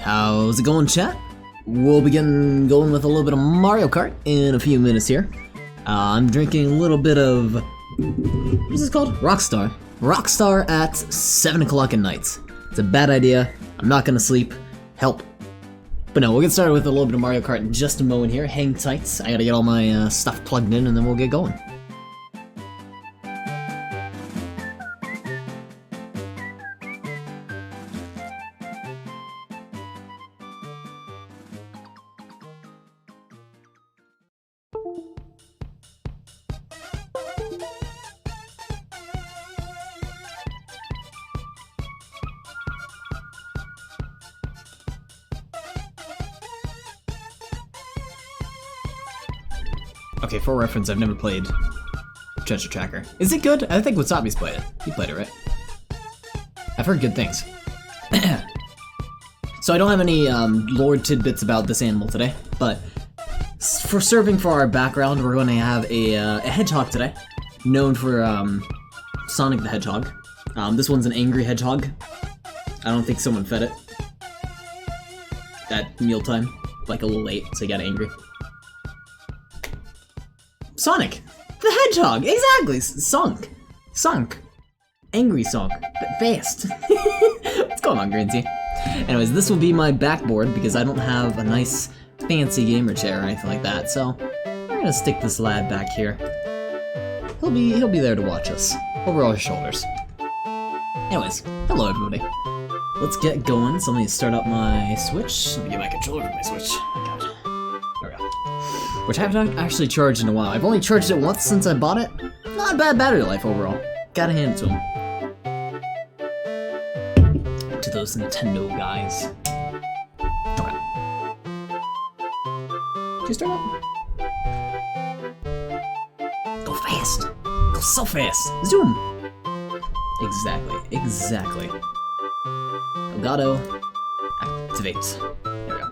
How's it going, chat? We'll begin going with a little bit of Mario Kart in a few minutes here. I'm drinking a little bit of... what is this called? Rockstar. Rockstar at 7 o'clock at night. It's a bad idea. I'm not gonna sleep. Help. But no, we'll get started with a little bit of Mario Kart in just a moment here. Hang tight. I gotta get all my stuff plugged in and then we'll get going. Okay, for reference, I've never played Treasure Tracker. Is it good? I think Wasabi's played it. You played it, right? I've heard good things. So I don't have any lore tidbits about this animal today, but for serving for our background, we're going to have a hedgehog today, known for Sonic the Hedgehog. This one's an angry hedgehog. I don't think someone fed it at mealtime, like a little late, so he got angry. Sonic! The Hedgehog! Exactly! Sunk. Angry Sunk. Fast. What's going on, Greensy? Anyways, this will be my backboard because I don't have a nice fancy gamer chair or anything like that, so I'm gonna stick this lad back here. He'll be there to watch us. Over our shoulders. Anyways, hello everybody. Let's get going. So let me start up my Switch. Let me get my controller for my Switch. Oh my god. Which I haven't actually charged in a while. I've only charged it once since I bought it. Not bad battery life overall. Gotta hand it to him. To those Nintendo guys. Okay. Did you start up? Go fast! Go so fast! Zoom! Exactly. Elgato. Activate. There we go.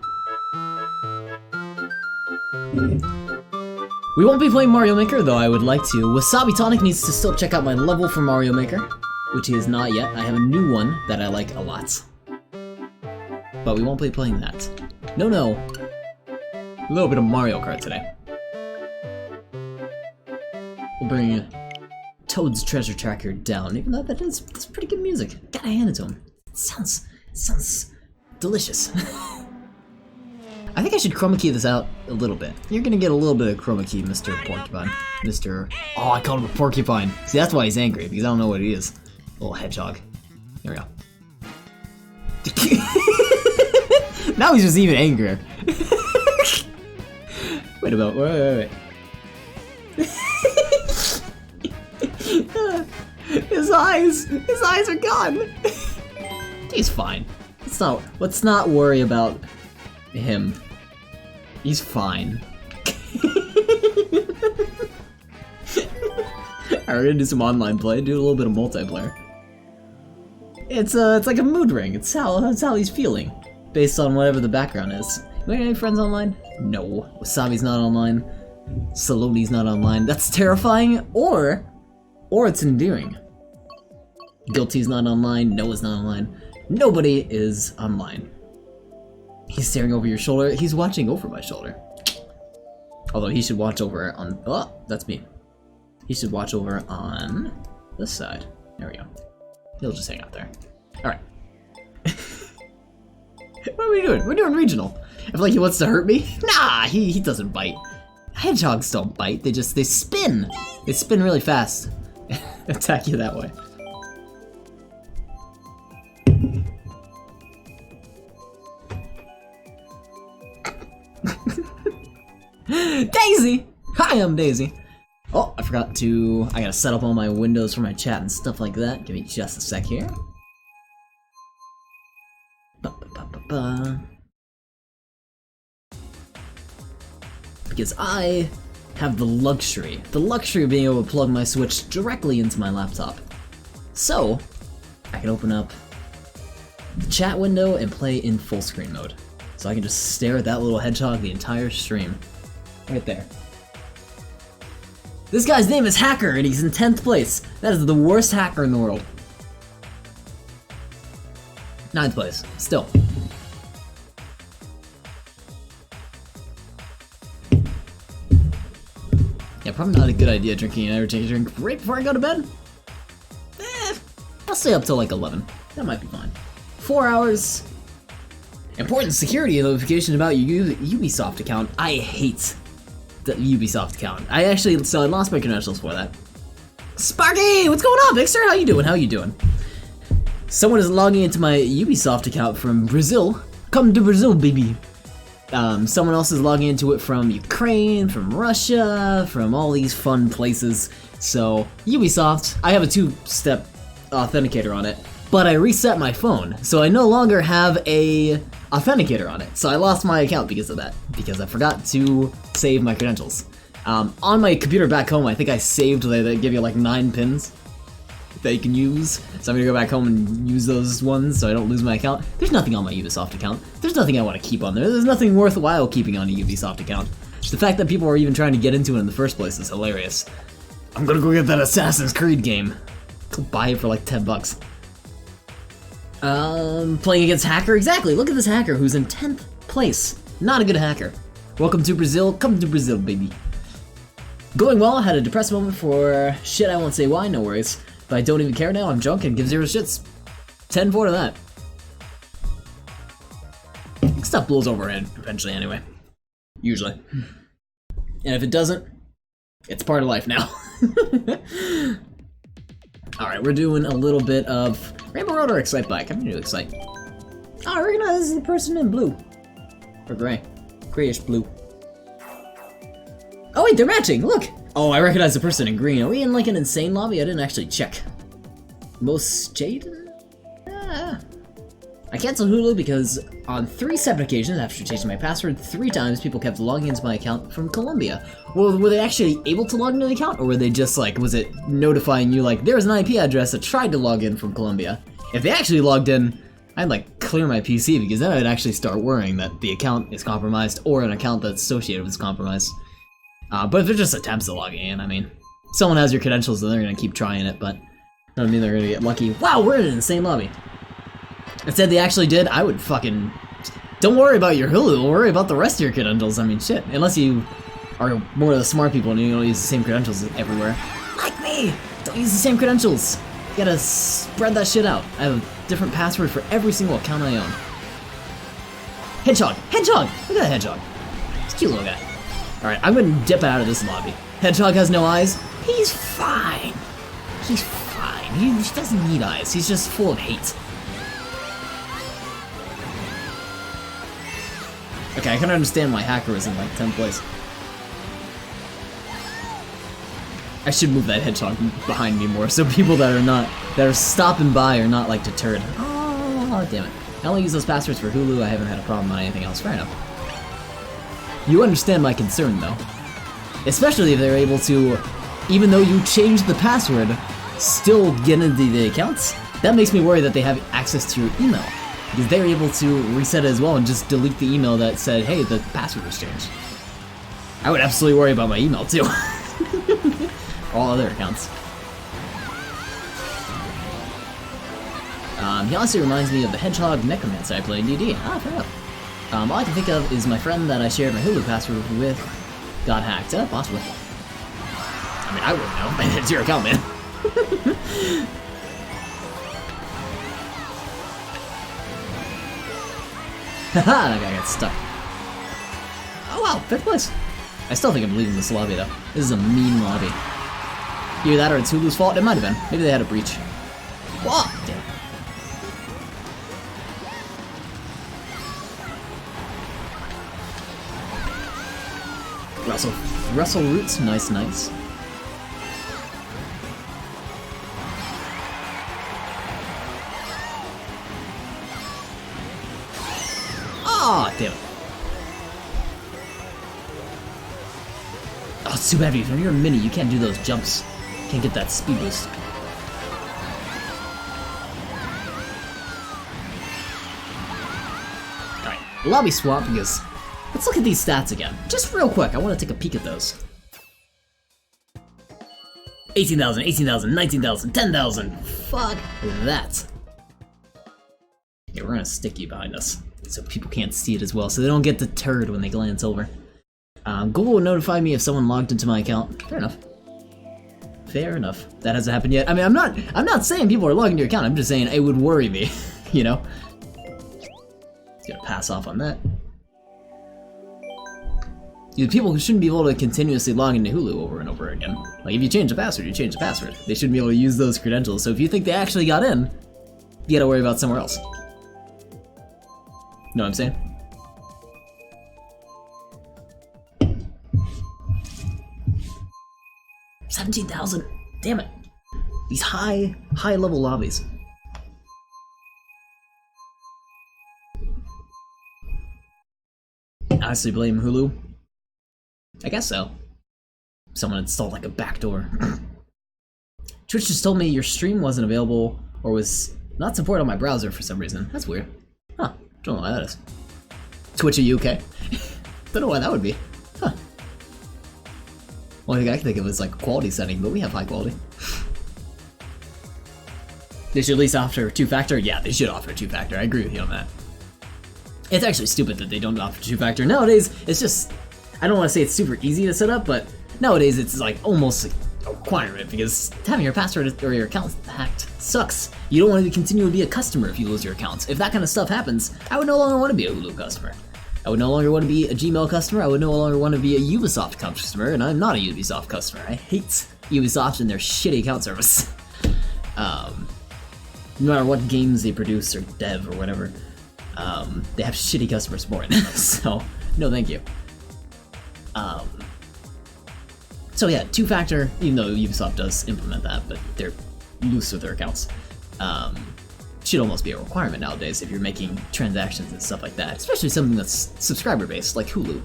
We won't be playing Mario Maker, though I would like to. Wasabi Tonic needs to still check out my level for Mario Maker, which he is not yet. I have a new one that I like a lot. But we won't be playing that. No. A little bit of Mario Kart today. We'll bring Toad's Treasure Tracker down, even though that's pretty good music. Gotta hand it to him. It sounds delicious. I think I should chroma key this out a little bit. You're gonna get a little bit of chroma key, Mr. Porcupine. Oh, I called him a porcupine. See, that's why he's angry, because I don't know what he is. Little hedgehog. There we go. Now he's just even angrier. Wait a minute, wait. His eyes are gone. He's fine. Let's not worry about him. He's fine. Alright, we're gonna do some online play, do a little bit of multiplayer. It's like a mood ring. It's how he's feeling, based on whatever the background is. You got any friends online? No. Wasabi's not online. Saloni's not online. That's terrifying, or it's endearing. Guilty's not online. Noah's not online. Nobody is online. He's staring over your shoulder. He's watching over my shoulder. Although he should watch over on... oh, that's me. He should watch over on this side. There we go. He'll just hang out there. Alright. What are we doing? We're doing regional. I feel like he wants to hurt me. Nah, he doesn't bite. Hedgehogs don't bite. They spin. They spin really fast. Attack you that way. Daisy! Hi, I'm Daisy. Oh, I gotta set up all my windows for my chat and stuff like that. Give me just a sec here. Because I have the luxury of being able to plug my Switch directly into my laptop. So, I can open up the chat window and play in full screen mode. So I can just stare at that little hedgehog the entire stream. Right there. This guy's name is Hacker, and he's in 10th place. That is the worst hacker in the world. 9th place, still. probably not a good idea drinking an energy drink right before I go to bed. I'll stay up till like 11. That might be fine. 4 hours. Important security notification about your Ubisoft account. I hate the Ubisoft account. I lost my credentials for that. Sparky, what's going on, Bigster? How you doing? How you doing? Someone is logging into my Ubisoft account from Brazil. Come to Brazil, baby. Someone else is logging into it from Ukraine, from Russia, from all these fun places. So, Ubisoft, I have a 2-step authenticator on it, but I reset my phone, so I no longer have a authenticator on it. So I lost my account because of that, because I forgot to save my credentials. On my computer back home, I think I saved, they give you like 9 pins that you can use. So I'm gonna go back home and use those ones so I don't lose my account. There's nothing on my Ubisoft account. There's nothing I want to keep on there. There's nothing worthwhile keeping on a Ubisoft account. The fact that people are even trying to get into it in the first place is hilarious. I'm gonna go get that Assassin's Creed game. Go buy it for like 10 bucks. Playing against Hacker? Exactly, look at this hacker who's in 10th place. Not a good hacker. Welcome to Brazil, come to Brazil, baby. Going well, had a depressed moment for shit I won't say why, no worries. But I don't even care now, I'm drunk and give 0 shits. 10-4 to that. Stuff blows overhead, eventually anyway. Usually. And if it doesn't, it's part of life now. Alright, we're doing a little bit of Rainbow Road or Excite Bike. I'm gonna do Excite. Oh, I recognize the person in blue. Or gray. Grayish blue. Oh wait, they're matching, look! Oh, I recognize the person in green. Are we in like an insane lobby? I didn't actually check. Most Jaden? I canceled Hulu because on 3 separate occasions, after changing my password 3 times, people kept logging into my account from Colombia. Well, were they actually able to log into the account, or were they just like, was it notifying you like, there's an IP address that tried to log in from Colombia? If they actually logged in, I'd like clear my PC, because then I'd actually start worrying that the account is compromised, or an account that's associated with is compromised. But if they're just attempts to log in, I mean, someone has your credentials, then they're gonna keep trying it, but doesn't mean they're gonna get lucky. Wow, we're in an insane lobby. Instead they actually did, I would fucking... Don't worry about your Hulu, worry about the rest of your credentials, I mean, shit. Unless you are one of the smart people and you don't use the same credentials everywhere. Like me! Don't use the same credentials! You gotta spread that shit out. I have a different password for every single account I own. Hedgehog! Hedgehog! Look at that hedgehog. It's a cute little guy. Alright, I'm gonna dip out of this lobby. Hedgehog has no eyes. He's fine. He's fine. He doesn't need eyes. He's just full of hate. Okay, I can understand why Hacker is in like 10th place. I should move that hedgehog behind me more so people that are stopping by are not like deterred. Oh, damn it. I only use those passwords for Hulu. I haven't had a problem on anything else. Fair enough. You understand my concern, though. Especially if they're able to, even though you changed the password, still get into the accounts. That makes me worry that they have access to your email. Because they're able to reset it as well and just delete the email that said, hey, the password was changed. I would absolutely worry about my email, too. All other accounts. He also reminds me of the Hedgehog Necromancer I played in DD. Ah, fair enough. All I can think of is my friend that I shared my Hulu password with got hacked. Possibly. I mean, I wouldn't know. It's your account, man. Haha, that guy got stuck. Oh wow, 5th place. I still think I'm leaving this lobby, though. This is a mean lobby. Either that or it's Hulu's fault. It might have been. Maybe they had a breach. Whoa! Damn. Russell Roots, nice. Ah, damn it. Oh, it's too heavy. When you're a mini, you can't do those jumps. Can't get that speed boost. Alright, lobby swap because... Let's look at these stats again. Just real quick, I want to take a peek at those. 18,000, 18,000, 19,000, 10,000. Fuck that. Okay, we're gonna stick you behind us so people can't see it as well, so they don't get deterred when they glance over. Google will notify me if someone logged into my account. Fair enough. Fair enough. That hasn't happened yet. I mean, I'm not saying people are logging into your account. I'm just saying it would worry me, you know? Just gonna pass off on that. People shouldn't be able to continuously log into Hulu over and over again. Like, if you change the password, you change the password. They shouldn't be able to use those credentials. So if you think they actually got in, you gotta worry about somewhere else. Know what I'm saying? $17,000. Damn it. These high level lobbies. Honestly blame Hulu? I guess so. Someone installed like a backdoor. Twitch just told me your stream wasn't available or was not supported on my browser for some reason. That's weird. Huh. Don't know why that is. Twitch UK? Don't know why that would be. Huh. Only thing I can think of is like quality setting, but we have high quality. They should at least offer two-factor? Yeah, they should offer two-factor. I agree with you on that. It's actually stupid that they don't offer two-factor. Nowadays, it's just... I don't want to say it's super easy to set up, but nowadays it's like almost a requirement because having your password or your account hacked sucks. You don't want to continue to be a customer if you lose your account. If that kind of stuff happens, I would no longer want to be a Hulu customer. I would no longer want to be a Gmail customer. I would no longer want to be a Ubisoft customer, and I'm not a Ubisoft customer. I hate Ubisoft and their shitty account service. No matter what games they produce or dev or whatever, they have shitty customer support. So, no thank you. So yeah, two-factor, even though Ubisoft does implement that, but they're loose with their accounts. Should almost be a requirement nowadays if you're making transactions and stuff like that, especially something that's subscriber-based, like Hulu.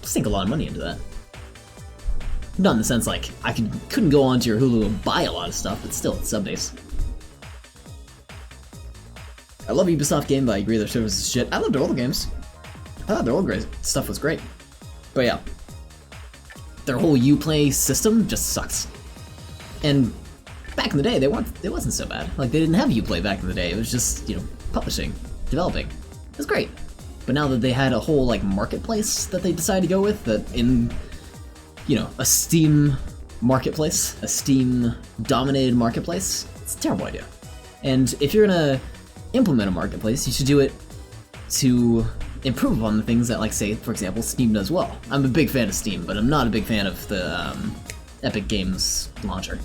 Sink a lot of money into that. Not in the sense like, I couldn't go onto your Hulu and buy a lot of stuff, but still, it's sub-based. I love Ubisoft game, but I agree their service is shit. I love their old games. I thought their old stuff was great. But yeah, their whole Uplay system just sucks. And back in the day, it wasn't so bad. Like, they didn't have Uplay back in the day. It was just, you know, publishing, developing. It was great. But now that they had a whole, like, marketplace that they decided to go with, that in, you know, a Steam marketplace, a Steam-dominated marketplace, it's a terrible idea. And if you're gonna implement a marketplace, you should do it to improve on the things that, like, say, for example, Steam does well. I'm a big fan of Steam, but I'm not a big fan of the Epic Games launcher.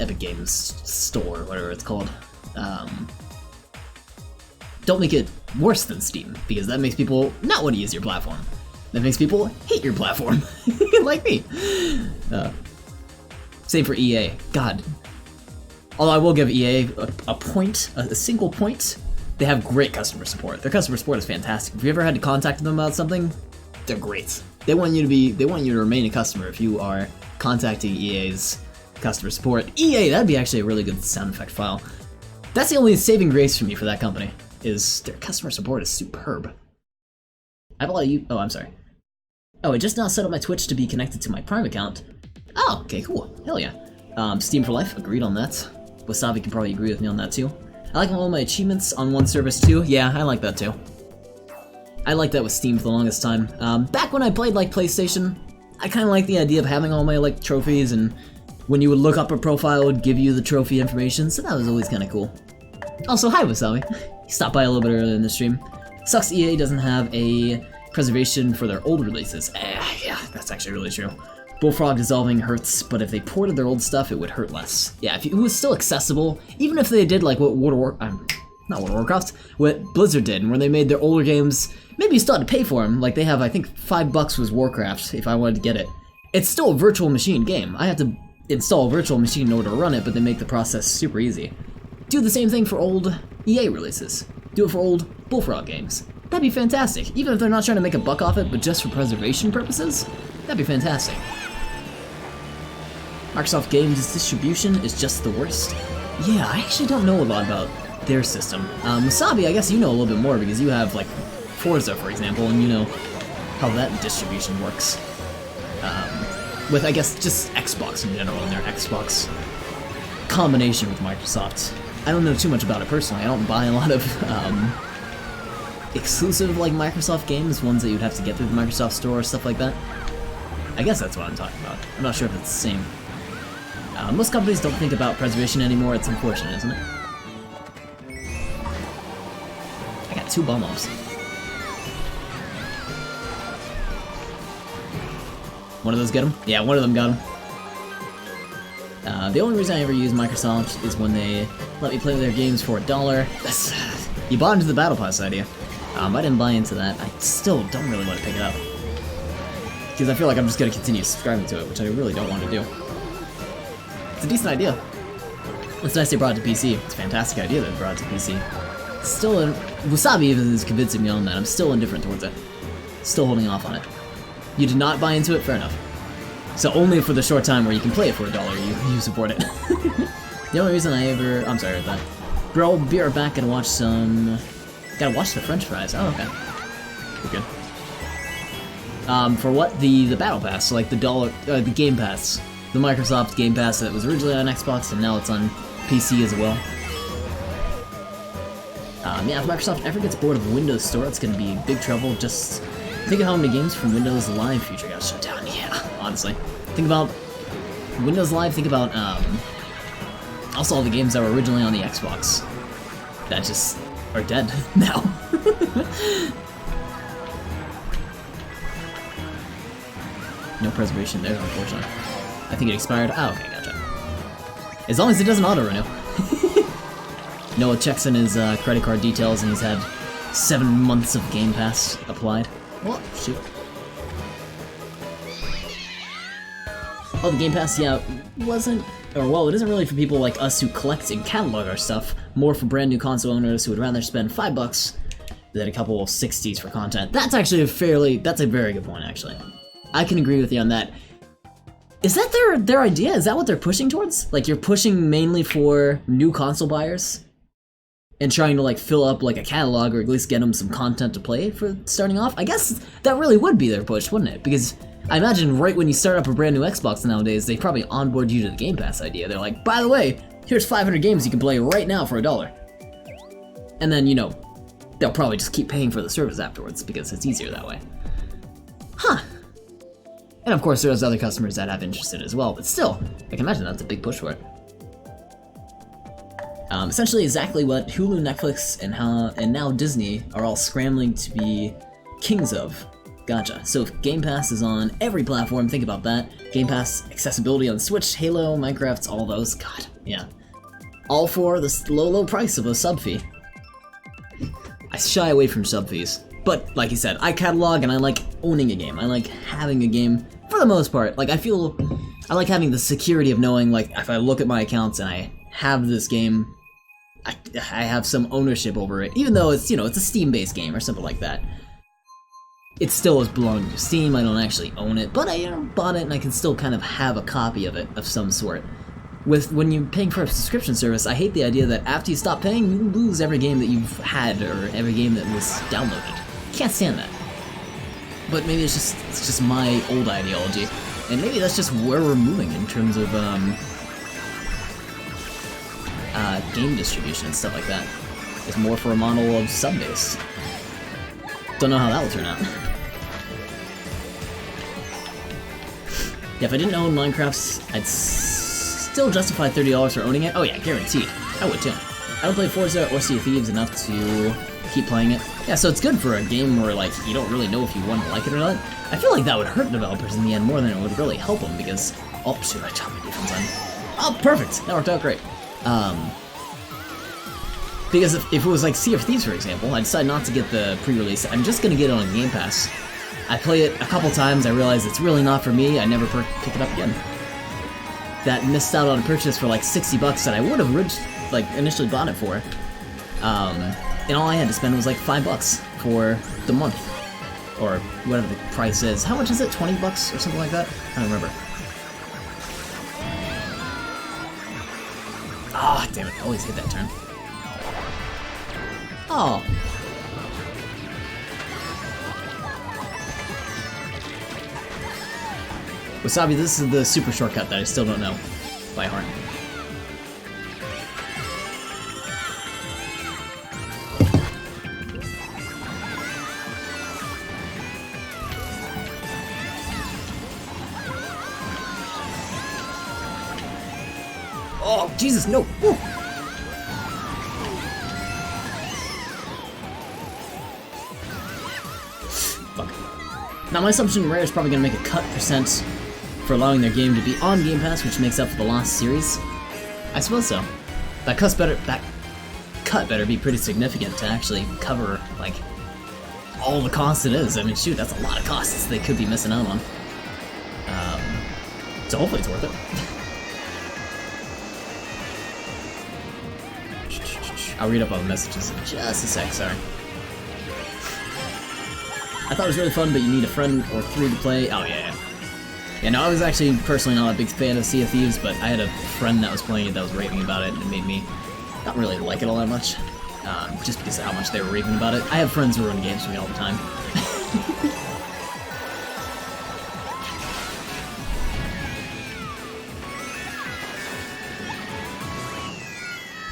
Epic Games Store, whatever it's called. Don't make it worse than Steam, because that makes people not want to use your platform. That makes people hate your platform, like me. Same for EA. God. Although I will give EA a point, a single point. They have great customer support. Their customer support is fantastic. If you ever had to contact them about something, they're great. They want you to remain a customer if you are contacting EA's customer support. EA, that'd be actually a really good sound effect file. That's the only saving grace for me for that company, is their customer support is superb. I have a lot of oh, I'm sorry. Oh, I just now set up my Twitch to be connected to my Prime account. Oh, okay, cool. Hell yeah. Steam for life, agreed on that. Wasabi can probably agree with me on that too. I like all my achievements on one service too. Yeah, I like that too. I liked that with Steam for the longest time. Back when I played like PlayStation, I kind of liked the idea of having all my like trophies, and when you would look up a profile, it would give you the trophy information, so that was always kind of cool. Also, hi Wasabi. You stopped by a little bit earlier in the stream. Sucks EA doesn't have a preservation for their old releases. Yeah, that's actually really true. Bullfrog dissolving hurts, but if they ported their old stuff, it would hurt less. Yeah, if it was still accessible, even if they did like what not World of Warcraft, what Blizzard did, and where they made their older games, maybe you still had to pay for them. Like they have, I think, $5 was Warcraft if I wanted to get it. It's still a virtual machine game. I have to install a virtual machine in order to run it, but they make the process super easy. Do the same thing for old EA releases. Do it for old Bullfrog games. That'd be fantastic. Even if they're not trying to make a buck off it, but just for preservation purposes, that'd be fantastic. Microsoft Games distribution is just the worst. Yeah, I actually don't know a lot about their system. Wasabi, I guess you know a little bit more because you have like Forza, for example, and you know how that distribution works. With, I guess, just Xbox in general and their Xbox combination with Microsoft. I don't know too much about it personally. I don't buy a lot of exclusive like Microsoft games, ones that you'd have to get through the Microsoft Store or stuff like that. I guess that's what I'm talking about. I'm not sure if it's the same. Most companies don't think about preservation anymore. It's unfortunate, isn't it? I got 2 bomb-offs. One of those get him? Yeah, one of them got him. The only reason I ever use Microsoft is when they let me play their games for $1. That's, you bought into the Battle Pass idea. I didn't buy into that. I still don't really want to pick it up. Because I feel like I'm just going to continue subscribing to it, which I really don't want to do. It's a decent idea. It's nice they brought it to PC. It's a fantastic idea that they brought it to PC. Still, Wasabi is convincing me on that. I'm still indifferent towards it. Still holding off on it. You did not buy into it? Fair enough. So only for the short time where you can play it for $1, you support it. The only reason I ever... I'm sorry about that. Bro, I'll be right back and watch some... Gotta watch the french fries. Oh, okay. We're good. For what? The Battle Pass, so like the Game Pass. The Microsoft Game Pass that was originally on Xbox and now it's on PC as well. Yeah, if Microsoft ever gets bored of Windows Store, it's gonna be big trouble. Just think of how many games from Windows Live Future got shut down. Yeah, honestly. Think about Windows Live, think about also all the games that were originally on the Xbox that just are dead now. No preservation there, unfortunately. I think it expired. Oh, okay, gotcha. As long as it doesn't auto-renew. Noah checks in his credit card details and he's had 7 months of Game Pass applied. What? Shoot. Oh, the Game Pass, yeah, wasn't... Or, well, it isn't really for people like us who collect and catalog our stuff. More for brand new console owners who would rather spend $5 than a couple of 60s for content. That's actually that's a very good point, actually. I can agree with you on that. Is that their idea? Is that what they're pushing towards? Like, you're pushing mainly for new console buyers? And trying to, like, fill up, like, a catalog or at least get them some content to play for starting off? I guess that really would be their push, wouldn't it? Because I imagine right when you start up a brand new Xbox nowadays, they probably onboard you to the Game Pass idea. They're like, by the way, here's 500 games you can play right now for $1. And then, you know, they'll probably just keep paying for the service afterwards because it's easier that way. Huh. And of course, there's other customers that have interest in it as well, but still, I can imagine that's a big push for it. Essentially exactly what Hulu, Netflix, and now Disney are all scrambling to be kings of. Gotcha. So if Game Pass is on every platform, think about that. Game Pass accessibility on Switch, Halo, Minecraft, all those. God, yeah. All for the low price of a sub fee. I shy away from sub fees. But, like you said, I catalog and I like owning a game. I like having a game, for the most part. Like, I like having the security of knowing, like, if I look at my accounts and I have this game, I have some ownership over it. Even though it's, you know, it's a Steam-based game or something like that. It still is belonging to Steam, I don't actually own it, but I, you know, bought it and I can still kind of have a copy of it of some sort. When you're paying for a subscription service, I hate the idea that after you stop paying, you lose every game that you've had or every game that was downloaded. Can't stand that. But maybe it's just my old ideology, and maybe that's just where we're moving in terms of game distribution and stuff like that. It's more for a model of sub-based. Don't know how that will turn out. Yeah, if I didn't own Minecraft, I'd still justify $30 for owning it. Oh yeah, guaranteed. I would too. I don't play Forza or Sea of Thieves enough to keep playing it. Yeah, so it's good for a game where, like, you don't really know if you want to like it or not. I feel like that would hurt developers in the end more than it would really help them, because... Oh, shoot, I dropped my defense on. Oh, perfect! That worked out great. Because if it was like Sea of Thieves, for example, I decide not to get the pre-release, I'm just gonna get it on Game Pass. I play it a couple times, I realize it's really not for me, I never pick it up again. That missed out on a purchase for like $60 that I would have initially bought it for. And all I had to spend was like $5 for the month. Or whatever the price is. How much is it? 20 bucks or something like that? I don't remember. Ah, oh, damn it, I always hit that turn. Oh. Wasabi, this is the super shortcut that I still don't know by heart. Oh, Jesus, no! Woo. Fuck. Now, my assumption Rare is probably gonna make a cut percent for allowing their game to be on Game Pass, which makes up for the Lost series. I suppose so. That cut better be pretty significant to actually cover, like, all the cost it is. I mean, shoot, that's a lot of costs they could be missing out on. So hopefully it's worth it. I'll read up all the messages in just a sec, sorry. I thought it was really fun, but you need a friend or 3 to play. Oh, yeah. Yeah, no, I was actually personally not a big fan of Sea of Thieves, but I had a friend that was playing it that was raving about it, and it made me not really like it all that much. Just because of how much they were raving about it. I have friends who run games for me all the time.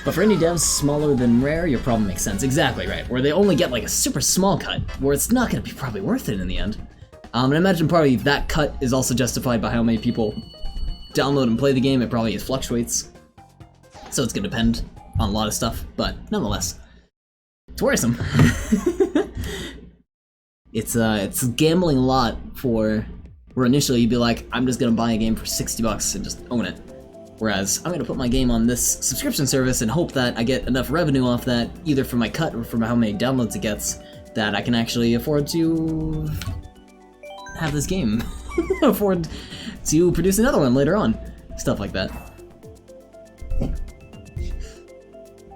But for indie devs smaller than Rare, your problem makes sense. Exactly right, where they only get like a super small cut, where it's not going to be probably worth it in the end. And I imagine probably that cut is also justified by how many people download and play the game. It probably fluctuates, so it's going to depend on a lot of stuff, but nonetheless, it's worrisome. It's gambling a lot for where initially you'd be like, I'm just going to buy a game for $60 and just own it. Whereas, I'm going to put my game on this subscription service and hope that I get enough revenue off that, either from my cut or from how many downloads it gets, that I can actually afford to have this game. Afford to produce another one later on. Stuff like that.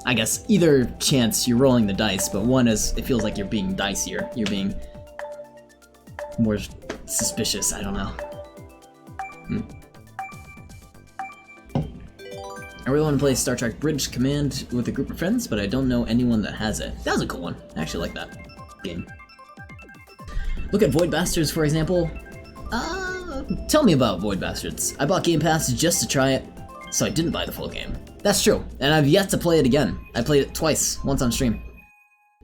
I guess either chance you're rolling the dice, but one is, it feels like you're being dicier. You're being more suspicious, I don't know. I really want to play Star Trek Bridge Command with a group of friends, but I don't know anyone that has it. That was a cool one. I actually like that game. Look at Void Bastards, for example. Tell me about Void Bastards. I bought Game Pass just to try it, so I didn't buy the full game. That's true, and I've yet to play it again. I played it twice, once on stream.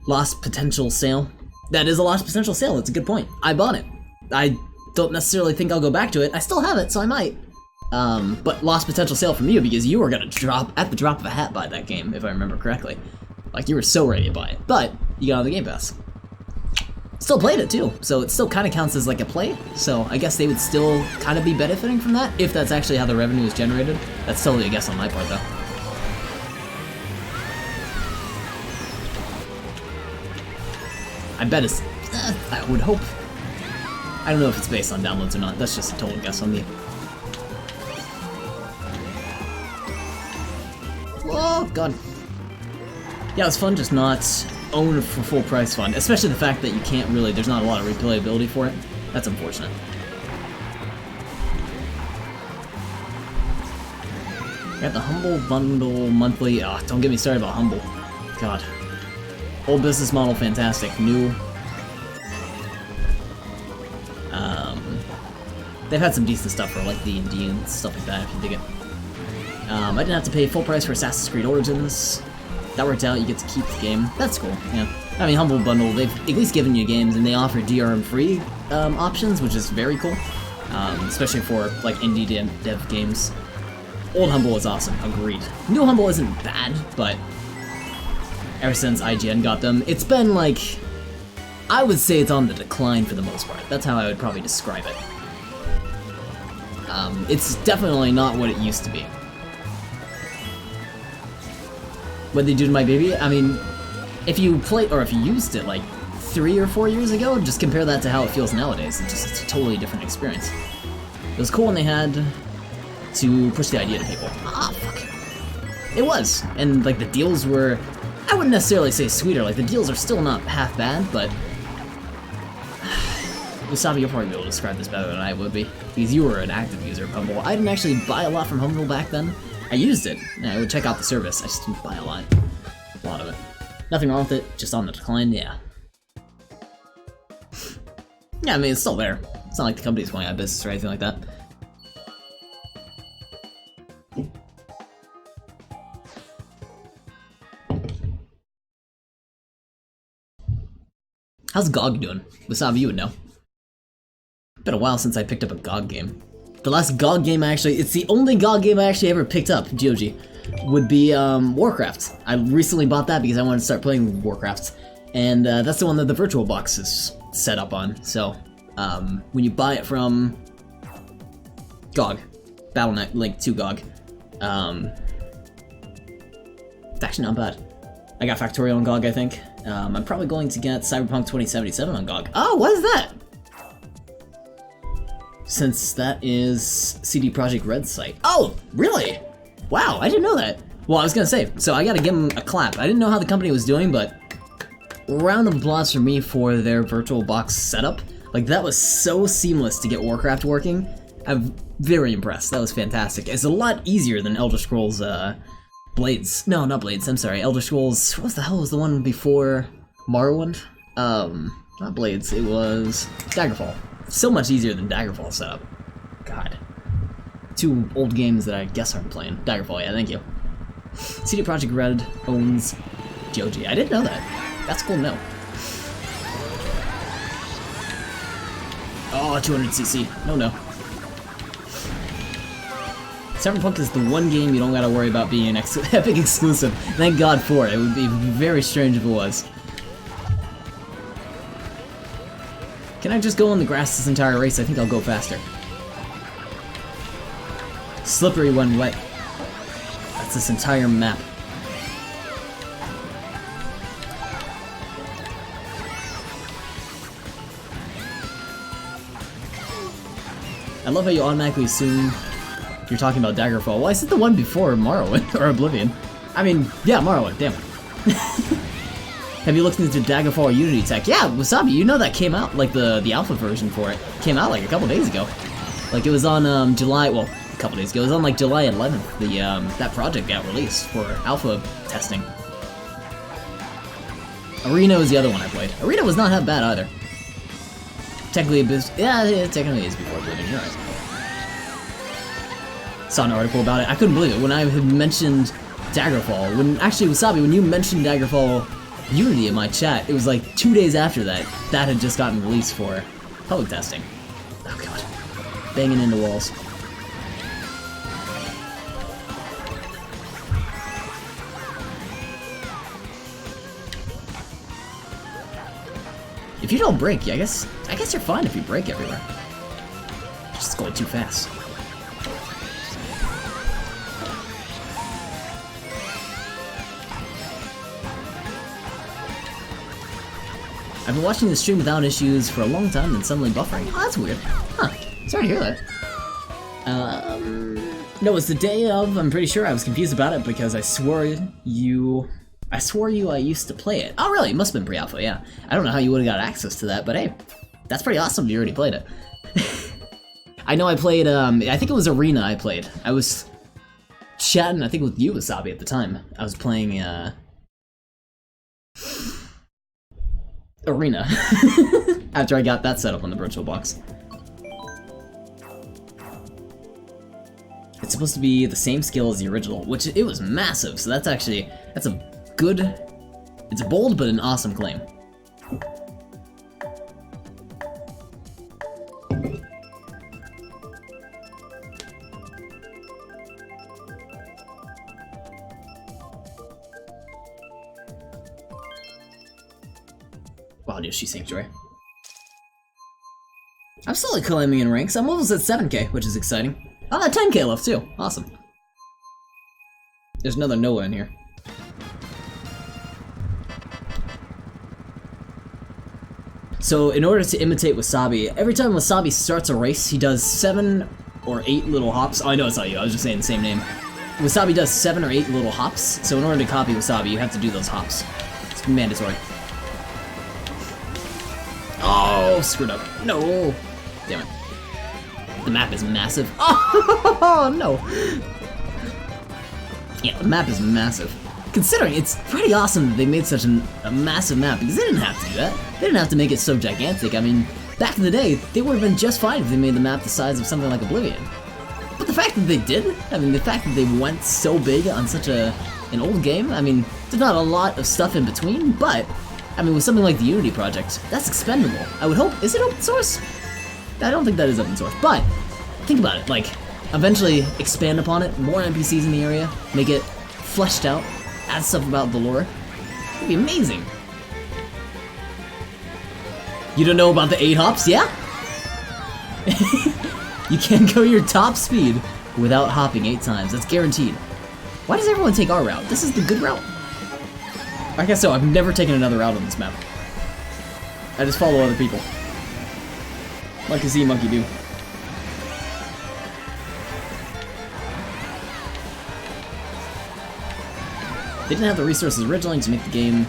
Lost potential sale. That is a lost potential sale, that's a good point. I bought it. I don't necessarily think I'll go back to it. I still have it, so I might. But lost potential sale from you because you were gonna at the drop of a hat buy that game, if I remember correctly. Like, you were so ready to buy it, but you got on the Game Pass. Still played it too, so it still kind of counts as like a play, so I guess they would still kind of be benefiting from that, if that's actually how the revenue is generated. That's totally a guess on my part, though. I bet it's... I would hope. I don't know if it's based on downloads or not, that's just a total guess on me. Oh, God. Yeah, it was fun just not own for full price fun, especially the fact that you can't really, there's not a lot of replayability for it. That's unfortunate. Got the Humble Bundle monthly. Oh, don't get me started about Humble. God. Old business model, fantastic. New. They've had some decent stuff for like D&D and stuff like that, if you dig it. I didn't have to pay full price for Assassin's Creed Origins. That worked out, you get to keep the game. That's cool, yeah. I mean, Humble Bundle, they've at least given you games, and they offer DRM-free options, which is very cool. Especially for, like, indie dev games. Old Humble is awesome, agreed. New Humble isn't bad, but ever since IGN got them, it's been, like... I would say it's on the decline for the most part. That's how I would probably describe it. It's definitely not what it used to be. What they do to my baby? I mean, if you played, or if you used it like 3 or 4 years ago, just compare that to how it feels nowadays. It's a totally different experience. It was cool when they had to push the idea to people. Ah, fuck. It was, and like the deals were, I wouldn't necessarily say sweeter, like the deals are still not half bad, but Wasabi, you'll probably be able to describe this better than I would be, because you were an active user of Humble. I didn't actually buy a lot from Humble back then. I used it, and I would check out the service, I just didn't buy a lot of it. Nothing wrong with it, just on the decline, yeah. Yeah, I mean, it's still there. It's not like the company's going out of business or anything like that. How's GOG doing? Wasabi, you would know. Been a while since I picked up a GOG game. The last GOG game it's the only GOG game I actually ever picked up, GOG, would be Warcraft. I recently bought that because I wanted to start playing Warcraft, and that's the one that the virtual box is set up on. So when you buy it from GOG, Battle.net link to GOG, it's actually not bad. I got Factorial on GOG, I think. I'm probably going to get Cyberpunk 2077 on GOG. Oh, what is that? Since that is CD Projekt Red's site. Oh, really? Wow, I didn't know that. Well, I was gonna say, so I gotta give them a clap. I didn't know how the company was doing, but round of applause for me for their virtual box setup. Like, that was so seamless to get Warcraft working. I'm very impressed. That was fantastic. It's a lot easier than Elder Scrolls, Blades. No, not Blades, I'm sorry. Elder Scrolls, what the hell was the one before Morrowind? Not Blades, it was Daggerfall. So much easier than Daggerfall setup. God. 2 old games that I guess aren't playing. Daggerfall, yeah, thank you. CD Projekt Red owns GOG. I didn't know that. That's cool to know. Oh, 200cc. No. Cyberpunk is the one game you don't gotta worry about being an Epic exclusive. Thank God for it. It would be very strange if it was. Can I just go on the grass this entire race? I think I'll go faster. Slippery when wet. That's this entire map. I love how you automatically assume you're talking about Daggerfall. Well, I said the one before Morrowind, or Oblivion. I mean, yeah, Morrowind, damn it. Have you looked into Daggerfall Unity tech? Yeah, Wasabi, you know that came out, like the alpha version for it. Came out like a couple days ago. Like it was on July, well, a couple days ago. It was on like July 11th. The that project got released for alpha testing. Arena was the other one I played. Arena was not that bad either. Technically, yeah, it technically is before Oblivion. You're right. Saw an article about it. I couldn't believe it when I had mentioned Daggerfall. Actually, Wasabi, when you mentioned Daggerfall Unity in my chat, it was like 2 days after that had just gotten released for public testing. Oh god. Banging into walls. If you don't break, I guess you're fine if you break everywhere. Just going too fast. I've been watching the stream without issues for a long time and suddenly buffering. Oh, that's weird. Huh. Sorry to hear that. No, it's the day of, I'm pretty sure. I was confused about it because I swore you I used to play it. Oh, really? It must have been pre-alpha, yeah. I don't know how you would have got access to that, but hey, that's pretty awesome you already played it. I know I played, I think it was Arena I played. I was chatting, I think with you, Wasabi, at the time. I was playing, Arena. After I got that set up on the virtual box. It's supposed to be the same scale as the original, which it was massive, so that's a good, it's bold but an awesome claim. Wow, Yoshi Sanctuary. I'm slowly climbing in ranks. I'm almost at 7k, which is exciting. Oh, 10k left too. Awesome. There's another Noah in here. So, in order to imitate Wasabi, every time Wasabi starts a race, he does 7 or 8 little hops. Oh, I know it's not you. I was just saying the same name. Wasabi does 7 or 8 little hops. So, in order to copy Wasabi, you have to do those hops. It's mandatory. Oh, screwed up. No. Damn it. The map is massive. Oh, no. Yeah, the map is massive. Considering it's pretty awesome that they made such a massive map, because they didn't have to do that. They didn't have to make it so gigantic. I mean, back in the day, they would have been just fine if they made the map the size of something like Oblivion. But the fact that they didn't, I mean, the fact that they went so big on such an old game, I mean, there's not a lot of stuff in between, but, I mean, with something like the Unity project, that's expendable. I would hope, is it open source? I don't think that is open source, but think about it, like, eventually expand upon it, more NPCs in the area, make it fleshed out, add stuff about the lore. It'd be amazing. You don't know about the 8 hops? Yeah? You can't go your top speed without hopping 8 times. That's guaranteed. Why does everyone take our route? This is the good route. I guess so. I've never taken another route on this map. I just follow other people. Monkey see, monkey do. They didn't have the resources originally to make the game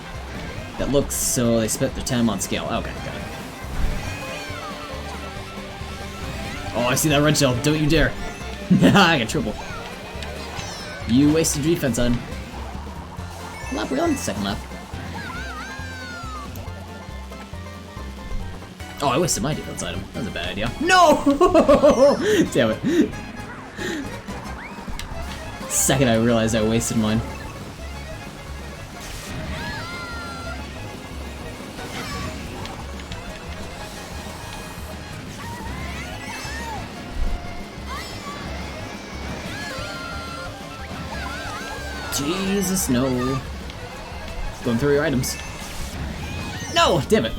that looks, so they spent their time on scale. Okay, got it. Oh, I see that red shell. Don't you dare. I got triple. You wasted your defense on. Lap, we're on the second lap. Oh, I wasted my defense item. That was a bad idea. No! Damn it. Second I realized I wasted mine. Jesus, no. Going through your items. No! Damn it.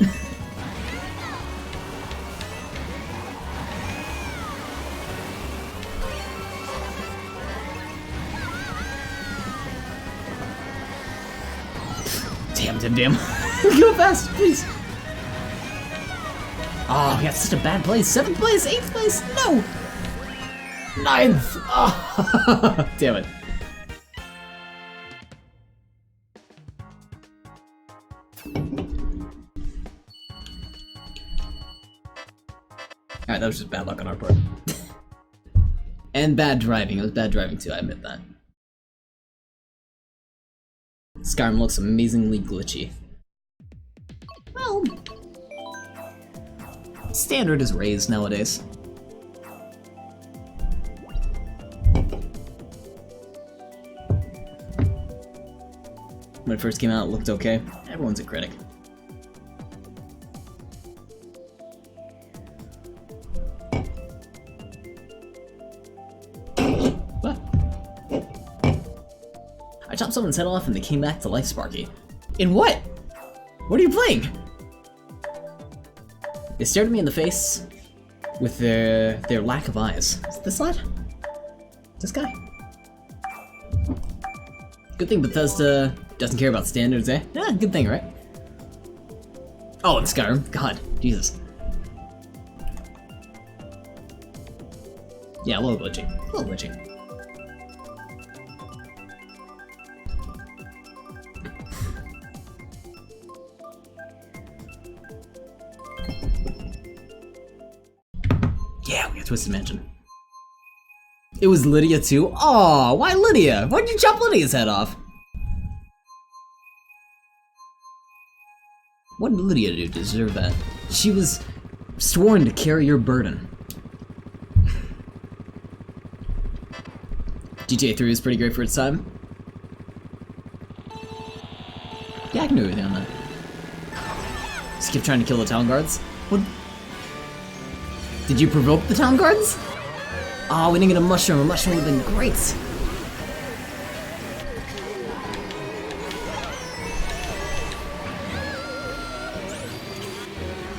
Damn. Go fast, please. Oh, we got such a bad place. 7th place, 8th place, no! 9th! Oh, damn it. Alright, that was just bad luck on our part. And bad driving. It was bad driving too, I admit that. Skyrim looks amazingly glitchy. Well, standard is raised nowadays. When it first came out, it looked okay. Everyone's a critic. I chopped someone's head off and they came back to life, Sparky. In what? What are you playing? They stared at me in the face with their lack of eyes. Is it this lad? This guy? Good thing Bethesda doesn't care about standards, eh? Yeah, good thing, right? Oh, it's Skyrim. God, Jesus. Yeah, a little glitchy. A little glitchy. Yeah, we got Twisted Mansion. It was Lydia too? Aw, why Lydia? Why'd you chop Lydia's head off? What did Lydia do to deserve that? She was sworn to carry your burden. GTA 3 was pretty great for its time. Yeah, I can do everything on that. Just keep trying to kill the town guards. What? Did you provoke the town guards? Oh, we didn't get a mushroom. A mushroom would have been great.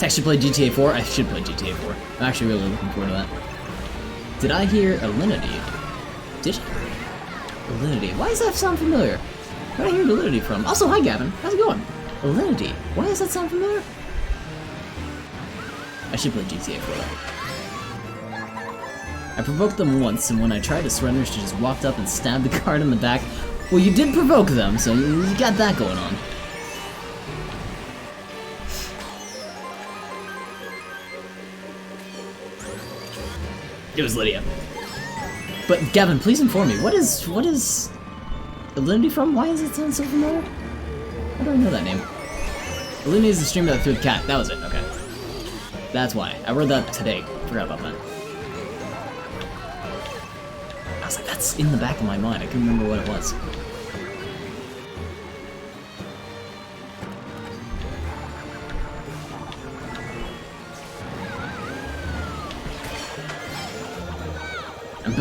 I should play GTA 4. I should play GTA 4. I'm actually really looking forward to that. Did I hear Alinity? Did you? Alinity. Why does that sound familiar? Where did I hear Alinity from? Also, hi Gavin. How's it going? Alinity. Why does that sound familiar? I should play GTA 4 though. I provoked them once, and when I tried to surrender, she just walked up and stabbed the guard in the back. Well, you did provoke them, so you got that going on. It was Lydia. But Gavin, please inform me. What is Alinity from? Why does it sound so familiar? How do I know that name? Alinity is the streamer that threw the cat. That was it. Okay. That's why. I read that today. Forgot about that. I was like, that's in the back of my mind. I couldn't remember what it was.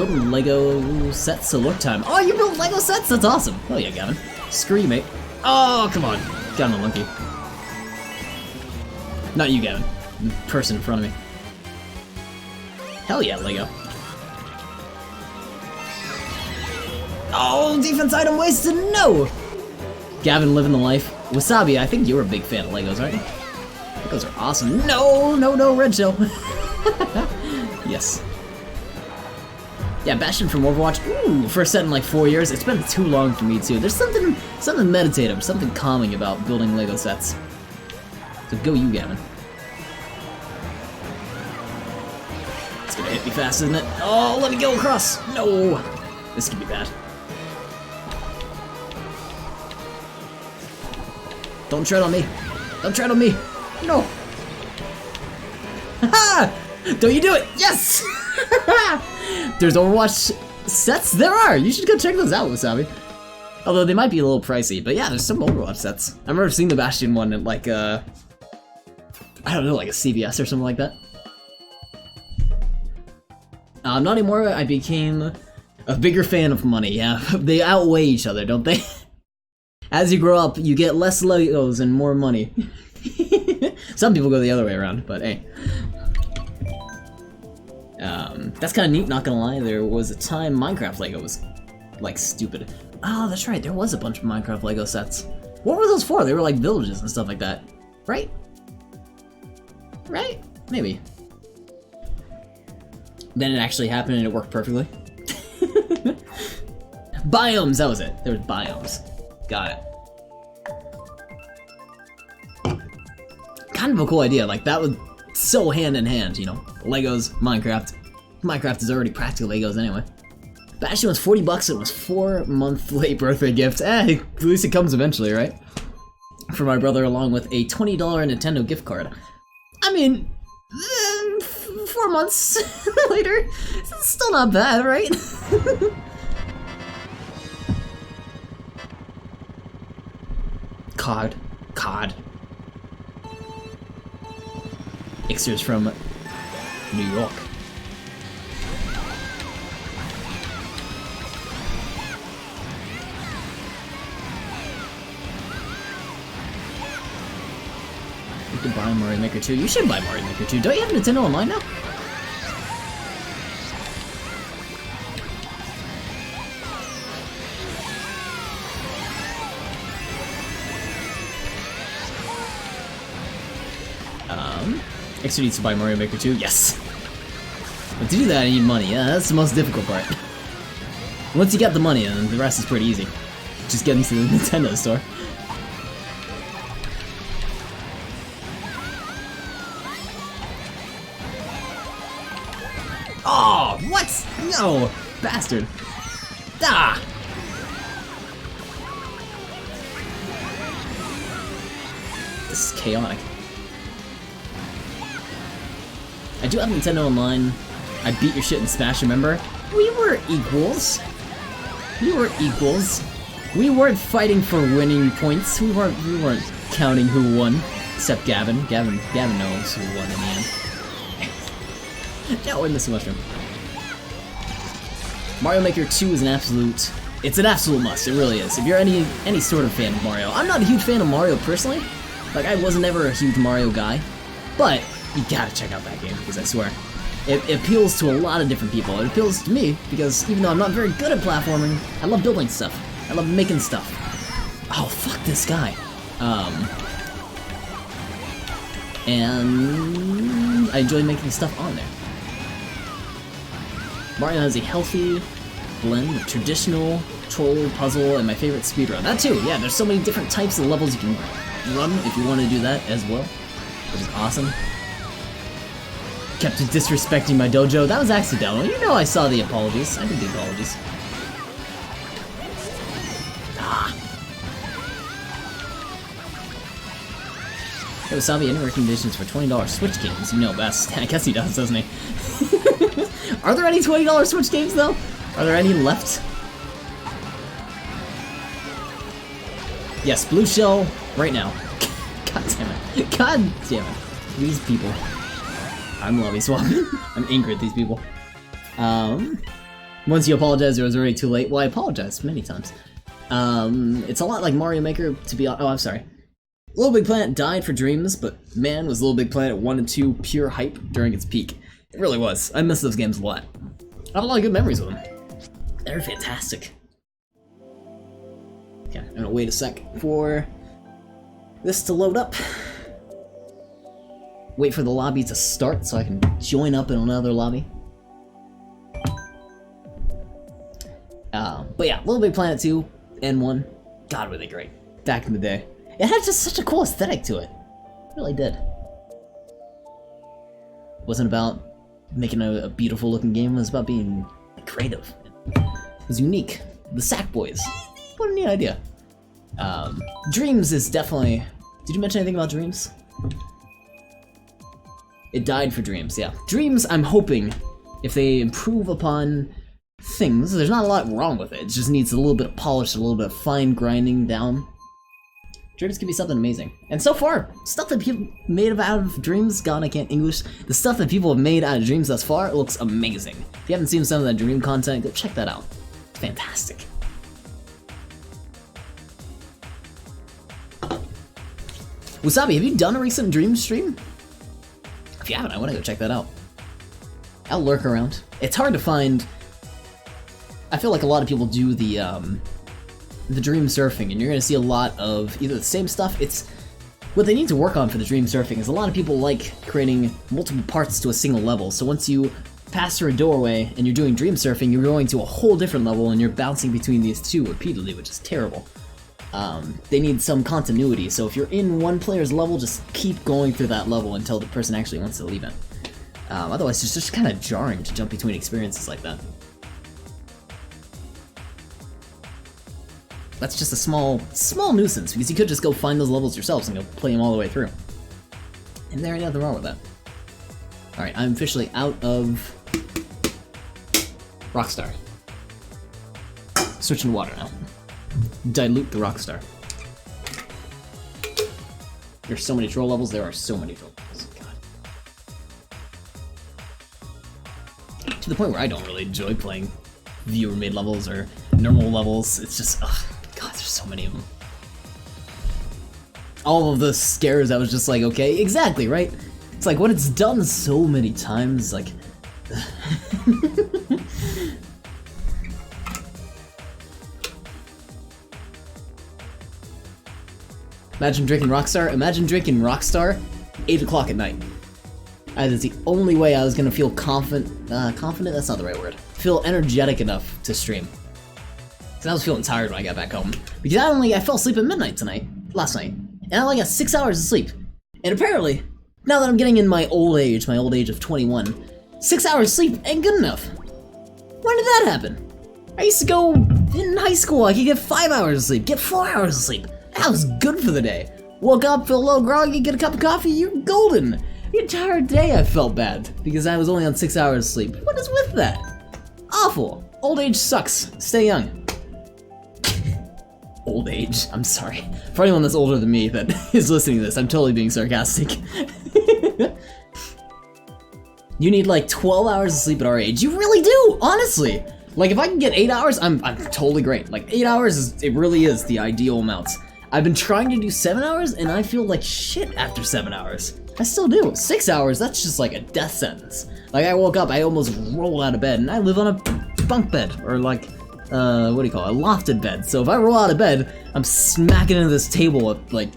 building Lego sets to look time. Oh, you built Lego sets? That's awesome. Oh yeah, Gavin. Screw you, mate. Oh, come on. Got him a monkey. Not you, Gavin. The person in front of me. Hell yeah, Lego. Oh, defense item wasted, no! Gavin living the life. Wasabi, I think you're a big fan of Legos, aren't you? Legos are awesome. No, no, no, red shell. Yes. Yeah, Bastion from Overwatch. Ooh, first set in like 4 years. It's been too long for me too. There's something meditative, something calming about building Lego sets. So go you, Gavin. It's gonna hit me fast, isn't it? Oh, let me go across. No, this could be bad. Don't tread on me. Don't tread on me. No. Ha! Don't you do it? Yes! There's Overwatch sets? There are! You should go check those out, Wasabi. Although they might be a little pricey, but yeah, there's some Overwatch sets. I remember seeing the Bastion one at like I don't know, like a CVS or something like that. Not anymore, I became a bigger fan of money, yeah. They outweigh each other, don't they? As you grow up, you get less Legos and more money. Some people go the other way around, but hey. That's kind of neat, not gonna lie. There was a time Minecraft Lego was, like, stupid. Oh, that's right, there was a bunch of Minecraft Lego sets. What were those for? They were like villages and stuff like that. Right? Right? Maybe. Then it actually happened and it worked perfectly. Biomes, that was it. There was biomes. Got it. Kind of a cool idea, like that would so hand in hand, you know? Legos, Minecraft. Minecraft is already practical Legos anyway. Bastion was $40, it was 4-month late birthday gift. Eh, at least it comes eventually, right? For my brother along with a $20 Nintendo gift card. I mean, 4 months later, it's still not bad, right? COD. Ixer's from New York. You can buy Mario Maker 2. You should buy Mario Maker 2. Don't you have Nintendo Online now? Ixer needs to buy Mario Maker 2. Yes. But to do that, I need money. Yeah, that's the most difficult part. Once you get the money, then the rest is pretty easy. Just get into the Nintendo store. Oh, what? No, bastard. Ah. This is chaotic. I do have Nintendo Online. I beat your shit in Smash, remember? We were equals. We were equals. We weren't fighting for winning points. We weren't counting who won. Except Gavin. Gavin knows who won in the end. Yeah, we're missing mushroom. Mario Maker 2 is an absolute must, it really is. If you're any sort of fan of Mario. I'm not a huge fan of Mario personally. Like, I was never a huge Mario guy. But you gotta check out that game, because I swear, it appeals to a lot of different people. It appeals to me, because even though I'm not very good at platforming, I love building stuff. I love making stuff. Oh, fuck this guy. And I enjoy making stuff on there. Mario has a healthy blend of traditional, troll, puzzle, and my favorite speedrun. That too, yeah, there's so many different types of levels you can run if you want to do that as well, which is awesome. Kept disrespecting my dojo. That was accidental. You know I saw the apologies. I did the apologies. Ah. Hey Wasabi, any recommendations for $20 Switch games? You know best. I guess he does, doesn't he? Are there any $20 Switch games though? Are there any left? Yes, Blue Shell right now. God damn it. God damn it. These people. I'm lovey swapping. I'm angry at these people. Once you apologize, it was already too late. Well, I apologized many times. It's a lot like Mario Maker, to be honest. Oh, I'm sorry. Little Big Planet died for Dreams, but man, was Little Big Planet 1 and 2 pure hype during its peak. It really was. I miss those games a lot. I have a lot of good memories with them. They're fantastic. Okay, I'm gonna wait a sec for this to load up. Wait for the lobby to start so I can join up in another lobby. But yeah, Little Big Planet 2 and 1, God, were they great. Back in the day. It had just such a cool aesthetic to it. It really did. It wasn't about making a beautiful looking game, it was about being creative. It was unique. The Sackboys. What a neat idea. Dreams is definitely... Did you mention anything about Dreams? It died for Dreams, yeah. Dreams, I'm hoping, if they improve upon things, there's not a lot wrong with it. It just needs a little bit of polish, a little bit of fine grinding down. Dreams can be something amazing. And so far, stuff that people made out of Dreams, God, I can't English. The stuff that people have made out of Dreams thus far, it looks amazing. If you haven't seen some of that Dream content, go check that out. It's fantastic. Wasabi, have you done a recent Dream stream? If you haven't, I want to go check that out. I'll lurk around. It's hard to find... I feel like a lot of people do the Dream surfing, and you're gonna see a lot of either the same stuff. It's what they need to work on for the Dream surfing is a lot of people like creating multiple parts to a single level. So once you pass through a doorway and you're doing Dream surfing, you're going to a whole different level and you're bouncing between these two repeatedly, which is terrible. They need some continuity. So if you're in one player's level, just keep going through that level until the person actually wants to leave it. Otherwise, it's just kind of jarring to jump between experiences like that. That's just a small nuisance, because you could just go find those levels yourselves and go play them all the way through. And there ain't nothing wrong with that. Alright, I'm officially out of Rockstar. Switching to water now. Dilute the Rockstar. There's so many troll levels, there are so many troll levels. God. To the point where I don't really enjoy playing viewer-made levels or normal levels. It's just, ugh. God, there's so many of them. All of the scares, I was just like, okay, exactly, right? It's like, when it's done so many times, like... Imagine drinking Rockstar. Imagine drinking Rockstar 8 o'clock at night. That is the only way I was gonna feel confident, that's not the right word. Feel energetic enough to stream. Cause I was feeling tired when I got back home. Because I fell asleep at midnight last night. And I only got 6 hours of sleep. And apparently, now that I'm getting in my old age of 21, 6 hours of sleep ain't good enough. When did that happen? I used to go, in high school, I could get 5 hours of sleep, get 4 hours of sleep. That was good for the day. Woke up, feel a little groggy, get a cup of coffee, you're golden. The entire day I felt bad, because I was only on 6 hours of sleep. What is with that? Awful. Old age sucks. Stay young. Old age. I'm sorry. For anyone that's older than me that is listening to this, I'm totally being sarcastic. You need like 12 hours of sleep at our age. You really do, honestly. Like if I can get 8 hours, I'm totally great. Like 8 hours it really is the ideal amount. I've been trying to do 7 hours and I feel like shit after 7 hours. I still do. 6 hours, that's just like a death sentence. Like I woke up, I almost rolled out of bed, and I live on a bunk bed, or like, what do you call it, a lofted bed. So if I roll out of bed, I'm smacking into this table at like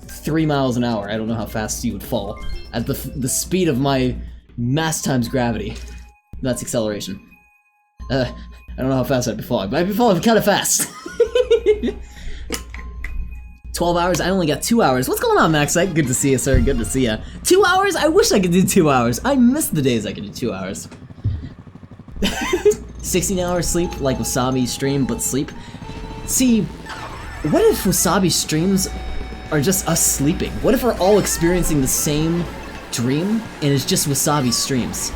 3 miles an hour. I don't know how fast you would fall. At the speed of my mass times gravity. That's acceleration. I don't know how fast I'd be falling, but I'd be falling kind of fast. 12 hours? I only got 2 hours. What's going on, Maxite? Good to see you, sir. Good to see you. 2 hours? I wish I could do 2 hours. I miss the days I could do 2 hours. 16 hours sleep, like Wasabi stream, but sleep. See, what if Wasabi streams are just us sleeping? What if we're all experiencing the same dream, and it's just Wasabi streams?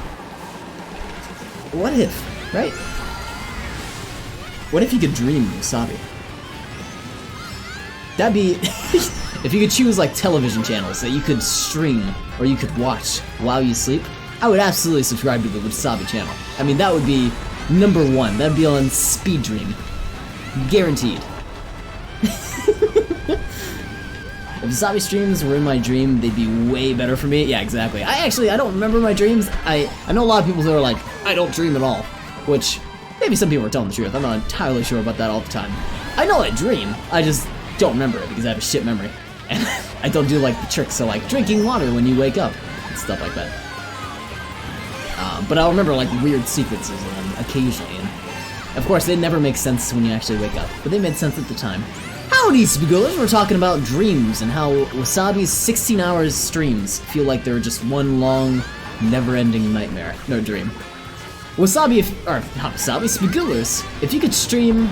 What if, right? What if you could dream Wasabi? That'd be, if you could choose like television channels that you could stream or you could watch while you sleep, I would absolutely subscribe to the Wasabi channel. I mean, that would be number one. That'd be on Speed Dream. Guaranteed. If Wasabi streams were in my dream, they'd be way better for me. Yeah, exactly. I don't remember my dreams. I know a lot of people who are like, I don't dream at all. Which, maybe some people are telling the truth. I'm not entirely sure about that all the time. I know I dream, I just don't remember it because I have a shit memory. And I don't do like the tricks of like drinking water when you wake up and stuff like that. But I'll remember like weird sequences of them occasionally. And of course, they never make sense when you actually wake up, but they made sense at the time. Howdy, Spagullas! We're talking about dreams and how Wasabi's 16 hours streams feel like they're just one long, never-ending nightmare. No dream. Wasabi, not Wasabi, Spagullas, if you could stream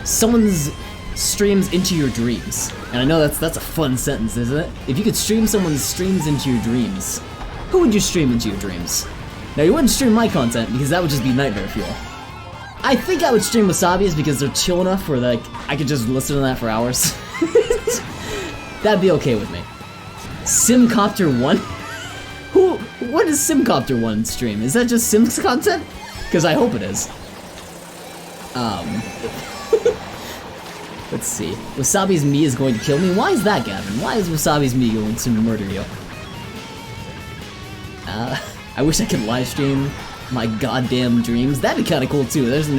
someone's streams into your dreams, and I know that's a fun sentence, isn't it? If you could stream someone's streams into your dreams, who would you stream into your dreams? Now, you wouldn't stream my content because that would just be nightmare fuel. I think I would stream Wasabi's because they're chill enough where like I could just listen to that for hours. That'd be okay with me. Simcopter 1? What is Simcopter 1 stream? Is that just Sims content? Because I hope it is. Let's see. Wasabi's me is going to kill me? Why is that, Gavin? Why is Wasabi's me going to murder you? I wish I could live stream my goddamn dreams. That'd be kinda cool too. There's a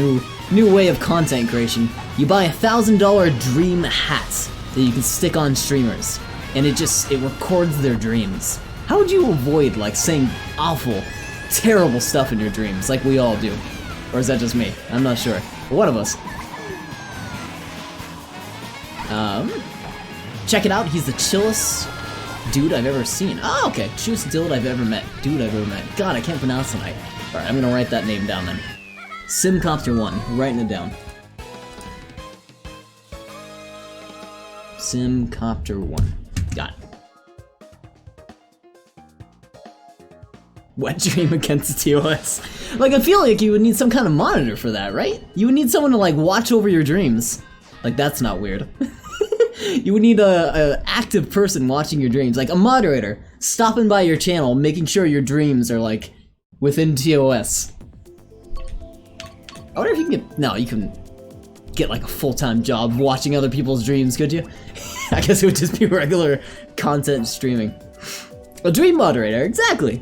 new way of content creation. You buy $1,000 dream hats that you can stick on streamers, and it records their dreams. How would you avoid like saying awful, terrible stuff in your dreams like we all do? Or is that just me? I'm not sure. One of us. Check it out, he's the chillest dude I've ever seen. Oh, okay. Chillest dude I've ever met. God, I can't pronounce tonight. Alright, I'm gonna write that name down then. Simcopter 1, writing it down. Simcopter 1. Got it. Wet dream against TOS. Like, I feel like you would need some kind of monitor for that, right? You would need someone to, like, watch over your dreams. Like, that's not weird. You would need a active person watching your dreams. Like, a moderator stopping by your channel, making sure your dreams are, like, within TOS. I wonder if you can get... No, you can get, like, a full-time job watching other people's dreams, could you? I guess it would just be regular content streaming. A dream moderator, exactly!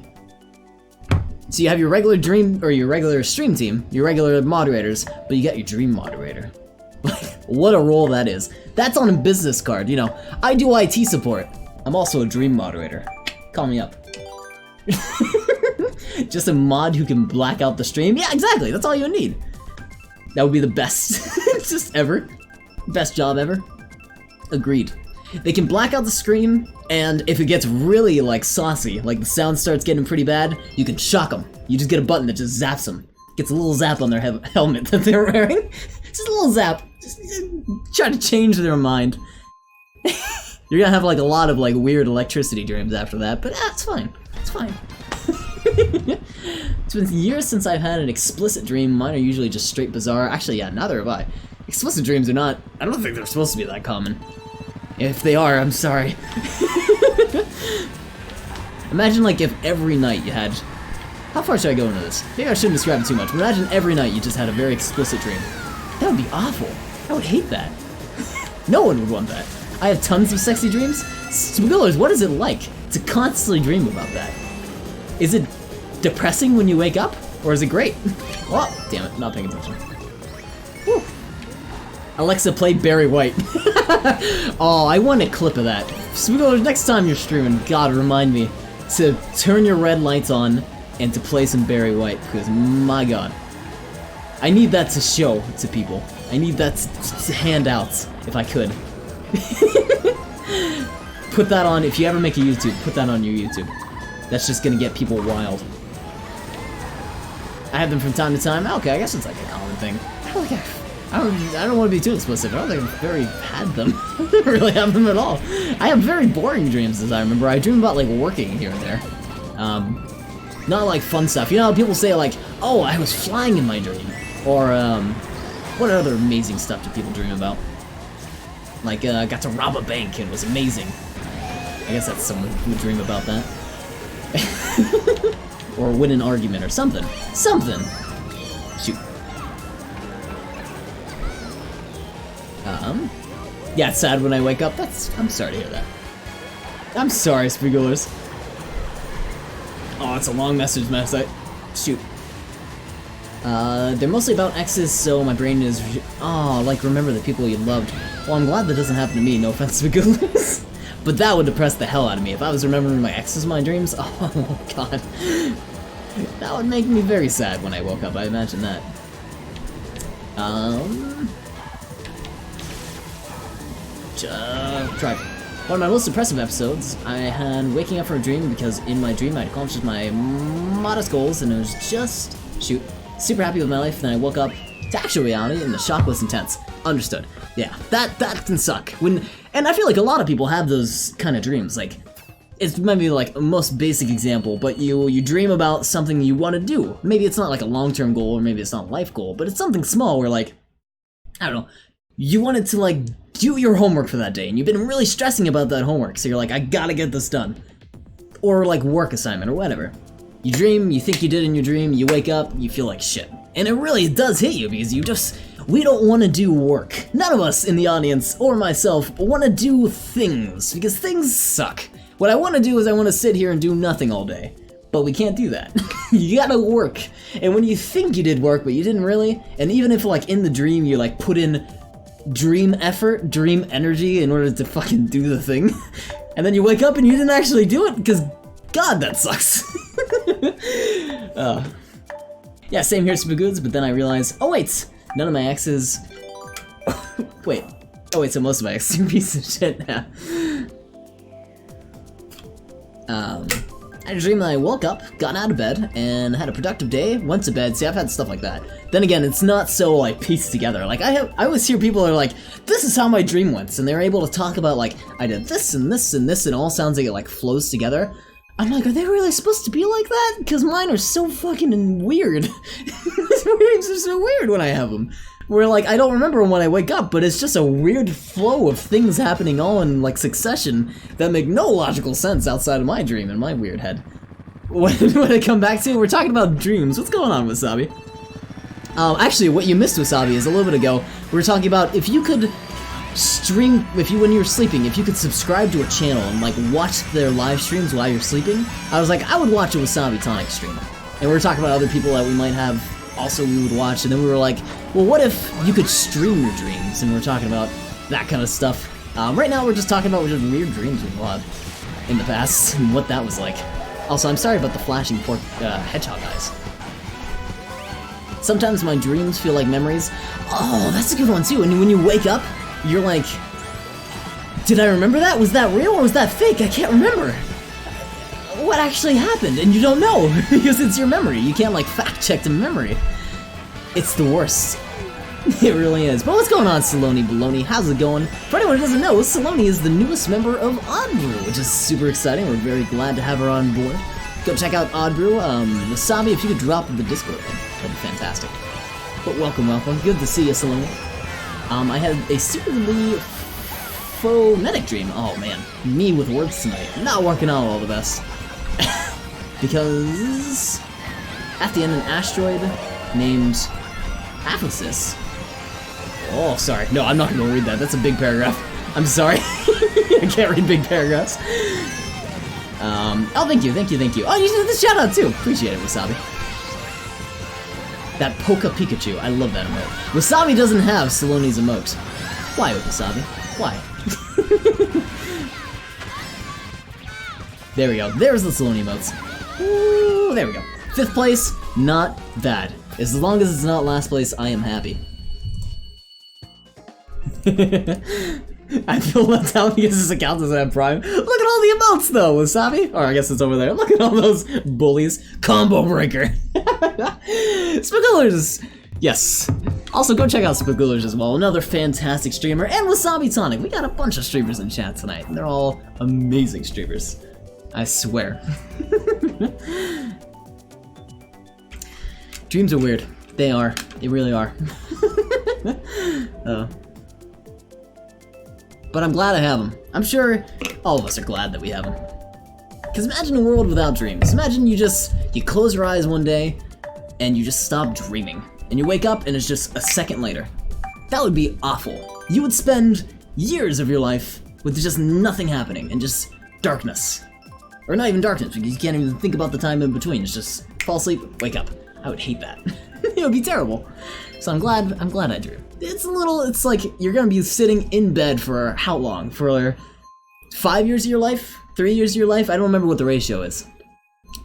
So you have your regular dream, or your regular stream team, your regular moderators, but you got your dream moderator. Like, what a role that is. That's on a business card, you know. I do IT support. I'm also a dream moderator. Call me up. Just a mod who can black out the stream? Yeah, exactly, that's all you need. That would be the best, just ever. Best job ever. Agreed. They can black out the screen, and if it gets really, like, saucy, like the sound starts getting pretty bad, you can shock them. You just get a button that just zaps them. Gets a little zap on their helmet that they're wearing. Just a little zap. Just try to change their mind. You're gonna have, like, a lot of, like, weird electricity dreams after that, but it's fine. It's fine. It's been years since I've had an explicit dream. Mine are usually just straight bizarre. Actually, yeah, neither have I. Explicit dreams are not... I don't think they're supposed to be that common. If they are, I'm sorry. Imagine, like, if every night you had... How far should I go into this? Maybe I shouldn't describe it too much, but imagine every night you just had a very explicit dream. That would be awful. I would hate that. No one would want that. I have tons of sexy dreams. Spagullas, what is it like to constantly dream about that? Is it depressing when you wake up? Or is it great? Oh, damn it, not paying attention. Whew. Alexa, play Barry White. Oh, I want a clip of that. Spagullas, next time you're streaming, God, remind me to turn your red lights on and to play some Barry White, because my God. I need that to show to people. I need that to hand out, if I could. Put that on, if you ever make a YouTube, put that on your YouTube. That's just gonna get people wild. I have them from time to time. Okay, I guess it's like a common thing. I don't want to be too explicit. I don't think I've very had them. I don't really have them at all. I have very boring dreams, as I remember. I dream about, like, working here and there. Not like fun stuff. You know how people say, like, oh, I was flying in my dream. Or, what other amazing stuff do people dream about? Like, got to rob a bank and it was amazing. I guess that's someone who would dream about that. Or win an argument or something. Something! Shoot, Yeah, it's sad when I wake up. I'm sorry to hear that. I'm sorry, Spigulers. Oh, it's a long message, Shoot. They're mostly about exes, so my brain is... Oh, like, remember the people you loved. Well, I'm glad that doesn't happen to me, no offense, Spigulers. But that would depress the hell out of me. If I was remembering my exes in my dreams, oh god. That would make me very sad when I woke up, I imagine that. Try. One of my most depressive episodes, I had waking up from a dream because in my dream I'd accomplished my modest goals and it was just, shoot, super happy with my life. Then I woke up to actual reality and the shock was intense. Understood. Yeah, that can suck. And I feel like a lot of people have those kind of dreams. Like, it's maybe like a most basic example, but you dream about something you want to do. Maybe it's not like a long-term goal or maybe it's not a life goal, but it's something small where like, I don't know, you wanted to like do your homework for that day and you've been really stressing about that homework, so you're like, I gotta get this done. Or like work assignment or whatever. You dream, you think you did in your dream, you wake up, you feel like shit. And it really does hit you because we don't want to do work. None of us in the audience or myself want to do things because things suck. What I want to do is I want to sit here and do nothing all day. But we can't do that. You gotta work. And when you think you did work but you didn't really, and even if like in the dream you like put in dream effort, dream energy in order to fucking do the thing, and then you wake up and you didn't actually do it because god, that sucks. Yeah, same here, Spagoods, but then I realized, oh wait, none of my exes... Wait. Oh wait, so most of my exes are piece of shit now. I had a dream that I woke up, got out of bed, and had a productive day, went to bed. See, I've had stuff like that. Then again, it's not so, like, pieced together. Like, I always hear people are like, this is how my dream went, and they're able to talk about, like, I did this and this and this, and it all sounds like it, like, flows together. I'm like, are they really supposed to be like that? Because mine are so fucking weird. Dreams are so weird when I have them. Where, like, I don't remember when I wake up, but it's just a weird flow of things happening all in, like, succession that make no logical sense outside of my dream in my weird head. When I come back to, we're talking about dreams. What's going on, Wasabi? Actually, what you missed, Wasabi, is a little bit ago, we were talking about if you could stream, when you were sleeping, if you could subscribe to a channel and, like, watch their live streams while you're sleeping, I was like, I would watch a Wasabi Tonic stream. And we were talking about other people that we might have also we would watch, and then we were like, well, what if you could stream your dreams? And we were talking about that kind of stuff. Right now we're just talking about just weird dreams we've had in the past, and what that was like. Also, I'm sorry about the flashing hedgehog eyes. Sometimes my dreams feel like memories. Oh, that's a good one too. And when you wake up, you're like, did I remember that? Was that real or was that fake? I can't remember. What actually happened? And you don't know because it's your memory. You can't like fact check the memory. It's the worst. It really is. But what's going on, Saloni Baloney? How's it going? For anyone who doesn't know, Saloni is the newest member of Oddbrew, which is super exciting. We're very glad to have her on board. Go check out Oddbrew. Wasabi, if you could drop the Discord link, that'd be fantastic. But welcome, welcome. Good to see you, Saloni. I had a secretly phonetic dream. Oh man, me with words tonight. Not working out all the best. Because at the end, an asteroid named Aphosis. Oh, sorry. No, I'm not going to read that. That's a big paragraph. I'm sorry. I can't read big paragraphs. Oh, thank you, thank you, thank you. Oh, you did the shout out too. Appreciate it, Wasabi. That Poka Pikachu. I love that emote. Wasabi doesn't have Saloni's emote. Why, Wasabi? Why? There we go. There's the Saloni emotes. Ooh, there we go. 5th place, not bad. As long as it's not last place, I am happy. I feel left out because this account doesn't have Prime. Look at all the emotes though, Wasabi! Or I guess it's over there. Look at all those bullies. Combo breaker. Spagulers! Yes. Also, go check out Spagulers as well. Another fantastic streamer. And Wasabi Tonic. We got a bunch of streamers in chat tonight. And they're all amazing streamers. I swear. Dreams are weird. They are. They really are. But I'm glad I have them. I'm sure all of us are glad that we have them. Because imagine a world without dreams. Imagine you close your eyes one day and you just stop dreaming. And you wake up and it's just a second later. That would be awful. You would spend years of your life with just nothing happening and just darkness. Or not even darkness, because you can't even think about the time in between. It's just fall asleep, wake up. I would hate that. It would be terrible. So I'm glad I drew. It's like you're gonna be sitting in bed for how long? For 5 years of your life? 3 years of your life? I don't remember what the ratio is.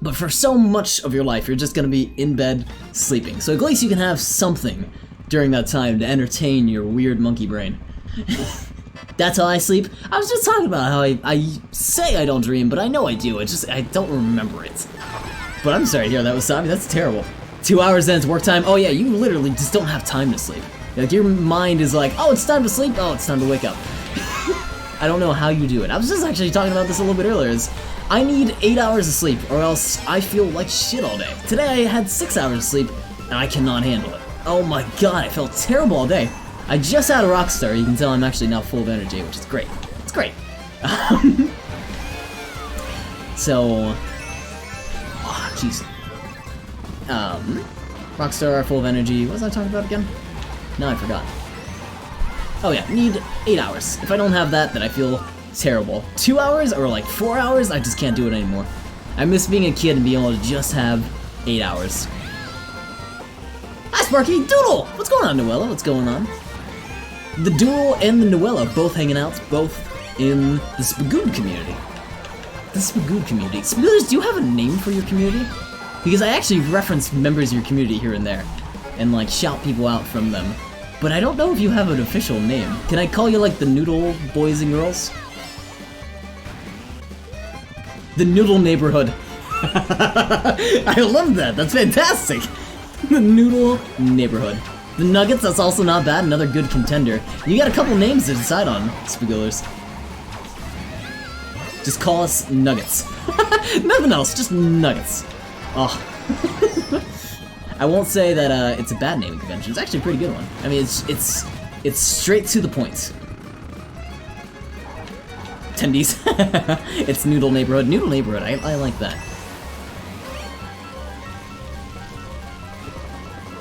But for so much of your life, you're just gonna be in bed sleeping. So at least you can have something during that time to entertain your weird monkey brain. That's how I sleep. I was just talking about how I say I don't dream, but I know I do. I don't remember it. But I'm sorry to hear that, Wasabi. That's terrible. 2 hours then it's work time. Oh yeah, you literally just don't have time to sleep. Like your mind is like, oh, it's time to sleep. Oh, it's time to wake up. I don't know how you do it. I was just actually talking about this a little bit earlier. I need 8 hours of sleep or else I feel like shit all day. Today I had 6 hours of sleep and I cannot handle it. Oh my god, I felt terrible all day. I just had a Rockstar. You can tell I'm actually now full of energy, which is great. It's great. So, jeez. Rockstar, full of energy. What was I talking about again? No, I forgot. Oh yeah, need 8 hours. If I don't have that, then I feel terrible. 2 hours or like 4 hours, I just can't do it anymore. I miss being a kid and being able to just have 8 hours. Hi Sparky, Doodle! What's going on, Noella? What's going on? The Doodle and the Noella both hanging out, both in the Spagoon community. The Spagoon community. Spagooners, do you have a name for your community? Because I actually reference members of your community here and there, and like shout people out from them. But I don't know if you have an official name. Can I call you like the Noodle Boys and Girls? The Noodle Neighborhood. I love that, that's fantastic! The Noodle Neighborhood. The Nuggets, that's also not bad, another good contender. You got a couple names to decide on, Spagoolers. Just call us Nuggets. Nothing else, just Nuggets. Oh. I won't say that it's a bad naming convention. It's actually a pretty good one. I mean, it's straight to the point. Tendies. It's Noodle Neighborhood. Noodle Neighborhood. I like that.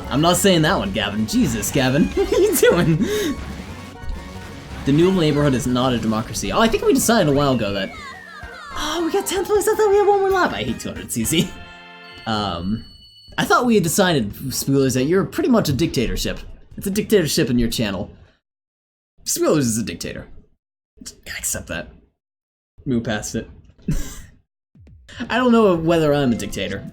I'm not saying that one, Gavin. Jesus, Gavin. What are you doing? The Noodle Neighborhood is not a democracy. Oh, I think we decided a while ago that... Oh, we got 10th place. I thought we had one more lap. I hate 200cc. I thought we had decided, Spoilers, that you're pretty much a dictatorship. It's a dictatorship in your channel. Spoilers is a dictator. Gotta accept that. Move past it. I don't know whether I'm a dictator.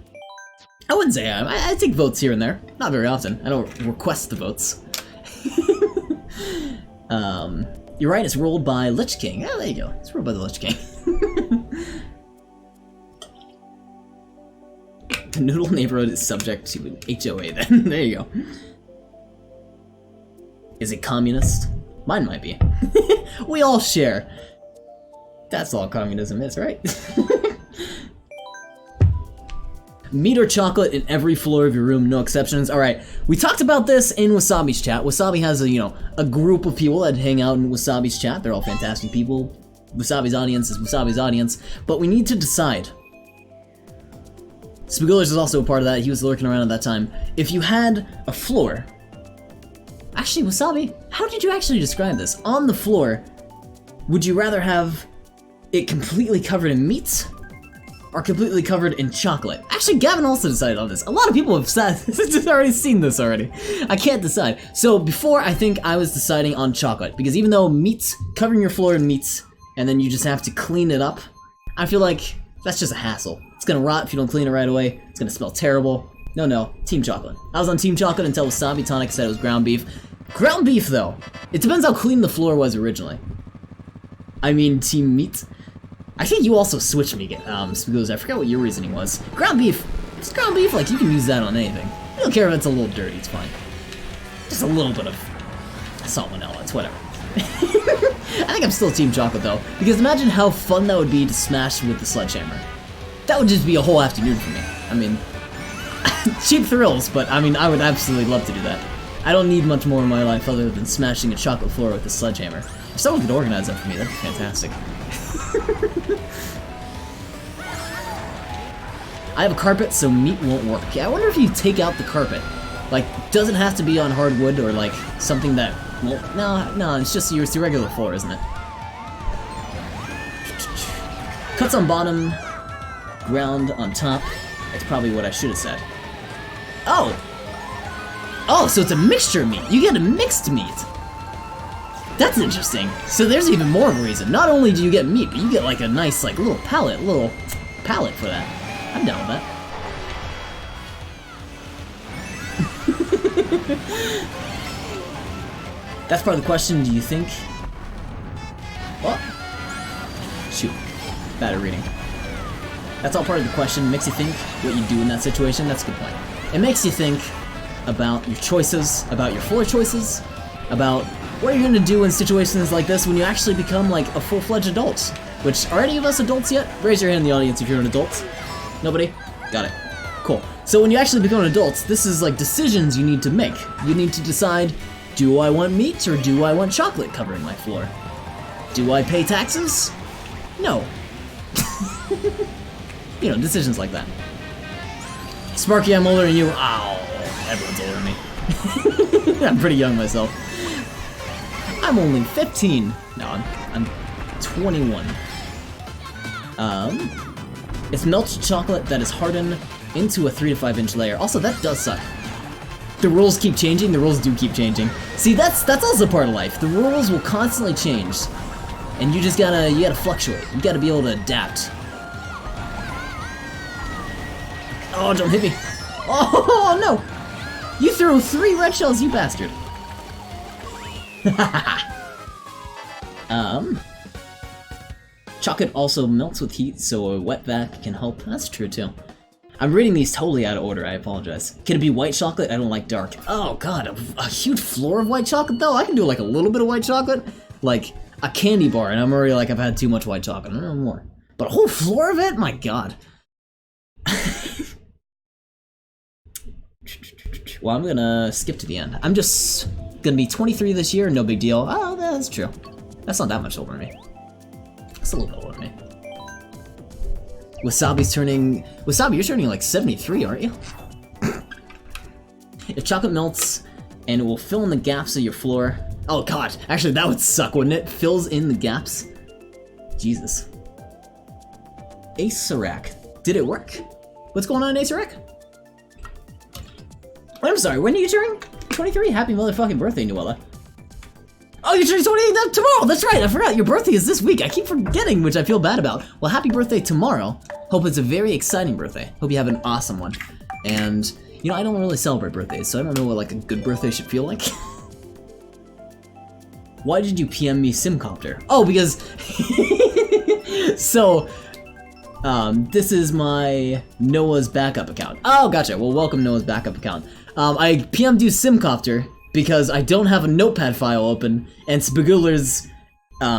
I wouldn't say I am. I take votes here and there. Not very often. I don't request the votes. You're right, it's ruled by Lich King. Oh, there you go. It's ruled by the Lich King. The Noodle Neighborhood is subject to an HOA then. There you go. Is it communist? Mine might be. We all share. That's all communism is, right? Meat or chocolate in every floor of your room, no exceptions. Alright, we talked about this in Wasabi's chat. Wasabi has a group of people that hang out in Wasabi's chat. They're all fantastic people. Wasabi's audience is Wasabi's audience. But we need to decide. Spagoolers is also a part of that. He was lurking around at that time. If you had a floor... Actually, Wasabi, how did you actually describe this? On the floor, would you rather have it completely covered in meat? Or completely covered in chocolate? Actually, Gavin also decided on this. A lot of people have already seen this already. I can't decide. So before, I think I was deciding on chocolate. Because even though meat's covering your floor in meat, and then you just have to clean it up, I feel like that's just a hassle. It's gonna rot if you don't clean it right away. It's gonna smell terrible. No, Team Chocolate. I was on Team Chocolate until Wasabi Tonic said it was ground beef. Ground beef, though. It depends how clean the floor was originally. I mean, Team Meat. I think you also switched me, Spagoolers. I forgot what your reasoning was. Ground beef. It's ground beef, like, you can use that on anything. I don't care if it's a little dirty, it's fine. Just a little bit of salmonella, it's whatever. I think I'm still Team Chocolate, though, because imagine how fun that would be to smash with the sledgehammer. That would just be a whole afternoon for me. I mean, cheap thrills, but I mean, I would absolutely love to do that. I don't need much more in my life other than smashing a chocolate floor with a sledgehammer. If someone could organize that for me, that'd be fantastic. I have a carpet, so meat won't work. Yeah, I wonder if you take out the carpet. Like, doesn't have to be on hardwood or like something that Well, no, it's just your regular floor, isn't it? Cuts on bottom, ground on top. That's probably what I should have said. Oh! Oh, so it's a mixture meat. You get a mixed meat. That's interesting. So there's even more of a reason. Not only do you get meat, but you get like a nice like little palate for that. I'm down with that. That's part of the question, do you think? What? Shoot. Bad at reading. That's all part of the question. Makes you think what you do in that situation. That's a good point. It makes you think about your choices, about your floor choices, about what you're gonna do in situations like this when you actually become like a full-fledged adult. Which, are any of us adults yet? Raise your hand in the audience if you're an adult. Nobody? Got it. Cool. So when you actually become an adult, this is like decisions you need to make. You need to decide, do I want meat or do I want chocolate covering my floor? Do I pay taxes? No. You know, decisions like that. Sparky, I'm older than you. Ow, everyone's older than me. I'm pretty young myself. I'm only 15. No, I'm 21. It's melted chocolate that is hardened into a 3 to 5 inch layer. Also, that does suck. The rules keep changing. The rules do keep changing. See, that's also part of life. The rules will constantly change, and you gotta fluctuate. You gotta be able to adapt. Oh, don't hit me. Oh, no! You threw 3 red shells, you bastard. Chocolate also melts with heat, so a wet vac can help. That's true, too. I'm reading these totally out of order, I apologize. Can it be white chocolate? I don't like dark. Oh god, a huge floor of white chocolate, though? I can do like a little bit of white chocolate. Like a candy bar, and I'm already like, I've had too much white chocolate. I don't know more. But a whole floor of it? My god. Well, I'm gonna skip to the end. I'm just gonna be 23 this year, no big deal. Oh, that's true. That's not that much older than me. That's a little bit older than me. Wasabi, you're turning like 73, aren't you? If chocolate melts, and it will fill in the gaps of your floor. Oh god, actually that would suck, wouldn't it? Fills in the gaps. Jesus. Acerak. Did it work? What's going on, Acerak? I'm sorry, when are you turning 23? Happy motherfucking birthday, Noella. Oh, you're turning 28 tomorrow! That's right, I forgot, your birthday is this week. I keep forgetting, which I feel bad about. Well, happy birthday tomorrow. Hope it's a very exciting birthday. Hope you have an awesome one. And, you know, I don't really celebrate birthdays, so I don't know what, like, a good birthday should feel like. Why did you PM me Simcopter? Oh, because... So... this is my Noah's backup account. Oh, gotcha. Well, welcome Noah's backup account. I PM'd you Simcopter because I don't have a notepad file open, and Spagulers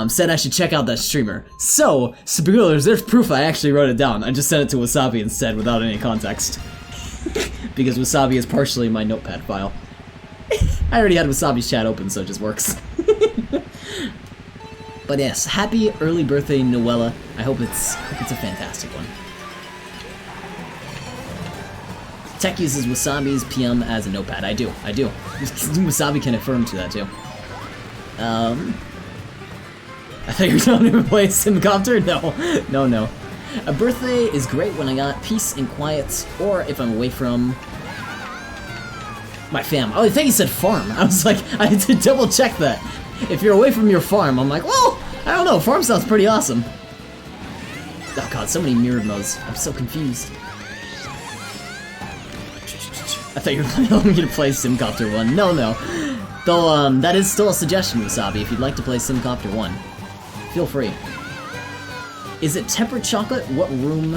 said I should check out that streamer. So, Spagulers, there's proof I actually wrote it down. I just sent it to Wasabi instead without any context. Because Wasabi is partially my notepad file. I already had Wasabi's chat open, so it just works. But yes, happy early birthday, Noella. I hope it's a fantastic one. Tech uses Wasabi's PM as a notepad. I do. Wasabi can affirm to that too. I thought you were telling me to play Simcopter? No. A birthday is great when I got peace and quiet, or if I'm away from my fam. Oh, I think you said farm. I was like, I had to double check that. If you're away from your farm, I'm like, well, I don't know, farm sounds pretty awesome. Oh god, so many mirrored modes. I'm so confused. I thought you were telling me to play Simcopter 1. No. Though, that is still a suggestion, Wasabi, if you'd like to play Simcopter 1. Feel free. Is it tempered chocolate? What room?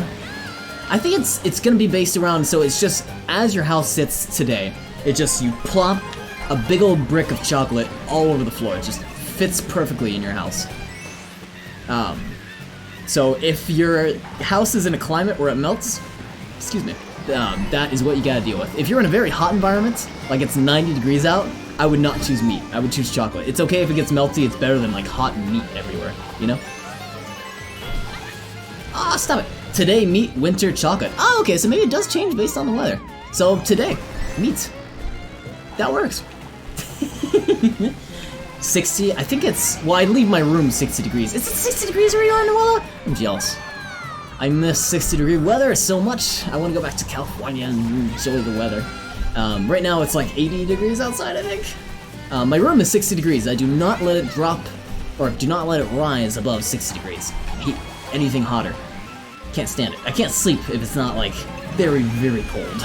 I think it's gonna be based around, so it's just, as your house sits today, it just, you plop a big old brick of chocolate all over the floor. It just fits perfectly in your house. So if your house is in a climate where it melts, excuse me, that is what you gotta deal with. If you're in a very hot environment, like it's 90 degrees out, I would not choose meat. I would choose chocolate. It's okay if it gets melty, it's better than like hot meat everywhere, you know? Ah, stop it. Today, meat, winter, chocolate. Oh, okay, so maybe it does change based on the weather. So today, meat. That works. 60? I think it's... Well, I leave my room 60 degrees. Is it 60 degrees where you are, Noella? I'm jealous. I miss 60-degree weather so much. I want to go back to California and enjoy the weather. Right now it's like 80 degrees outside, I think. My room is 60 degrees. I do not let it drop, or do not let it rise above 60 degrees. I hate anything hotter. Can't stand it. I can't sleep if it's not, like, very, very cold.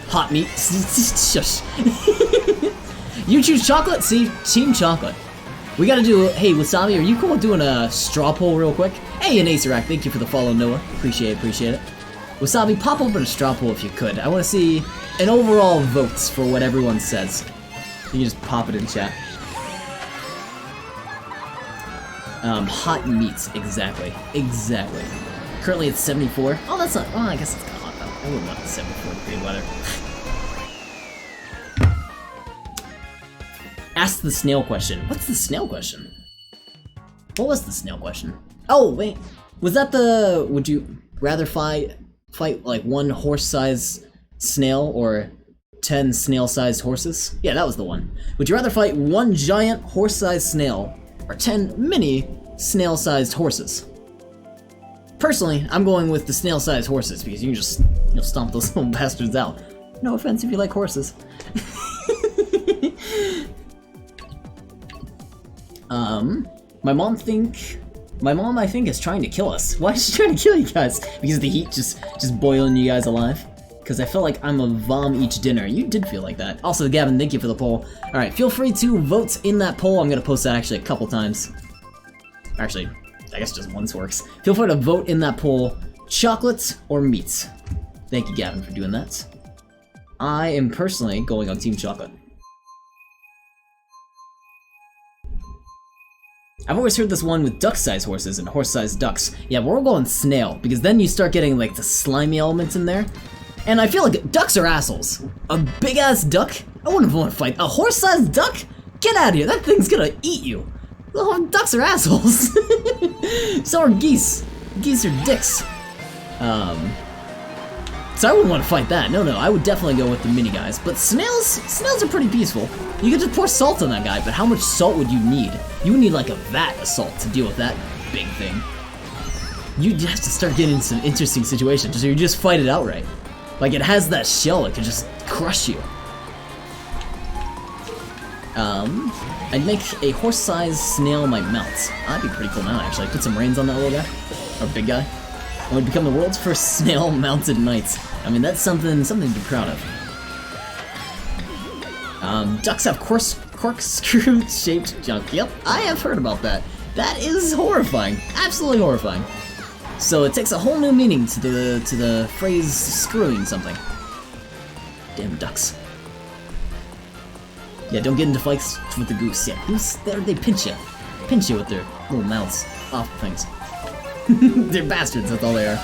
Hot meat. Shush. You choose chocolate? See? Team chocolate. We gotta do... Hey, Wasabi, are you cool with doing a straw poll real quick? Hey, and Acerak, thank you for the follow, Noah. Appreciate it. Wasabi, pop open a straw poll if you could. I want to see an overall votes for what everyone says. You can just pop it in chat. Hot meats, exactly. Currently it's 74. Oh, that's not... Oh, I guess it's kind of hot though. I wouldn't want 74-degree weather. Ask the snail question. What's the snail question? What was the snail question? Oh, wait. Was that the... Would you rather fight like one horse-sized snail or 10 snail-sized horses? Yeah, that was the one. Would you rather fight one giant horse-sized snail or 10 mini snail-sized horses? Personally, I'm going with the snail-sized horses because you can just, stomp those little bastards out. No offense if you like horses. My mom, I think, is trying to kill us. Why is she trying to kill you guys? Because of the heat just boiling you guys alive? Because I feel like I'm a vom each dinner. You did feel like that. Also, Gavin, thank you for the poll. Alright, feel free to vote in that poll. I'm gonna post that actually a couple times. Actually, I guess just once works. Feel free to vote in that poll. Chocolate or meat? Thank you, Gavin, for doing that. I am personally going on Team Chocolate. I've always heard this one with duck-sized horses and horse-sized ducks. Yeah, but we're going snail, because then you start getting, like, the slimy elements in there. And I feel like ducks are assholes. A big-ass duck? I wouldn't want to fight. A horse-sized duck? Get out of here, that thing's gonna eat you. Oh, ducks are assholes. So are geese. Geese are dicks. So I wouldn't want to fight that. No, I would definitely go with the mini guys. But snails are pretty peaceful. You could just pour salt on that guy, but how much salt would you need? You would need like a vat of salt to deal with that big thing. You'd have to start getting into some interesting situations, or you just fight it outright. Like, it has that shell, it could just crush you. I'd make a horse-sized snail my mount. That'd be pretty cool mount, actually. Put some reins on that little guy, or big guy. And would become the world's first snail-mounted knight. I mean, that's something to be proud of. Ducks have corkscrew-shaped junk. Yep, I have heard about that. That is horrifying. Absolutely horrifying. So it takes a whole new meaning to the phrase screwing something. Damn ducks. Yeah, don't get into fights with the goose. Yeah, goose, they pinch you. Pinch you with their little mouths off things. They're bastards, that's all they are.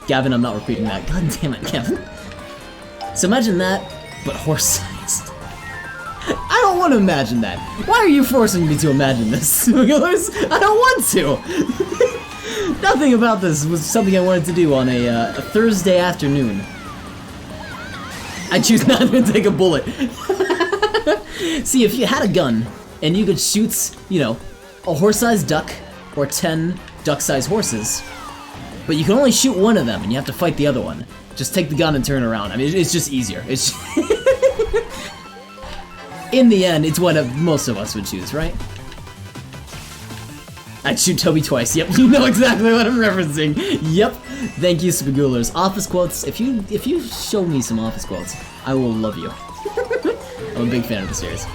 Gavin, I'm not repeating that. God damn it, Gavin. So imagine that, but horse-sized. I don't want to imagine that. Why are you forcing me to imagine this? I don't want to. Nothing about this was something I wanted to do on a Thursday afternoon. I choose not to take a bullet. See, if you had a gun, and you could shoot, a horse-sized duck, or 10 duck-sized horses, but you can only shoot one of them, and you have to fight the other one. Just take the gun and turn around. I mean, it's just easier. It's in the end, it's what most of us would choose, right? I'd shoot Toby twice. Yep, you know exactly what I'm referencing. Yep. Thank you, Spagoolers. Office quotes. If you show me some office quotes, I will love you. I'm a big fan of the series.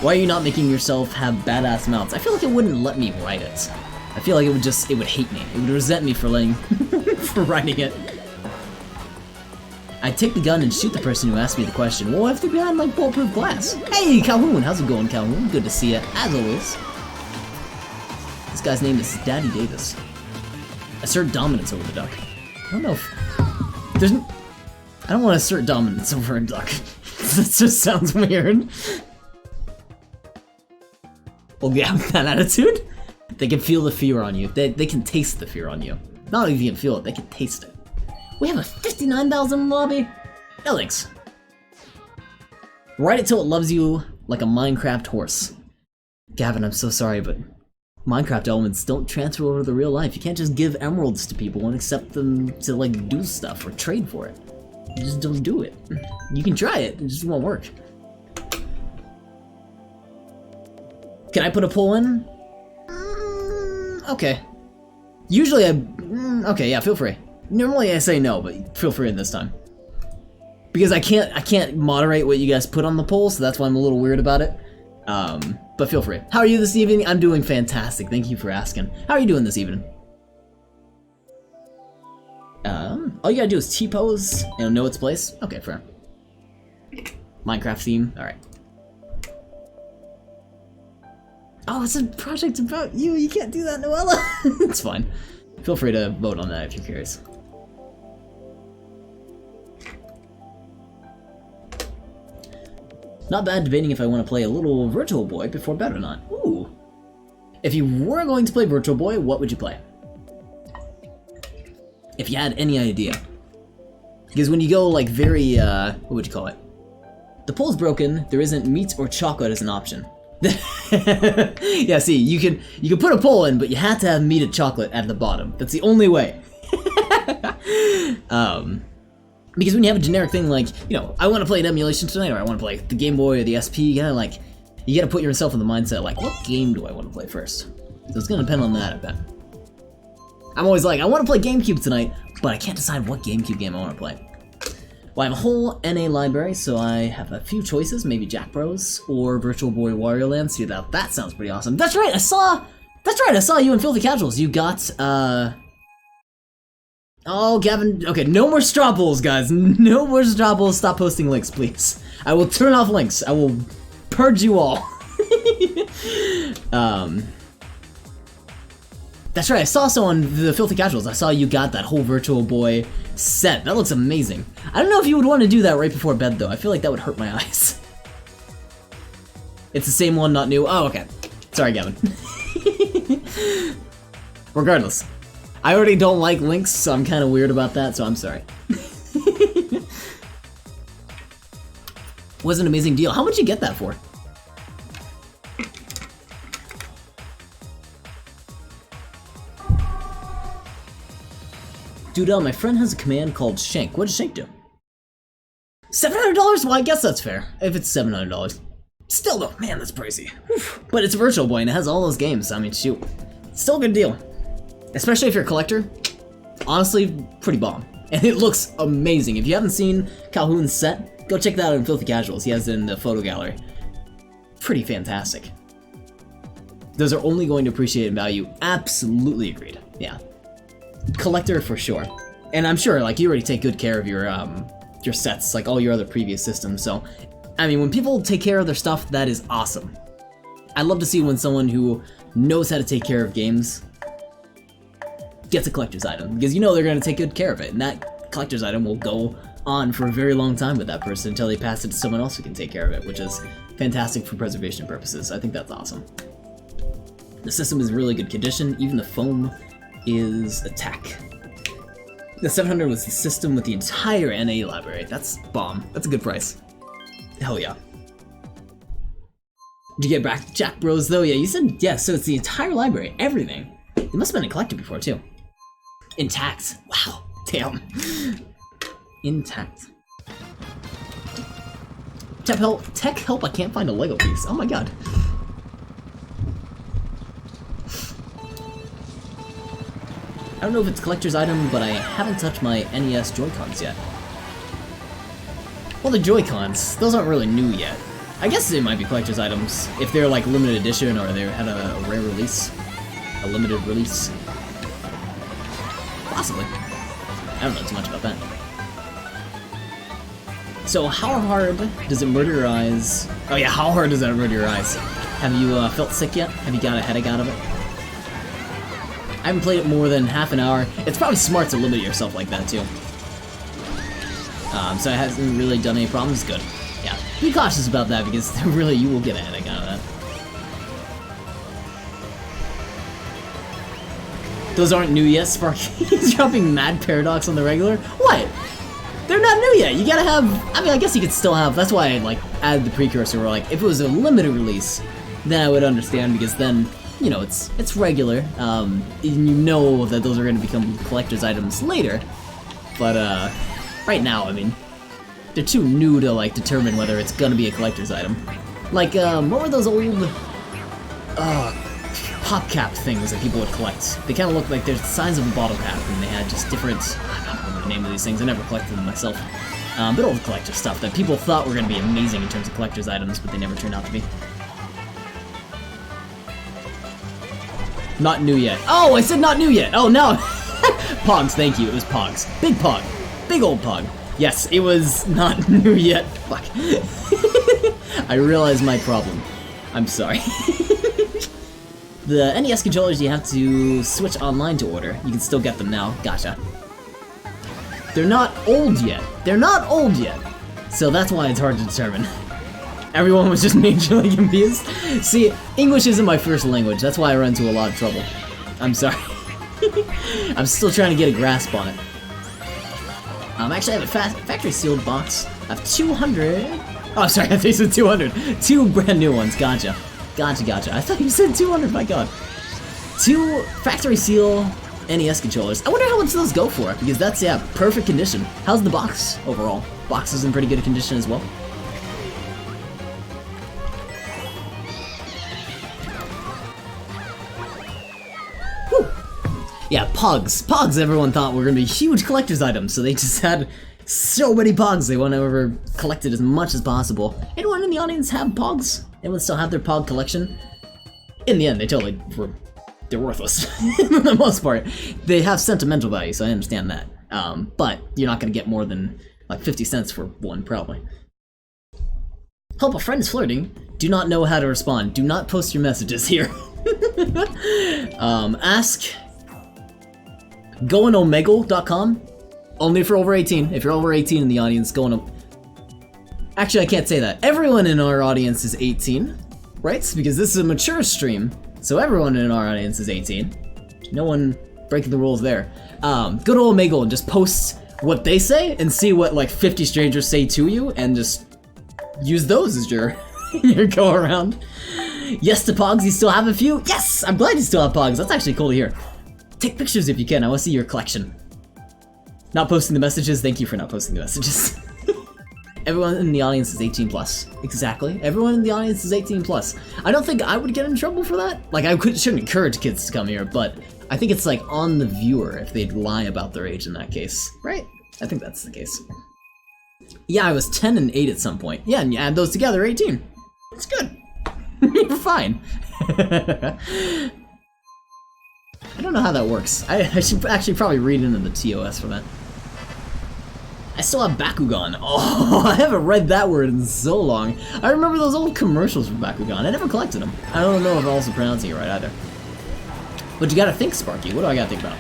Why are you not making yourself have badass mounts? I feel like it wouldn't let me write it. I feel like it would hate me. It would resent me for for writing it. I'd take the gun and shoot the person who asked me the question. Well, what if they're behind, like, bulletproof glass? Hey, Calhoun! How's it going, Calhoun? Good to see you, as always. This guy's name is Daddy Davis. Assert dominance over the duck. I don't know if... I don't want to assert dominance over a duck. That just sounds weird. Well, yeah, with that attitude? They can feel the fear on you. They can taste the fear on you. Not only can feel it, they can taste it. We have a 59,000 lobby? No thanks. Ride it till it loves you like a Minecraft horse. Gavin, I'm so sorry, but Minecraft elements don't transfer over to real life. You can't just give emeralds to people and accept them to like do stuff or trade for it. You just don't do it. You can try it just won't work. Can I put a poll in? Okay. Usually okay, yeah, feel free. Normally I say no, but feel free in this time. Because I can't moderate what you guys put on the poll, so that's why I'm a little weird about it. But feel free. How are you this evening? I'm doing fantastic. Thank you for asking. How are you doing this evening? All you gotta do is T-pose and know its place. Okay, fair. Minecraft theme. All right. Oh, it's a project about you. You can't do that, Noella. It's fine. Feel free to vote on that if you're curious. Not bad debating if I want to play a little Virtual Boy before bed or not. Ooh. If you were going to play Virtual Boy, what would you play? If you had any idea. Because when you go like very, what would you call it? The poll's broken, there isn't meat or chocolate as an option. Yeah, see, you can put a poll in, but you have to have meat and chocolate at the bottom. That's the only way. Because when you have a generic thing like, you know, I want to play an emulation tonight, or I want to play the Game Boy or the SP, you gotta put yourself in the mindset like, what game do I want to play first? So it's gonna depend on that, I bet. I'm always like, I want to play GameCube tonight, but I can't decide what GameCube game I want to play. Well, I have a whole NA library, so I have a few choices, maybe Jack Bros or Virtual Boy Wario Land. See, that sounds pretty awesome. That's right, I saw you in Filthy Casuals. You got, oh, Gavin, okay, no more straw polls, guys. No more straw polls. Stop posting links, please. I will turn off links. I will purge you all. That's right, I saw so on the Filthy Casuals. I saw you got that whole Virtual Boy set. That looks amazing. I don't know if you would want to do that right before bed, though. I feel like that would hurt my eyes. It's the same one, not new. Oh, okay. Sorry, Gavin. Regardless. I already don't like links, so I'm kind of weird about that, so I'm sorry. Was an amazing deal. How much you get that for? Dude, my friend has a command called Shank. What does Shank do? $700? Well, I guess that's fair. If it's $700. Still though, man, that's crazy. Oof. But it's Virtual Boy and it has all those games, so I mean, shoot. Still a good deal. Especially if you're a collector. Honestly, pretty bomb. And it looks amazing. If you haven't seen Calhoun's set, go check that out in Filthy Casuals. He has it in the photo gallery. Pretty fantastic. Those are only going to appreciate in value. Absolutely agreed. Yeah. Collector for sure. And I'm sure, like, you already take good care of your sets, like all your other previous systems, so I mean, when people take care of their stuff, that is awesome. I love to see when someone who knows how to take care of games gets a collector's item, because you know they're going to take good care of it, and that collector's item will go on for a very long time with that person until they pass it to someone else who can take care of it, which is fantastic for preservation purposes. I think that's awesome. The system is in really good condition. Even the foam is a tech. The 700 was the system with the entire NA library. That's bomb. That's a good price. Hell yeah. Did you get back to Jack Bros though? Yeah, you said yes, so it's the entire library, everything. It must have been a collector before too. Intact. Wow. Damn. Intact. Tech help, I can't find a Lego piece. Oh my god. I don't know if it's a collector's item, but I haven't touched my NES Joy-Cons yet. Well, the Joy-Cons, those aren't really new yet. I guess they might be collector's items, if they're like limited edition or they had a rare release. A limited release. Possibly. I don't know too much about that. So how hard does it murder your eyes? Oh yeah, how hard does that murder your eyes? Have you felt sick yet? Have you got a headache out of it? I haven't played it more than half an hour. It's probably smart to limit yourself like that too. So it hasn't really done any problems. Good. Yeah. Be cautious about that because really you will get a headache out of that. Those aren't new yet, Sparky. He's dropping mad paradox on the regular. What? They're not new yet. You gotta have. I mean, I guess you could still have. That's why I like added the precursor. Where like if it was a limited release, then I would understand because then you know it's regular. And you know that those are gonna become collector's items later. But right now, I mean, they're too new to like determine whether it's gonna be a collector's item. Like what were those old pop cap things that people would collect? They kind of looked like they're the size of a bottle cap, and they had just different. I don't remember the name of these things. I never collected them myself. But old collector stuff that people thought were gonna be amazing in terms of collector's items, but they never turned out to be. Not new yet. Oh, I said not new yet. Oh no. Pogs, thank you. It was Pogs. Big Pog. Big old Pog. Yes, it was not new yet. Fuck. I realized my problem. I'm sorry. The NES controllers you have to switch online to order. You can still get them now. Gotcha. They're not old yet. They're not old yet. So that's why it's hard to determine. Everyone was just majorly confused. See, English isn't my first language. That's why I run into a lot of trouble. I'm sorry. I'm still trying to get a grasp on it. Actually, I have a factory sealed box. I have 200. Oh, sorry, I think you said 200. 2 brand new ones. Gotcha. Gotcha. I thought you said 200. My God. 2 factory seal NES controllers. I wonder how much those go for because that's perfect condition. How's the box overall? Box is in pretty good condition as well. Yeah, Pogs. Pogs everyone thought were gonna be huge collector's items, so they just had so many Pogs they want to ever collected as much as possible. Anyone in the audience have Pogs? Anyone still have their Pog collection? In the end, they're worthless for the most part. They have sentimental value, so I understand that. But you're not gonna get more than like 50 cents for one, probably. Help, a friend is flirting. Do not know how to respond. Do not post your messages here. Ask goinomegle.com. Only for over 18. If you're over 18 in the audience, Actually, I can't say that. Everyone in our audience is 18, right? Because this is a mature stream, so everyone in our audience is 18. No one breaking the rules there. Go to Omegle and just post what they say and see what like 50 strangers say to you, and just use those as your your go around. Yes to Pogs, you still have a few? Yes! I'm glad you still have Pogs. That's actually cool to hear. Take pictures if you can. I want to see your collection. Not posting the messages. Thank you for not posting the messages. Everyone in the audience is 18 plus. Exactly. Everyone in the audience is 18 plus. I don't think I would get in trouble for that. Like, shouldn't encourage kids to come here, but I think it's like on the viewer if they'd lie about their age in that case. Right? I think that's the case. Yeah, I was 10 and 8 at some point. Yeah, and you add those together, 18. It's good. You're fine. I don't know how that works. I should actually probably read into the TOS for that. I still have Bakugan. Oh, I haven't read that word in so long. I remember those old commercials for Bakugan. I never collected them. I don't know if I'm also pronouncing it right either. But you gotta think, Sparky. What do I gotta think about?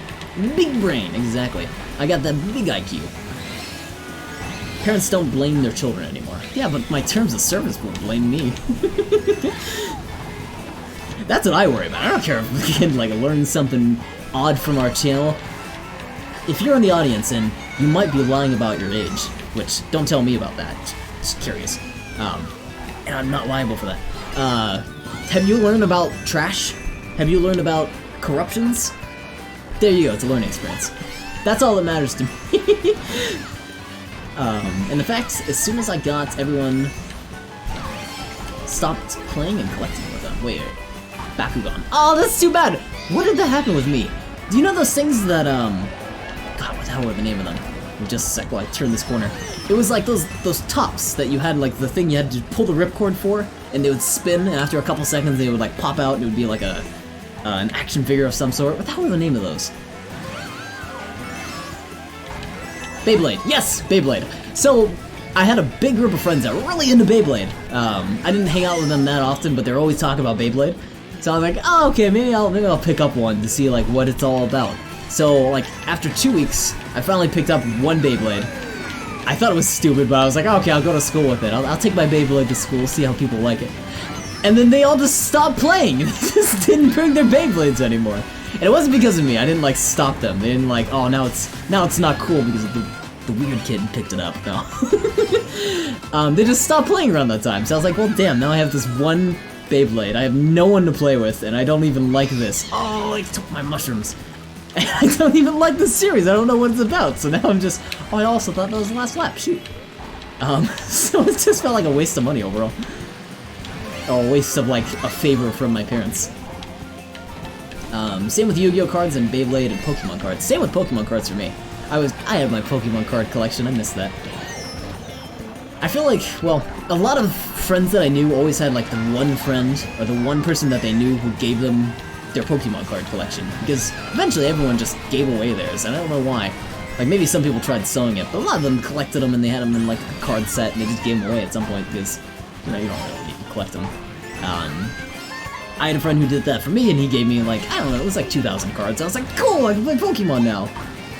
Big brain, exactly. I got that big IQ. Parents don't blame their children anymore. Yeah, but my terms of service will blame me. That's what I worry about. I don't care if the kid like learns something odd from our channel. If you're in the audience and you might be lying about your age, which don't tell me about that. Just curious. And I'm not liable for that. Have you learned about trash? Have you learned about corruptions? There you go. It's a learning experience. That's all that matters to me. And the fact, as soon as I got everyone stopped playing and collecting with them. Wait. Bakugan. Oh, that's too bad! What did that happen with me? Do you know those things that, God, what the hell were the name of them? Just a sec while I turn this corner. It was like those tops that you had, like, the thing you had to pull the ripcord for, and they would spin, and after a couple seconds they would, like, pop out, and it would be like an action figure of some sort. What the hell were the name of those? Beyblade. Yes! Beyblade. So, I had a big group of friends that were really into Beyblade. I didn't hang out with them that often, but they're always talking about Beyblade. So I was like, oh, okay, maybe I'll pick up one to see like what it's all about. So like after 2 weeks, I finally picked up one Beyblade. I thought it was stupid, but I was like, oh, okay, I'll go to school with it. I'll take my Beyblade to school, see how people like it. And then they all just stopped playing. They just didn't bring their Beyblades anymore. And it wasn't because of me. I didn't like stop them. They didn't like, oh, now it's not cool because the weird kid picked it up. No. They just stopped playing around that time. So I was like, well, damn. Now I have this one Beyblade. I have no one to play with, and I don't even like this. Oh, it took my mushrooms. I don't even like this series. I don't know what it's about. So now I'm just. Oh, I also thought that was the last lap. Shoot. So it just felt like a waste of money overall. Or a waste of like a favor from my parents. Same with Yu-Gi-Oh cards and Beyblade and Pokemon cards. Same with Pokemon cards for me. I had my Pokemon card collection. I missed that. I feel like, well, a lot of friends that I knew always had like the one friend or the one person that they knew who gave them their Pokemon card collection, because eventually everyone just gave away theirs, and I don't know why. Like, maybe some people tried selling it, but a lot of them collected them and they had them in like a card set and they just gave them away at some point because, you know, you don't really need to collect them. I had a friend who did that for me and he gave me like, I don't know, it was like 2,000 cards. I was like, cool, I can play Pokemon now.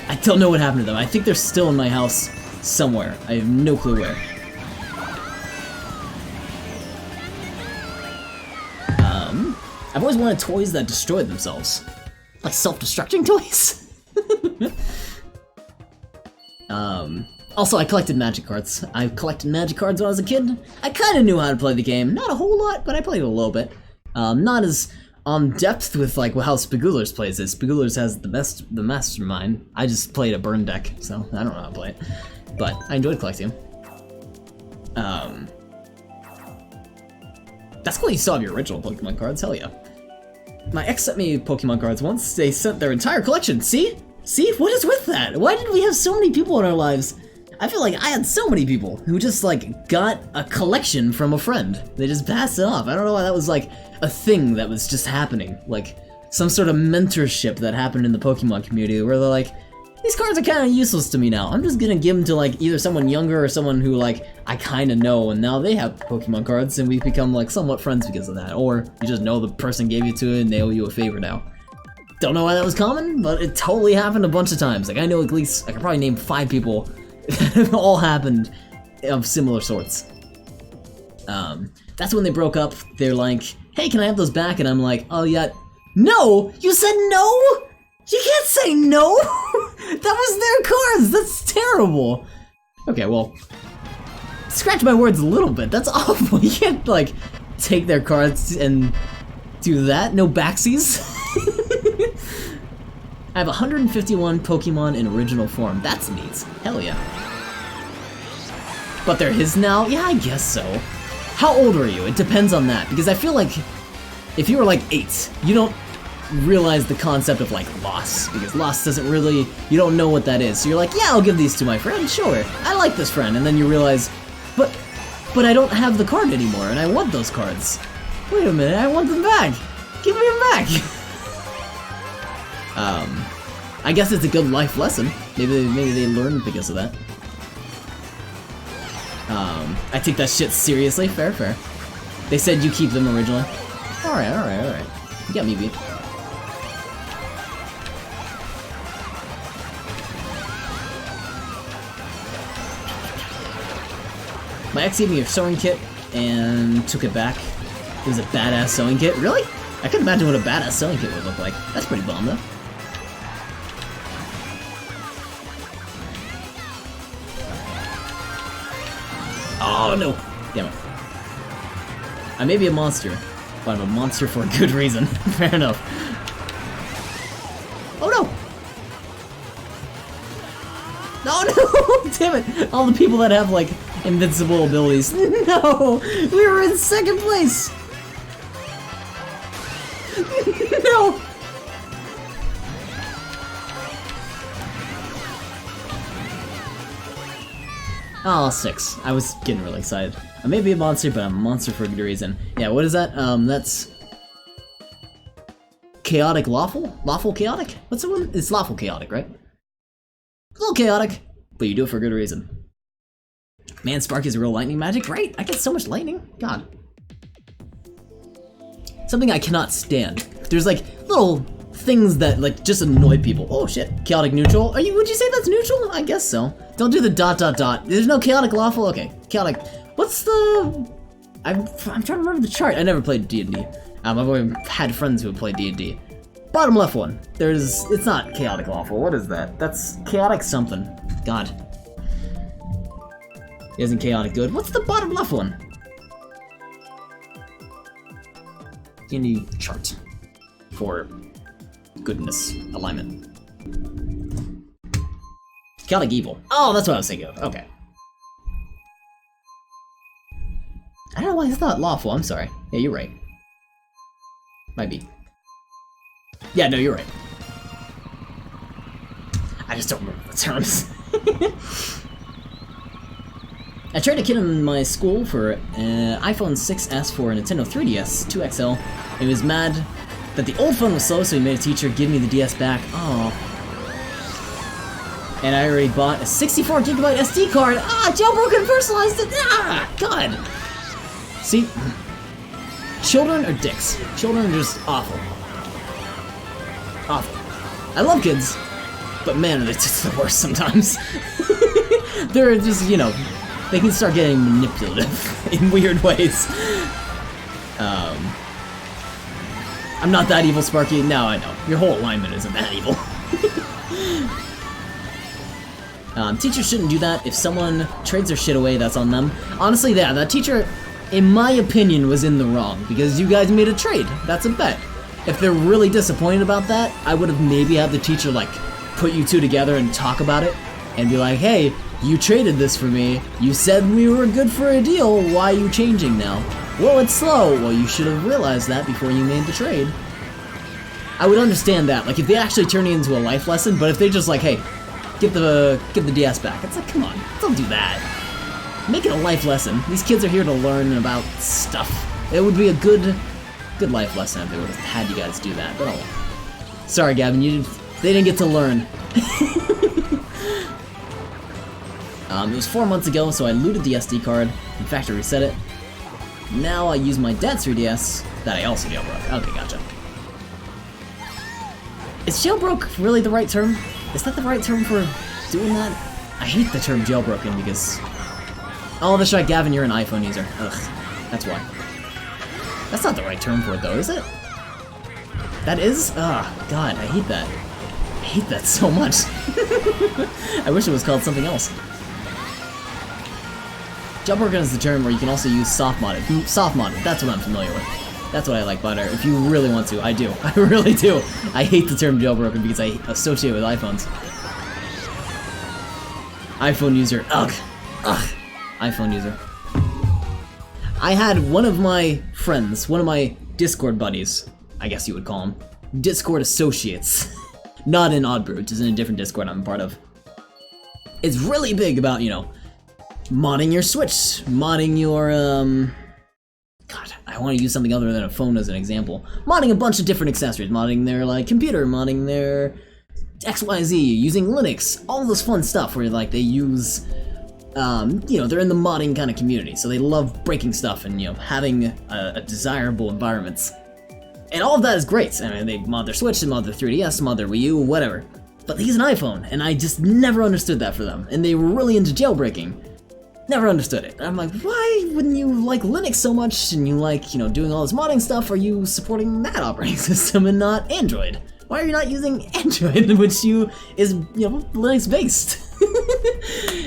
I don't know what happened to them. I think they're still in my house somewhere. I have no clue where. I've always wanted toys that destroyed themselves. Like self-destructing toys? Also, I collected Magic cards. I collected Magic cards when I was a kid. I kinda knew how to play the game. Not a whole lot, but I played it a little bit. Not as depth with like how Spagulers plays it. Spagulers has the mastermind. I just played a burn deck, so I don't know how to play it. But I enjoyed collecting them. That's cool you still have your original Pokemon cards, hell yeah. My ex sent me Pokemon cards once. They sent their entire collection. See? See? What is with that? Why did we have so many people in our lives? I feel like I had so many people who just like got a collection from a friend. They just passed it off. I don't know why that was like a thing that was just happening. Like some sort of mentorship that happened in the Pokemon community where they're like, these cards are kind of useless to me now. I'm just gonna give them to like either someone younger or someone who like I kind of know, and now they have Pokemon cards and we've become like somewhat friends because of that. Or you just know the person gave you to it and they owe you a favor now. Don't know why that was common, but it totally happened a bunch of times. Like I know at least, I could probably name 5 people that all happened of similar sorts. That's when they broke up. They're like, hey, can I have those back? And I'm like, oh yeah, no, you said no? You can't say no! That was their cards! That's terrible! Okay, well, scratch my words a little bit. That's awful. You can't, like, take their cards and do that. No backsies. I have 151 Pokemon in original form. That's neat. Hell yeah. But they're his now? Yeah, I guess so. How old are you? It depends on that, because I feel like if you were like 8, you don't realize the concept of like loss, because loss doesn't really, you don't know what that is. So you're like, yeah, I'll give these to my friend, sure. I like this friend, and then you realize, but I don't have the card anymore, and I want those cards. Wait a minute, I want them back. Give me them back. I guess it's a good life lesson. Maybe they learned because of that. I take that shit seriously. Fair. They said you keep them originally. All right. You got me beat. My ex gave me a sewing kit and took it back. It was a badass sewing kit. Really? I couldn't imagine what a badass sewing kit would look like. That's pretty bomb though. Oh no! Damn it. I may be a monster, but I'm a monster for a good reason. Fair enough. Oh no! No! Damn it! All the people that have like invincible abilities. No! We were in second place! No! Oh, 6. I was getting really excited. I may be a monster, but I'm a monster for a good reason. Yeah, what is that? That's... Chaotic Lawful? Lawful Chaotic? What's the one? It's Lawful Chaotic, right? A little chaotic, but you do it for a good reason. Man, Spark is real lightning magic? Great! I get so much lightning. God. Something I cannot stand. There's like little things that like just annoy people. Oh shit, chaotic neutral. Would you say that's neutral? I guess so. Don't do the ... There's no chaotic lawful? Okay, chaotic. What's the... I'm trying to remember the chart. I never played D&D. I've always had friends who have played D&D. Bottom left one. It's not chaotic lawful. What is that? That's chaotic something. God. It isn't chaotic good. What's the bottom left one? D&D chart for goodness alignment. Chaotic evil. Oh, that's what I was thinking of. Okay. I don't know why it's not lawful. I'm sorry. Yeah, you're right. Might be. Yeah, no, you're right. I just don't remember the terms. I traded a kid in my school for an iPhone 6S for a Nintendo 3DS 2XL. He was mad that the old phone was slow, so he made a teacher give me the DS back. Oh. And I already bought a 64GB SD card. Ah, jailbroken and personalized it. Ah, God. See, children are dicks. Children are just awful. Awful. I love kids, but man, it's just the worst sometimes. They're just, you know, they can start getting manipulative in weird ways. I'm not that evil, Sparky. No, I know. Your whole alignment isn't that evil. Teachers shouldn't do that. If someone trades their shit away, that's on them. Honestly, yeah, that teacher, in my opinion, was in the wrong, because you guys made a trade. That's a bet. If they're really disappointed about that, I would have maybe had the teacher, like, put you two together and talk about it, and be like, hey, you traded this for me, you said we were good for a deal, why are you changing now? Well, it's slow. Well, you should have realized that before you made the trade. I would understand that, like, if they actually turn it into a life lesson, but if they're just like, hey, give the DS back, it's like, come on, don't do that. Make it a life lesson. These kids are here to learn about stuff. It would be a good life lesson if they would have had you guys do that, but oh. Sorry, Gavin, they didn't get to learn. It was 4 months ago, so I looted the SD card. In fact, I reset it. Now I use my dad's 3DS that I also jailbroke. Okay, gotcha. Is jailbroke really the right term? Is that the right term for doing that? I hate the term jailbroken because... Oh, that's right, Gavin, you're an iPhone user. Ugh, that's why. That's not the right term for it, though, is it? That is? Ah, God, I hate that. I hate that so much. I wish it was called something else. Jailbroken is the term where you can also use soft-modded. Soft-modded, that's what I'm familiar with. That's what I like better. If you really want to, I do. I really do. I hate the term jailbroken because I associate it with iPhones. iPhone user. Ugh. Ugh. iPhone user. I had one of my friends, one of my Discord buddies, I guess you would call them, Discord associates, not in Oddbrew, which is in a different Discord I'm a part of. It's really big about, you know, modding your Switch, modding your, God, I want to use something other than a phone as an example. Modding a bunch of different accessories, modding their, like, computer, modding their XYZ, using Linux, all this fun stuff where, like, they use, you know, they're in the modding kind of community, so they love breaking stuff and, you know, having a desirable environments. And all of that is great. I mean, they mod their Switch, they mod their 3DS, mod their Wii U, whatever. But they use an iPhone, and I just never understood that for them. And they were really into jailbreaking. Never understood it. I'm like, why wouldn't you like Linux so much and you like, you know, doing all this modding stuff? Are you supporting that operating system and not Android? Why are you not using Android, which is, you know, Linux based?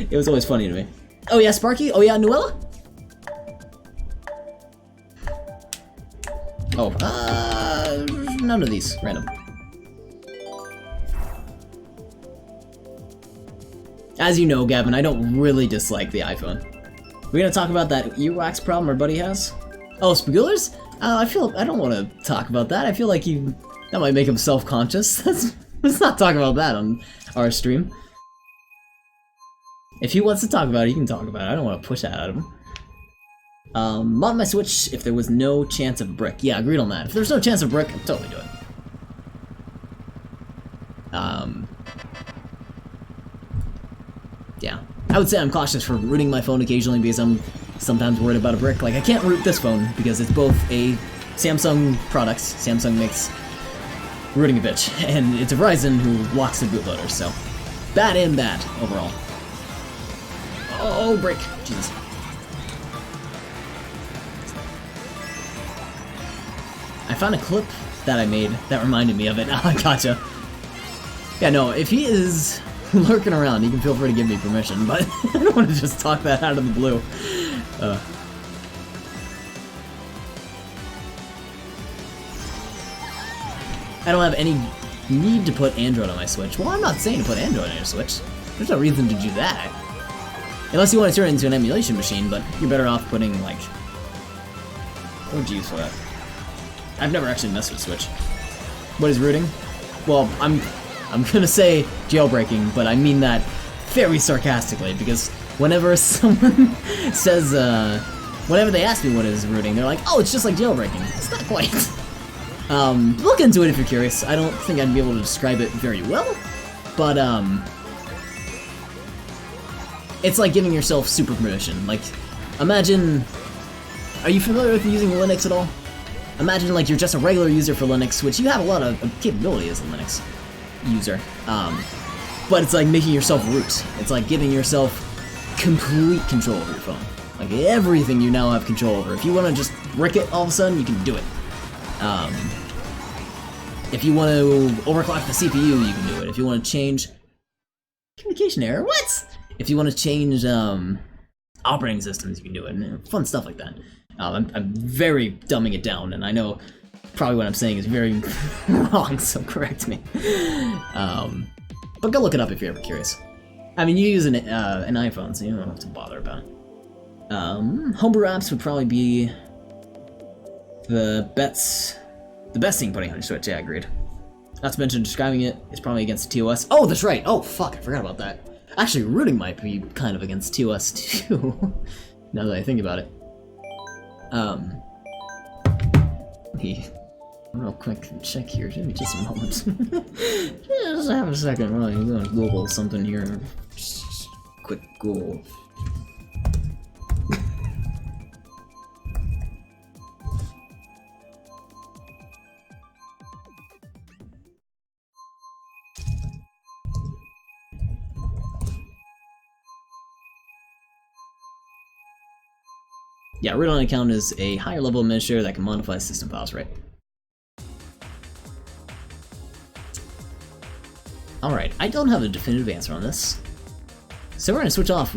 It was always funny to me. Oh yeah, Sparky? Oh yeah, Nuella? Oh, none of these. Random. As you know, Gavin, I don't really dislike the iPhone. We're gonna talk about that earwax problem our buddy has? Oh, Spagulers? I don't want to talk about that. I feel like that might make him self-conscious. Let's not talk about that on our stream. If he wants to talk about it, he can talk about it. I don't want to push that out of him. Mod my Switch if there was no chance of brick. Yeah, agreed on that. If there's no chance of brick, I'd totally do it. Yeah. I would say I'm cautious for rooting my phone occasionally because I'm sometimes worried about a brick. Like, I can't root this phone because it's both a Samsung product, Samsung makes rooting a bitch, and it's a Verizon who locks the bootloader, so bad and bad overall. Oh, break. Jesus. I found a clip that I made that reminded me of it. I gotcha. Yeah, no, if he is lurking around, he can feel free to give me permission, but I don't want to just talk that out of the blue. I don't have any need to put Android on my Switch. Well, I'm not saying to put Android on your Switch. There's no reason to do that. Unless you want to turn it into an emulation machine, but you're better off putting, like... What would you use for that? I've never actually messed with Switch. What is rooting? Well, I'm gonna say jailbreaking, but I mean that very sarcastically, because whenever someone says, whenever they ask me what is rooting, they're like, oh, it's just like jailbreaking. It's not quite. Look into it if you're curious. I don't think I'd be able to describe it very well, but, it's like giving yourself super permission. Like, imagine... Are you familiar with using Linux at all? Imagine like you're just a regular user for Linux, which you have a lot of capability as a Linux user. But it's like making yourself root. It's like giving yourself complete control over your phone. Like everything you now have control over. If you want to just brick it all of a sudden, you can do it. If you want to overclock the CPU, you can do it. If you want to change... Communication error? What? If you want to change operating systems, you can do it. And fun stuff like that. I'm very dumbing it down, and I know probably what I'm saying is very wrong, so correct me. But go look it up if you're ever curious. I mean, you use an iPhone, so you don't have to bother about it. Homebrew apps would probably be the best thing putting on your Switch. Yeah, agreed. Not to mention describing it is probably against TOS. Oh, that's right. Oh, fuck, I forgot about that. Actually, rooting might be kind of against TOS too. Now that I think about it. Real quick check here. Give me just a moment. Just have a second. Well, I'm gonna Google something here. Just quick Google. Yeah, root on an account is a higher level administrator that can modify system files, right? Alright, I don't have a definitive answer on this. So we're gonna switch off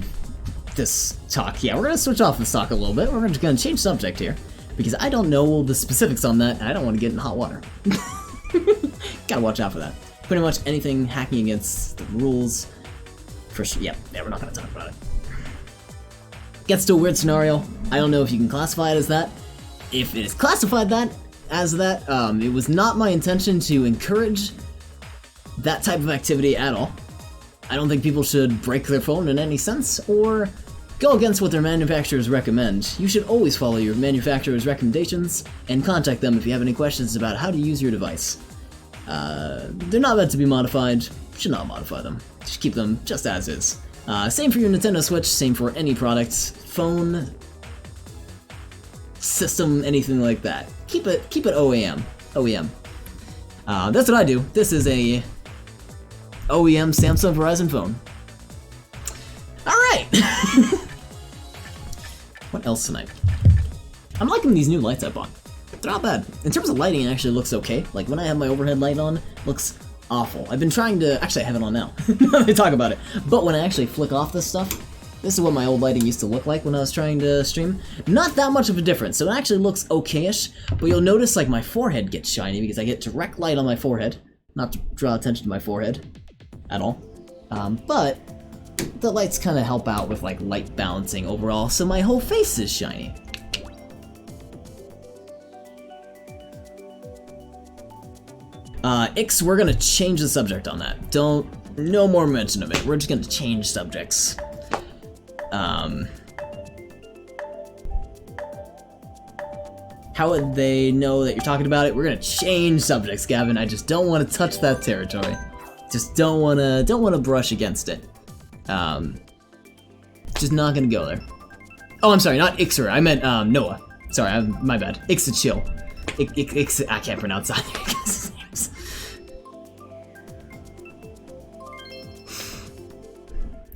this talk. Yeah, we're gonna switch off this talk a little bit. We're just gonna change subject here. Because I don't know the specifics on that, and I don't want to get in hot water. Gotta watch out for that. Pretty much anything hacking against the rules. For sure. Yeah, we're not gonna talk about it. Gets to a weird scenario. I don't know if you can classify it as that. If it is classified as that, it was not my intention to encourage that type of activity at all. I don't think people should break their phone in any sense, or go against what their manufacturers recommend. You should always follow your manufacturer's recommendations, and contact them if you have any questions about how to use your device. They're not meant to be modified. You should not modify them. Just keep them just as is. Same for your Nintendo Switch, same for any product, phone, system, anything like that. Keep it OEM. That's what I do. This is a OEM Samsung Verizon phone. Alright! What else tonight? I'm liking these new lights I bought. They're not bad. In terms of lighting, it actually looks okay. Like when I have my overhead light on, it looks awful. I've been trying to... Actually, I have it on now. Now that I talk about it. But when I actually flick off this stuff, this is what my old lighting used to look like when I was trying to stream. Not that much of a difference, so it actually looks okay-ish, but you'll notice like my forehead gets shiny because I get direct light on my forehead. Not to draw attention to my forehead at all. But the lights kind of help out with like light balancing overall, so my whole face is shiny. Ix, we're gonna change the subject on that. No more mention of it. We're just gonna change subjects. How would they know that you're talking about it? We're gonna change subjects, Gavin. I just don't want to touch that territory. Just don't wanna brush against it. Just not gonna go there. Oh, I'm sorry, not Ixer. I meant Noah. Sorry, my bad. Ixachill. Ix, I can't pronounce that.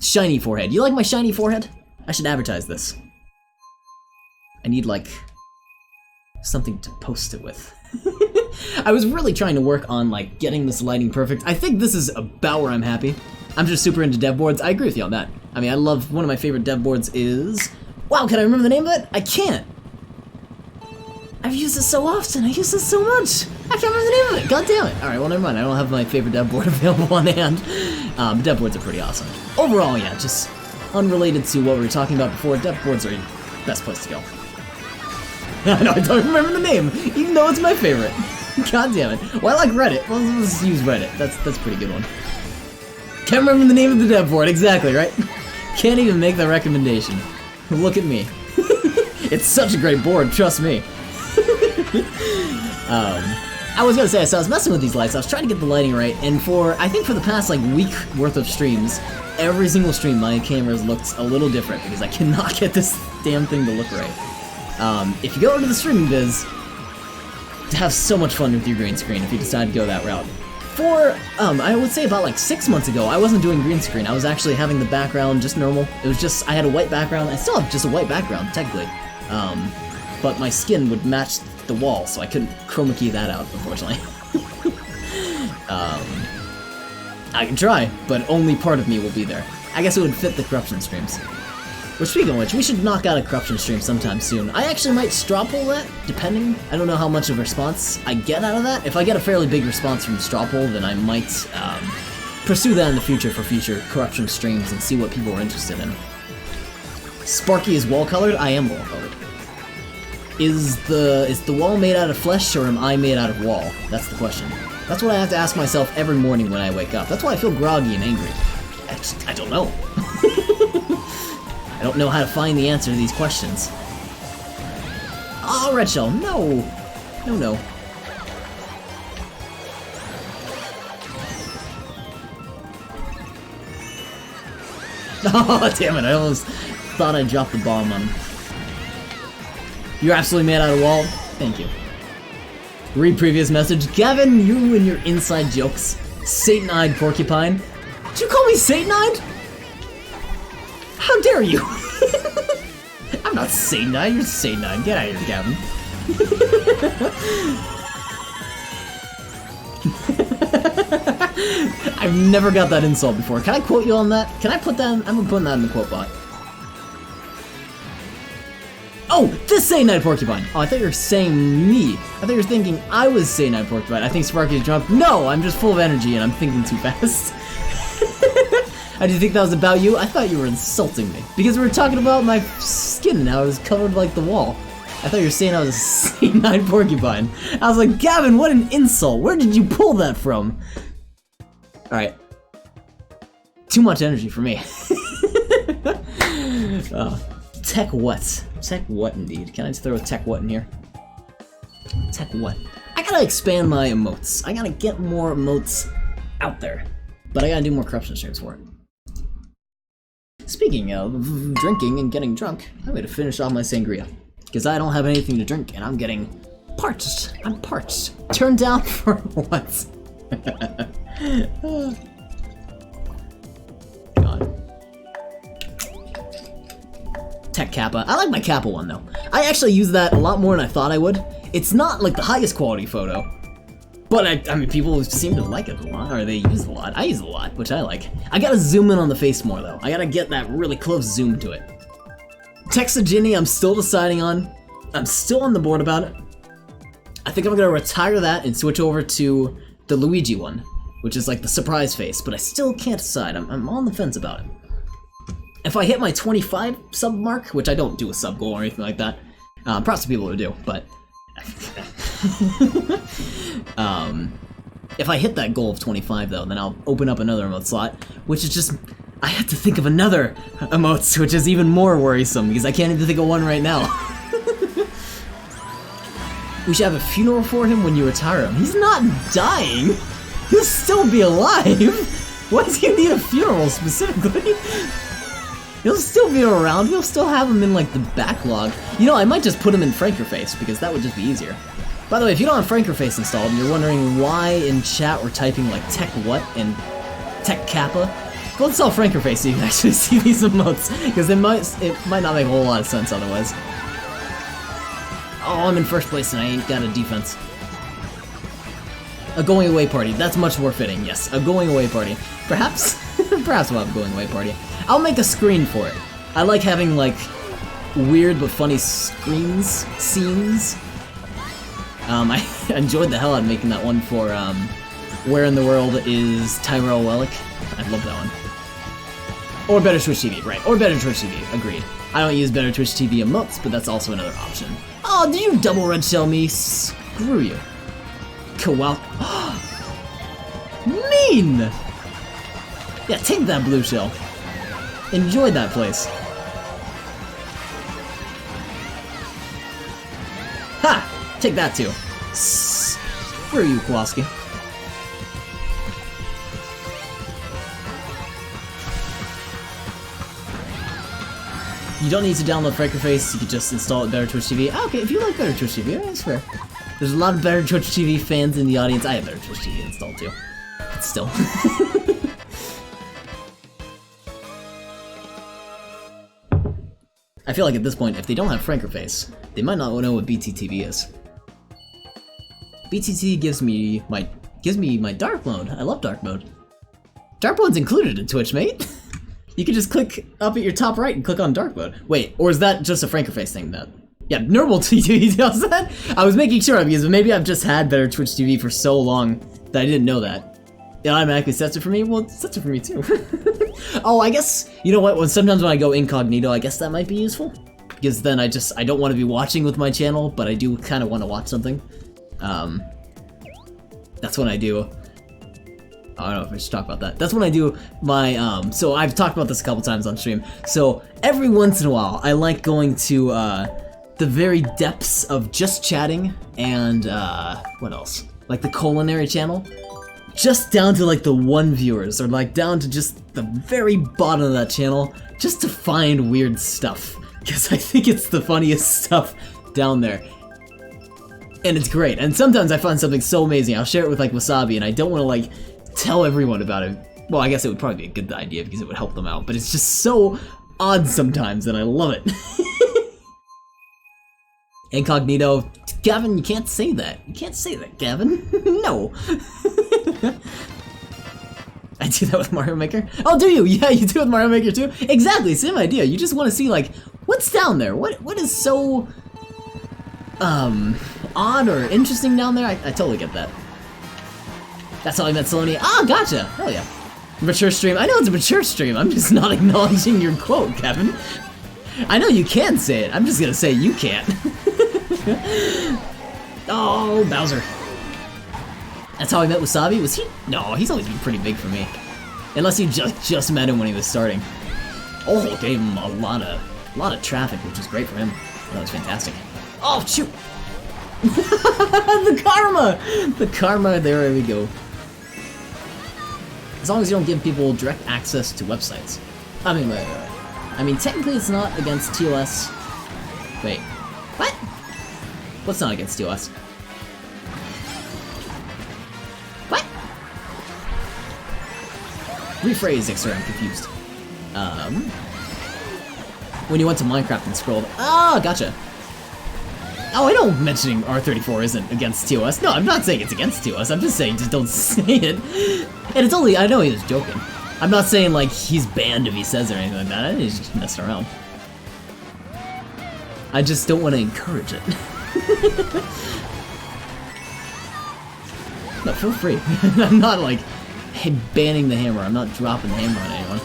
Shiny forehead. You like my shiny forehead? I should advertise this. I need, like, something to post it with. I was really trying to work on like getting this lighting perfect. I think this is about where I'm happy. I'm just super into dev boards. I agree with you on that. I mean, I love, one of my favorite dev boards is... Wow, can I remember the name of it? I can't. I've used it so often. I use it so much. I can't remember the name of it. God damn it. Alright, well, never mind. I don't have my favorite dev board available on hand. Dev boards are pretty awesome. Overall, yeah, just unrelated to what we were talking about before, dev boards are the best place to go. I know, I don't remember the name, even though it's my favorite. God damn it. Well, I like Reddit. Well, let's use Reddit. That's a pretty good one. Can't remember the name of the dev board, exactly, right? Can't even make the recommendation. Look at me. It's such a great board, trust me. I was gonna say, so I was messing with these lights, I was trying to get the lighting right, and I think for the past like week worth of streams, every single stream my cameras looked a little different because I cannot get this damn thing to look right. If you go into the streaming biz, have so much fun with your green screen if you decide to go that route. I would say about like 6 months ago, I wasn't doing green screen, I was actually having the background just normal. It was just, I had a white background, I still have just a white background, technically. But my skin would match the wall, so I couldn't chroma key that out, unfortunately. I can try, but only part of me will be there. I guess it would fit the corruption streams. Which, speaking of which, we should knock out a corruption stream sometime soon. I actually might straw poll that, depending. I don't know how much of a response I get out of that. If I get a fairly big response from the straw poll, then I might pursue that in the future for future corruption streams and see what people are interested in. Sparky is wall-colored? I am wall-colored. Is the wall made out of flesh, or am I made out of wall? That's the question. That's what I have to ask myself every morning when I wake up. That's why I feel groggy and angry. I don't know. I don't know how to find the answer to these questions. Oh, red shell, no! No, no. Oh, damn it, I almost thought I dropped the bomb on him. You're absolutely made out of wall? Thank you. Read previous message. Gavin, you and your inside jokes. Satan-eyed porcupine. Did you call me Satan-eyed? How dare you? I'm not Satan-eyed, you're Satan-eyed. Get out of here, Gavin. I've never got that insult before. Can I quote you on that? Can I put that in? I'm putting that in the quote bot. Oh, this Satan-eyed porcupine. Oh, I thought you were saying me. I thought you were thinking I was Satan-eyed porcupine. I think Sparky's drunk. No, I'm just full of energy and I'm thinking too fast. How do you think that was about you? I thought you were insulting me. Because we were talking about my skin and how it was covered like the wall. I thought you were saying I was a Satan-eyed porcupine. I was like, Gavin, what an insult. Where did you pull that from? Alright. Too much energy for me. Tech what? Tech what indeed? Can I just throw a tech what in here? Tech what? I gotta expand my emotes. I gotta get more emotes out there. But I gotta do more corruption streams for it. Speaking of drinking and getting drunk, I'm gonna finish off my sangria. Because I don't have anything to drink and I'm getting parched. I'm parched. Turned down for what? God. Tech Kappa. I like my Kappa one though. I actually use that a lot more than I thought I would. It's not like the highest quality photo, but I mean people seem to like it a lot, or they use it a lot. I use it a lot, which I like. I gotta zoom in on the face more though. I gotta get that really close zoom to it. Texaginny, I'm still deciding on. I'm still on the board about it. I think I'm gonna retire that and switch over to the Luigi one, which is like the surprise face, but I still can't decide. I'm on the fence about it. If I hit my 25 sub mark, which I don't do a sub goal or anything like that, props to people who do, but if I hit that goal of 25 though, then I'll open up another emote slot, which is just, I have to think of another emotes, which is even more worrisome because I can't even think of one right now. We should have a funeral for him when you retire him. He's not dying. He'll still be alive. Why does he need a funeral specifically? He'll still be around. We'll still have him in like the backlog. You know, I might just put him in Frankerface because that would just be easier. By the way, if you don't have Frankerface installed and you're wondering why in chat we're typing like Tech what and Tech Kappa, go install Frankerface so you can actually see these emotes because it might not make a whole lot of sense otherwise. Oh, I'm in first place and I ain't got a defense. A going away party. That's much more fitting. Yes, a going away party. Perhaps, perhaps we'll have a going away party. I'll make a screen for it. I like having like weird but funny scenes. I enjoyed the hell out of making that one for Where in the World is Tyrell Wellick. I love that one. Or Better Twitch TV, right? Or Better Twitch TV. Agreed. I don't use Better Twitch TV emotes, but that's also another option. Oh, did you double red shell me? Screw you. Kowal. Mean! Yeah, take that blue shell. Enjoy that place. Ha! Take that too. Screw you, Kowalski. You don't need to download Frankerface, you can just install it Better Twitch TV. Ah, okay, if you like Better Twitch TV, that's fair. There's a lot of Better Twitch TV fans in the audience. I have Better Twitch TV installed too. But still. I feel like at this point, if they don't have Frankerface, they might not know what BTTV is. BTT gives me my dark mode. I love dark mode. Dark mode's included in Twitch, mate. You can just click up at your top right and click on dark mode. Wait, or is that just a Frankerface thing then? Yeah, normal TV does that. I was making sure because maybe I've just had Better Twitch TV for so long that I didn't know that. It automatically sets it for me? Well, it sets it for me too. Oh, I guess, you know what, sometimes when I go incognito, I guess that might be useful. Because then I don't want to be watching with my channel, but I do kind of want to watch something. That's when I do. I don't know if I should talk about that. That's when I do my, so I've talked about this a couple times on stream. So every once in a while, I like going to, the very depths of just chatting and, what else? Like the culinary channel. Just down to like the 1 viewers, or like down to just the very bottom of that channel, just to find weird stuff. Because I think it's the funniest stuff down there. And it's great. And sometimes I find something so amazing, I'll share it with like Wasabi, and I don't want to like tell everyone about it. Well, I guess it would probably be a good idea because it would help them out, but it's just so odd sometimes, and I love it. Incognito. Gavin, you can't say that. You can't say that, Gavin. No. I do that with Mario Maker. Oh, do you? Yeah, you do with Mario Maker too? Exactly, same idea. You just want to see, like, what's down there? What is so, odd or interesting down there? I totally get that. That's how I met Saloni. Ah, gotcha! Hell yeah. Mature stream. I know it's a mature stream. I'm just not acknowledging your quote, Kevin. I know you can say it. I'm just gonna say you can't. Oh, Bowser. That's how I met Wasabi? Was he? No, he's always been pretty big for me. Unless you just met him when he was starting. Oh, gave him a lot of traffic, which was great for him. That was fantastic. Oh, shoot! The karma! The karma, there we go. As long as you don't give people direct access to websites. I mean, wait. I mean, technically it's not against TOS. Wait, what? What's not against TOS? What? Rephrase, Xer, I'm confused. When you went to Minecraft and scrolled. Ah, gotcha. Oh, I know mentioning R34 isn't against TOS. No, I'm not saying it's against TOS. I'm just saying just don't say it. And it's only, I know he was joking. I'm not saying like he's banned if he says it or anything like that. I think he's just messing around. I just don't want to encourage it. No, feel free. I'm not like banning the hammer. I'm not dropping the hammer on anyone.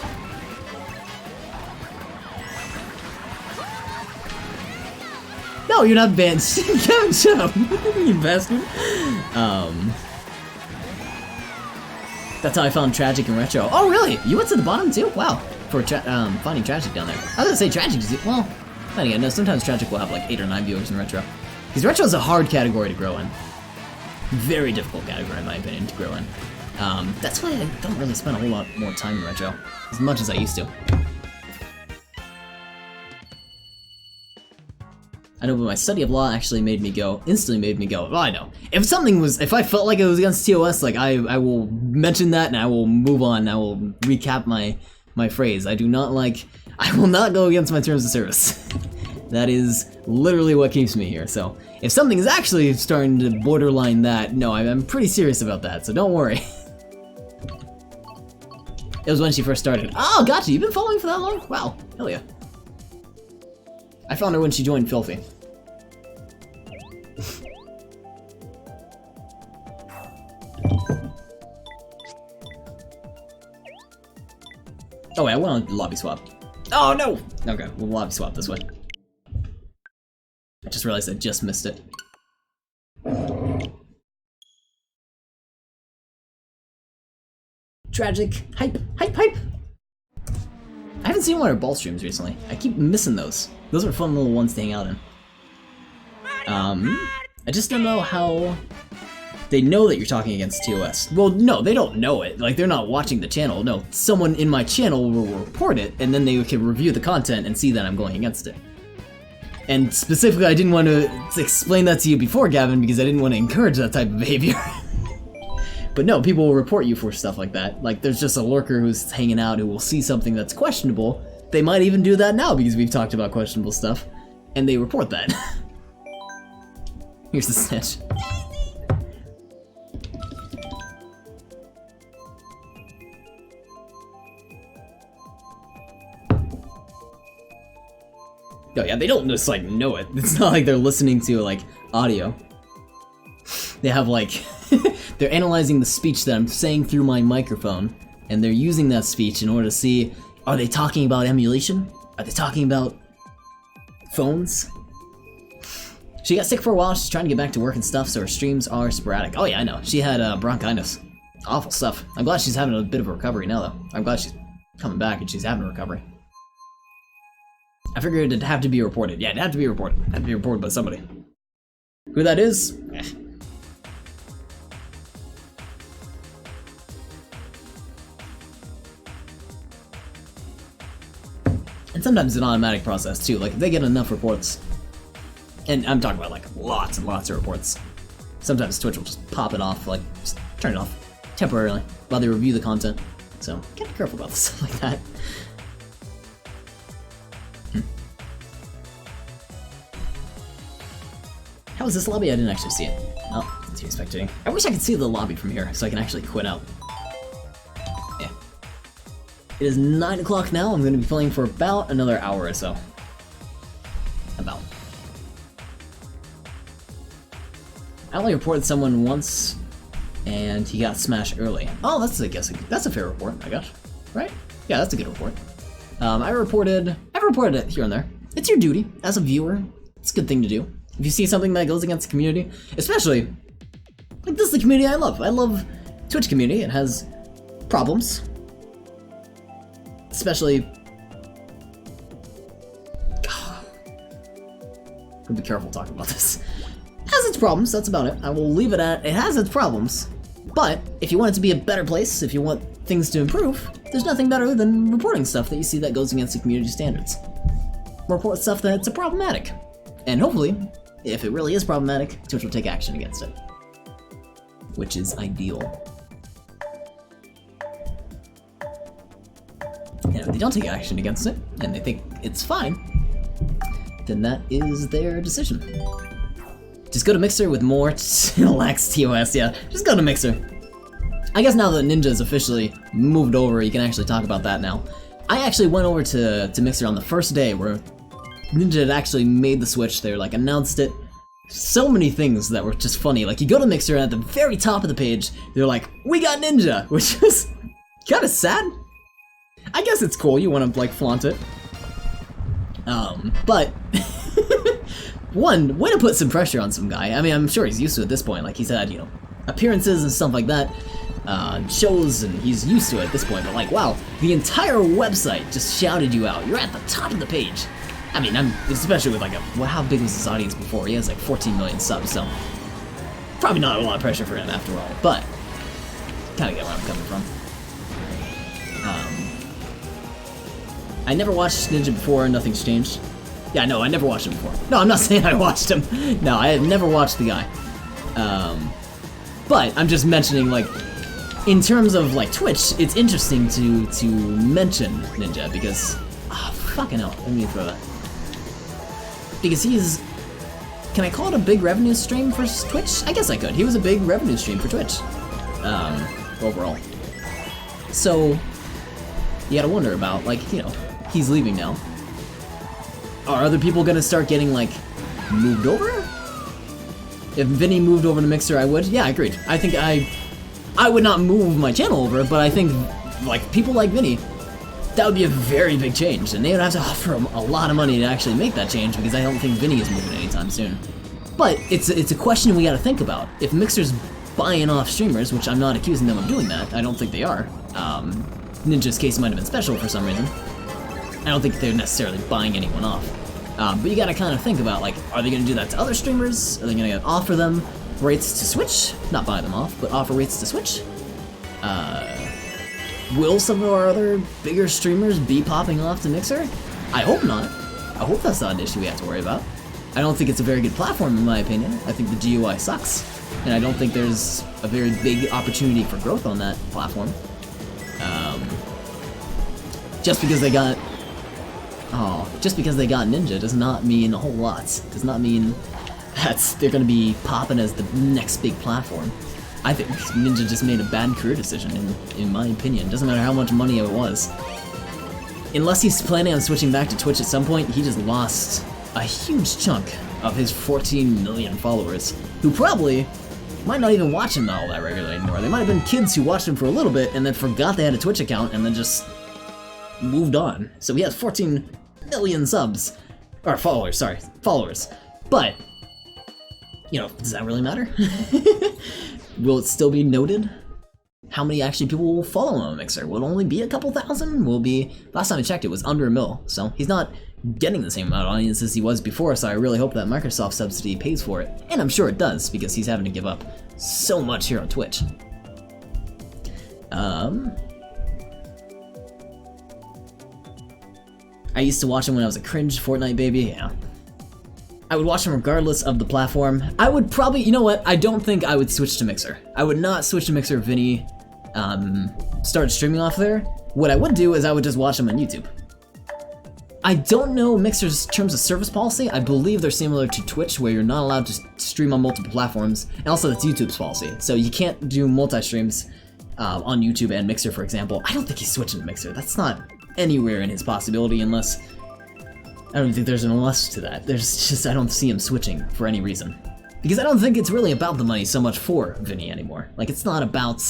No, you're not banned. Kevin, shut up, you bastard. That's how I found Tragic and Retro. Oh, really? You went to the bottom too? Wow. For finding Tragic down there. I was gonna say Tragic is, well, then again, no, sometimes Tragic will have like 8 or 9 viewers in Retro. Because Retro is a hard category to grow in. Very difficult category, in my opinion, to grow in. That's why I don't really spend a whole lot more time in Retro. As much as I used to. I know, but my study of law actually instantly made me go, well, I know. If I felt like it was against TOS, like, I will mention that and I will move on, I will recap my phrase. I will not go against my terms of service. That is literally what keeps me here. So if something is actually starting to borderline that, no, I'm pretty serious about that, so don't worry. It was when she first started. Oh, gotcha, you've been following for that long? Wow, hell yeah. I found her when she joined Filthy. Oh wait, I went on lobby swap. Oh no! Okay, we'll lobby swap this way. I just realized I just missed it. Tragic. Hype. Hype, hype! I haven't seen one of her ball streams recently. I keep missing those. Those are fun little ones to hang out in. I just don't know how they know that you're talking against TOS. Well, no, they don't know it. Like, they're not watching the channel. No, someone in my channel will report it, and then they can review the content and see that I'm going against it. And specifically, I didn't want to explain that to you before, Gavin, because I didn't want to encourage that type of behavior. But no, people will report you for stuff like that. Like, there's just a lurker who's hanging out who will see something that's questionable. They might even do that now because we've talked about questionable stuff, and they report that. Here's the snitch. Oh yeah, they don't just like know it. It's not like they're listening to like audio. They have like, they're analyzing the speech that I'm saying through my microphone, and they're using that speech in order to see, are they talking about emulation? Are they talking about phones? She got sick for a while, she's trying to get back to work and stuff, so her streams are sporadic. Oh yeah, I know. She had bronchitis. Awful stuff. I'm glad she's having a bit of a recovery now though. I'm glad she's coming back and she's having a recovery. I figured it'd have to be reported. Yeah, it'd have to be reported. It'd have to be reported by somebody. Who that is? Eh. And sometimes it's an automatic process too. Like if they get enough reports, and I'm talking about like lots and lots of reports, sometimes Twitch will just pop it off, like just turn it off temporarily while they review the content. So get careful about stuff like that. How was this lobby? I didn't actually see it. Oh, didn't see spectating. I wish I could see the lobby from here so I can actually quit out. Yeah. It is 9 o'clock now. I'm going to be playing for about another hour or so. About. I only reported someone once, and he got smashed early. Oh, that's that's a fair report, I guess. Right? Yeah, that's a good report. I've reported it here and there. It's your duty as a viewer. It's a good thing to do. If you see something that goes against the community, especially, like this is the community I love. I love Twitch community. It has problems. Especially, I'll be careful talking about this. It has its problems, that's about it. I will leave it at, it has its problems. But, if you want it to be a better place, if you want things to improve, there's nothing better than reporting stuff that you see that goes against the community standards. Report stuff that's problematic. And hopefully, if it really is problematic, Twitch will take action against it. Which is ideal. And if they don't take action against it, and they think it's fine, then that is their decision. Just go to Mixer with more lax TOS, yeah. Just go to Mixer. I guess now that Ninja is officially moved over, you can actually talk about that now. I actually went over to Mixer on the first day where Ninja had actually made the switch. They like announced it. So many things that were just funny. Like you go to Mixer and at the very top of the page, they're like, "We got Ninja," which is kind of sad. I guess it's cool. You want to like flaunt it. But one way to put some pressure on some guy. I mean, I'm sure he's used to it at this point. Like he's had, you know, appearances and stuff like that, shows, and he's used to it at this point. But like, wow, the entire website just shouted you out. You're at the top of the page. I mean, especially with like how big was his audience before? He has like 14 million subs, so probably not a lot of pressure for him after all. But kind of get where I'm coming from. I never watched Ninja before. Nothing's changed. Yeah, no, I never watched him before. No, I'm not saying I watched him. No, I have never watched the guy. But I'm just mentioning, like, in terms of like Twitch, it's interesting to mention Ninja because, fucking hell, let me throw that. because he's... Can I call it a big revenue stream for Twitch? I guess I could. He was a big revenue stream for Twitch, overall. So, you gotta wonder about, like, you know, he's leaving now. Are other people gonna start getting, like, moved over? If Vinny moved over to Mixer, I would. Yeah, I agreed. I think I would not move my channel over, but I think, like, people like Vinny, that would be a very big change, and they would have to offer him a lot of money to actually make that change, because I don't think Vinny is moving anytime soon. But it's a question we gotta think about. If Mixer's buying off streamers, which I'm not accusing them of doing that, I don't think they are. Ninja's case might have been special for some reason. I don't think they're necessarily buying anyone off. But you gotta kind of think about, like, are they gonna do that to other streamers? Are they gonna offer them rates to switch? Not buy them off, but offer rates to switch? Will some of our other bigger streamers be popping off to Mixer? I hope not. I hope that's not an issue we have to worry about. I don't think it's a very good platform in my opinion. I think the GUI sucks. And I don't think there's a very big opportunity for growth on that platform. Just because they got Ninja does not mean a whole lot. Does not mean that they're gonna be popping as the next big platform. I think Ninja just made a bad career decision, in my opinion. Doesn't matter how much money it was. Unless he's planning on switching back to Twitch at some point, he just lost a huge chunk of his 14 million followers, who probably might not even watch him all that regularly anymore. They might have been kids who watched him for a little bit and then forgot they had a Twitch account and then just moved on. So he has 14 million subs. Or followers, sorry. Followers. But, you know, does that really matter? Will it still be noted? How many actually people will follow him on Mixer? Will it only be a couple thousand? Will it be... Last time I checked it was under 1 mil, so he's not getting the same amount of audience as he was before, so I really hope that Microsoft subsidy pays for it. And I'm sure it does, because he's having to give up so much here on Twitch. I used to watch him when I was a cringe Fortnite baby, yeah. I would watch him regardless of the platform. I would probably, you know what, I don't think I would switch to Mixer. I would not switch to Mixer if Vinny started streaming off there. What I would do is I would just watch him on YouTube. I don't know Mixer's terms of service policy. I believe they're similar to Twitch, where you're not allowed to stream on multiple platforms, and also that's YouTube's policy. So you can't do multi-streams on YouTube and Mixer, for example. I don't think he's switching to Mixer. That's not anywhere in his possibility unless... I don't think there's an unless to that. There's just, I don't see him switching for any reason. Because I don't think it's really about the money so much for Vinny anymore. Like, it's not about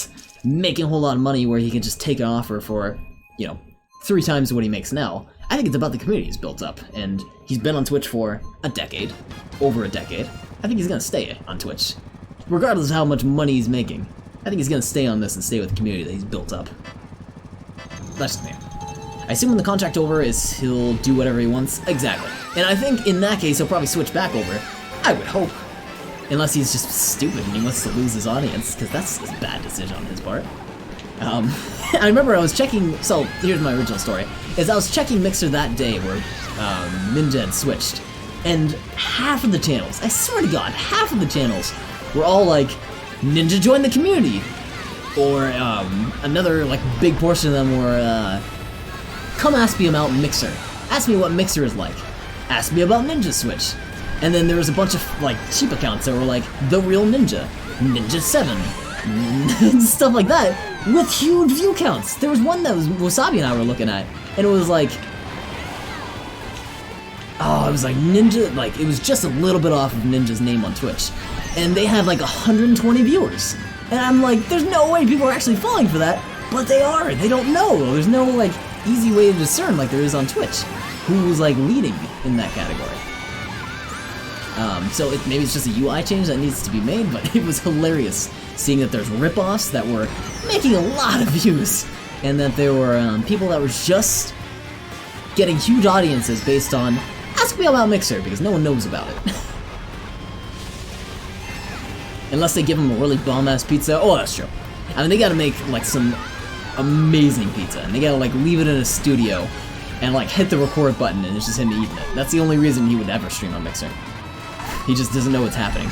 making a whole lot of money where he can just take an offer for, you know, 3 times what he makes now. I think it's about the community he's built up, and he's been on Twitch for a decade, over a decade. I think he's gonna stay on Twitch, regardless of how much money he's making. I think he's gonna stay on this and stay with the community that he's built up. That's just me. I assume when the contract over is he'll do whatever he wants. Exactly. And I think in that case he'll probably switch back over. I would hope. Unless he's just stupid and he wants to lose his audience, because that's a bad decision on his part. I remember I was checking, so here's my original story, is I was checking Mixer that day where Ninja had switched, and half of the channels, I swear to God, half of the channels were all like, Ninja joined the community, or another like big portion of them were, come ask me about Mixer, ask me what Mixer is like, ask me about Ninja Switch, and then there was a bunch of like cheap accounts that were like, The Real Ninja, Ninja 7, stuff like that, with huge view counts. There was one that was Wasabi and I were looking at, and it was like, oh, it was like Ninja, like it was just a little bit off of Ninja's name on Twitch, and they had like 120 viewers, and I'm like, there's no way people are actually falling for that, but they are. They don't know. There's no like easy way to discern like there is on Twitch who's like leading in that category. So maybe it's just a UI change that needs to be made, but it was hilarious seeing that there's ripoffs that were making a lot of views, and that there were people that were just getting huge audiences based on, ask me about Mixer, because no one knows about it. Unless they give them a really bomb-ass pizza. Oh, that's true. I mean, they gotta make like some amazing pizza, and they gotta like leave it in a studio and like hit the record button and it's just him eating it. That's the only reason he would ever stream on Mixer. He just doesn't know what's happening.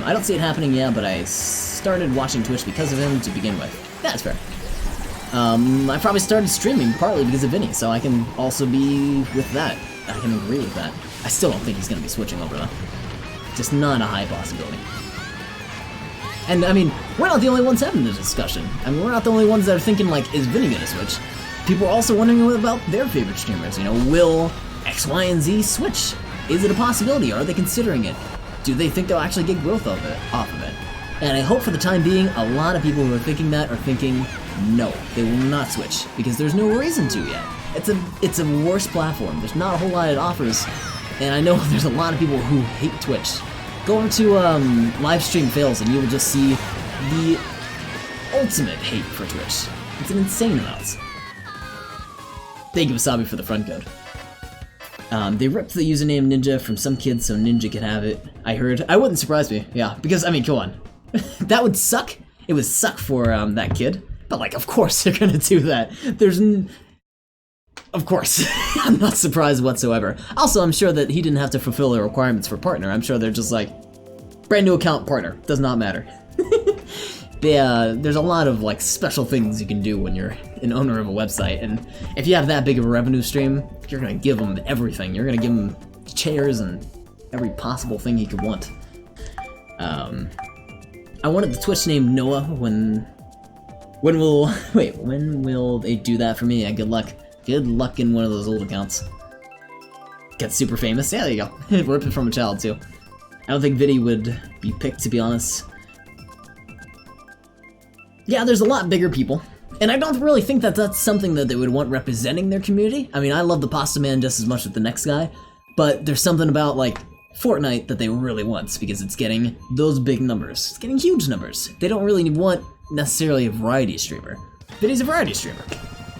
I don't see it happening yet, but I started watching Twitch because of him to begin with. That's fair. I probably started streaming partly because of Vinny, so I can also be with that. I can agree with that. I still don't think he's gonna be switching over though. Just not a high possibility. And I mean, we're not the only ones having this discussion. I mean, we're not the only ones that are thinking like, is Vinny gonna switch? People are also wondering about their favorite streamers. You know, will X, Y, and Z switch? Is it a possibility? Are they considering it? Do they think they'll actually get growth off of it? And I hope for the time being, a lot of people who are thinking that are thinking, no, they will not switch, because there's no reason to yet. It's a worse platform. There's not a whole lot it offers, and I know there's a lot of people who hate Twitch. Go over to live stream fails and you will just see the ultimate hate for Twitch. It's an insane amount. Thank you, Wasabi, for the front code. They ripped the username Ninja from some kids so Ninja could have it. I heard. I wouldn't surprise me. Yeah, because, I mean, come on. That would suck. It would suck for that kid. But, like, of course they're gonna do that. Of course. I'm not surprised whatsoever. Also, I'm sure that he didn't have to fulfill the requirements for partner. I'm sure they're just like, brand new account, partner. Does not matter. There's a lot of like special things you can do when you're an owner of a website, and if you have that big of a revenue stream, you're gonna give him everything. You're gonna give him chairs and every possible thing he could want. I wanted the Twitch name Noah. When will they do that for me? Yeah, good luck. Good luck in one of those old accounts. Get super famous. Yeah, there you go. Rip it from a child too. I don't think Viddy would be picked, to be honest. Yeah, there's a lot bigger people, and I don't really think that that's something that they would want representing their community. I mean, I love the Pasta Man just as much as the next guy, but there's something about, like, Fortnite that they really want, because it's getting those big numbers. It's getting huge numbers. They don't really want necessarily a variety streamer. Viddy's a variety streamer.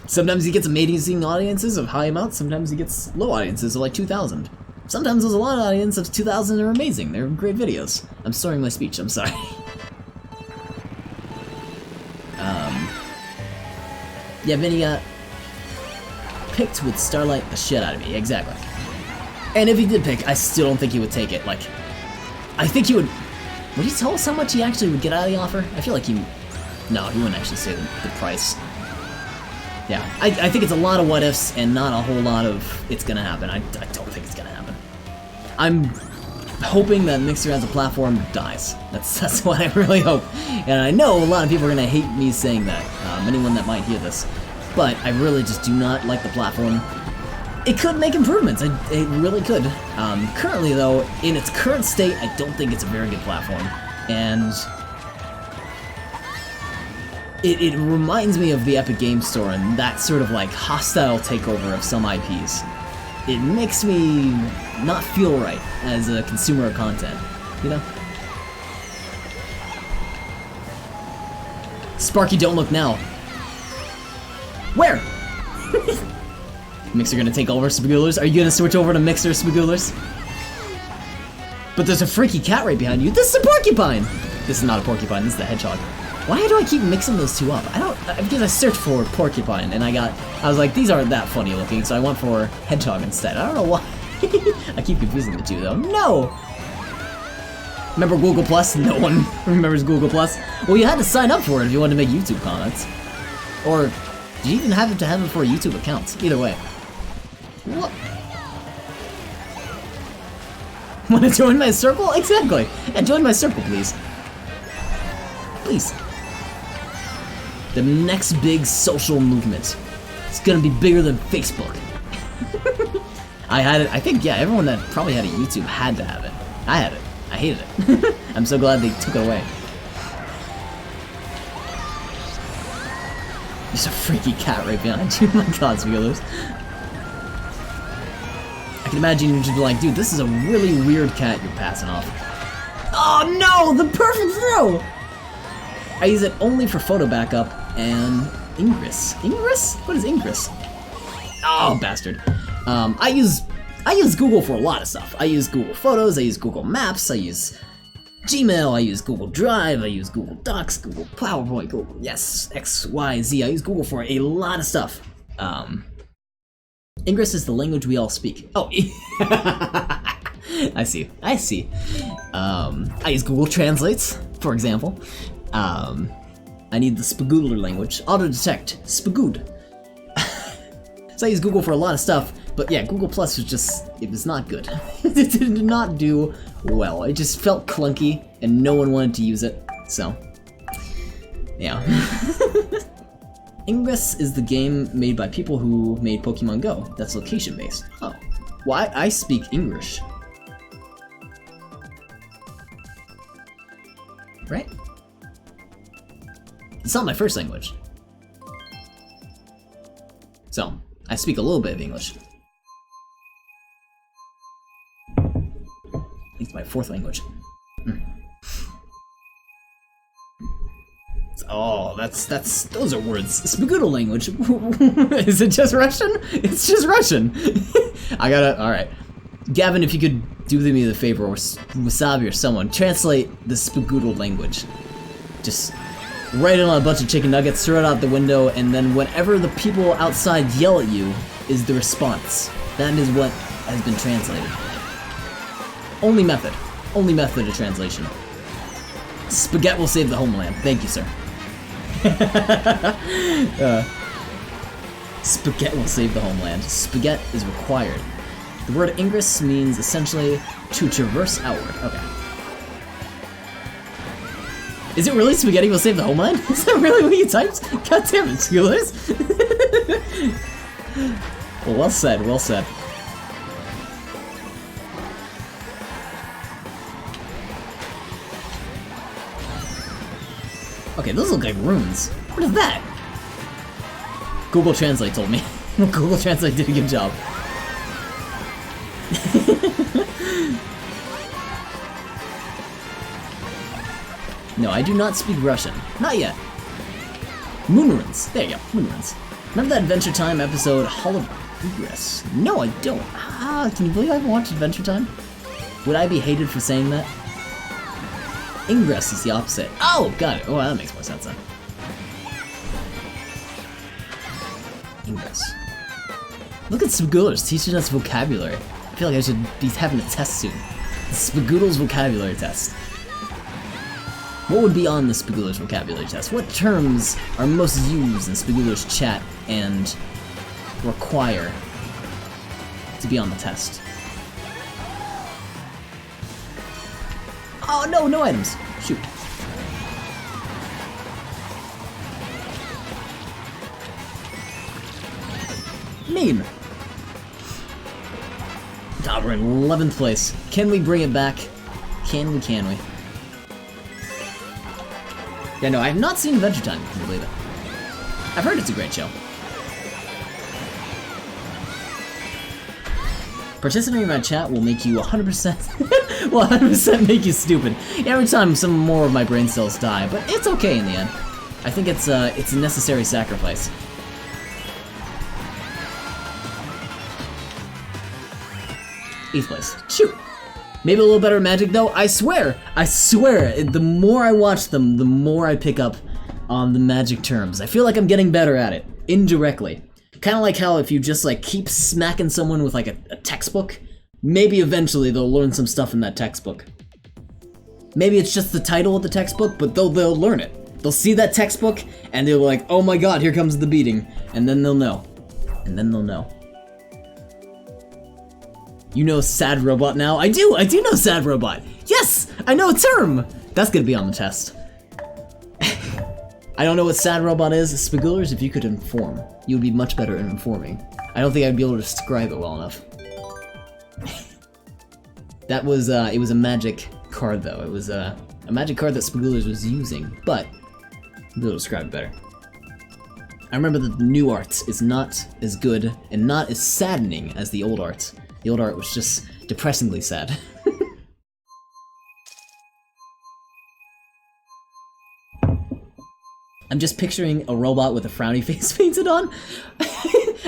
Sometimes he gets amazing audiences of high amounts, sometimes he gets low audiences of like 2,000. Sometimes there's a lot of audience of 2,000 are amazing. They're great videos. I'm slurring my speech, I'm sorry. Yeah, Vinny got picked with Starlight the shit out of me, exactly. And if he did pick, I still don't think he would take it. Like, I think he would he tell us how much he actually would get out of the offer? I feel like no, he wouldn't actually say the price. Yeah, I think it's a lot of what ifs and not a whole lot of it's gonna happen. I don't think it's gonna happen. I'm hoping that Mixer as a platform dies. That's what I really hope. And I know a lot of people are gonna hate me saying that, anyone that might hear this. But I really just do not like the platform. It could make improvements, it really could. Currently though, in its current state, I don't think it's a very good platform. And it reminds me of the Epic Games Store and that sort of like hostile takeover of some IPs. It makes me not feel right as a consumer of content, you know? Sparky, don't look now. Where? Mixer gonna take over Spagoolers? Are you gonna switch over to Mixer Spagoolers? But there's a freaky cat right behind you. This is a porcupine! This is not a porcupine, this is the hedgehog. Why do I keep mixing those two up? Because I searched for porcupine and I was like, these aren't that funny looking, so I went for hedgehog instead. I don't know why. I keep confusing the two though. No! Remember Google Plus? No one remembers Google Plus. Well, you had to sign up for it if you wanted to make YouTube comments. Or, did you even have to have it for a YouTube account? Either way. What? Wanna join my circle? Exactly! Yeah, join my circle, please. Please. The next big social movement. It's gonna be bigger than Facebook. I think, yeah, everyone that probably had a YouTube had to have it. I had it. I hated it. I'm so glad they took it away. There's a freaky cat right behind you. My god, Spielers. I can imagine you just be like, dude, this is a really weird cat you're passing off. Oh no, the perfect throw! I use it only for photo backup and Ingress. Ingress? What is Ingress? Oh, bastard. I use Google for a lot of stuff. I use Google Photos, I use Google Maps, I use Gmail, I use Google Drive, I use Google Docs, Google PowerPoint, Google, yes, X, Y, Z. I use Google for a lot of stuff. Ingress is the language we all speak. Oh, I see. I use Google Translates, for example. I need the Spagoodler language. Auto-detect. Spagood. So I use Google for a lot of stuff, but yeah, Google Plus was just, it was not good. It did not do well. It just felt clunky, and no one wanted to use it, so, yeah. Ingress is the game made by people who made Pokemon Go. That's location-based. Oh. Well, I speak English. Right? It's not my first language. So, I speak a little bit of English. It's my fourth language. Oh, those are words. Spagoodle language. Is it just Russian? It's just Russian. Alright. Gavin, if you could do me the favor, or Wasabi or someone, translate the Spagoodle language. Just write it on a bunch of chicken nuggets, throw it out the window, and then whatever the people outside yell at you is the response. That is what has been translated. Only method of translation. Spaghetti will save the homeland. Thank you, sir. Spaghetti will save the homeland. Spaghetti is required. The word ingress means essentially to traverse outward. Okay. Is it really spaghetti will save the homeland? Is that really what you typed? God damn it, schoolers! Well said, well said. Okay, those look like runes. What is that? Google Translate told me. Google Translate did a good job. No, I do not speak Russian. Not yet. Moon runes. There you go, moon runes. Remember that Adventure Time episode, Hall of Ingress? No, I don't. Can you believe I haven't watched Adventure Time? Would I be hated for saying that? Ingress is the opposite. Oh, got it. Oh, that makes more sense then. Ingress. Look at Spagoodler's teaching us vocabulary. I feel like I should be having a test soon. The Spagoodle's vocabulary test. What would be on the Spagoodler's vocabulary test? What terms are most used in Spagoodler's chat and require to be on the test? Oh no, no items. Shoot. Mean. God, we're in 11th place. Can we bring it back? Can we? Yeah, no, I have not seen Adventure Time, can you believe it? I've heard it's a great show. Participating in my chat will make you 100%, will 100% make you stupid. Every time some more of my brain cells die, but it's okay in the end. I think it's a necessary sacrifice. Eighth place. Shoot! Maybe a little better at Magic though, I swear, the more I watch them, the more I pick up on the Magic terms. I feel like I'm getting better at it, indirectly. Kinda like how if you just like keep smacking someone with like a textbook, maybe eventually they'll learn some stuff in that textbook. Maybe it's just the title of the textbook, but they'll learn it. They'll see that textbook, and they're like, oh my god, here comes the beating. And then they'll know. You know Sad Robot now? I do know Sad Robot! Yes! I know a term! That's gonna be on the test. I don't know what Sad Robot is. Spagoodlers, if you could inform, you would be much better at informing. I don't think I'd be able to describe it well enough. That was, it was a magic card though. It was a magic card that Spagoodlers was using, but I'll be able to describe it better. I remember that the new art is not as good and not as saddening as the old art. The old art was just depressingly sad. I'm just picturing a robot with a frowny face painted on.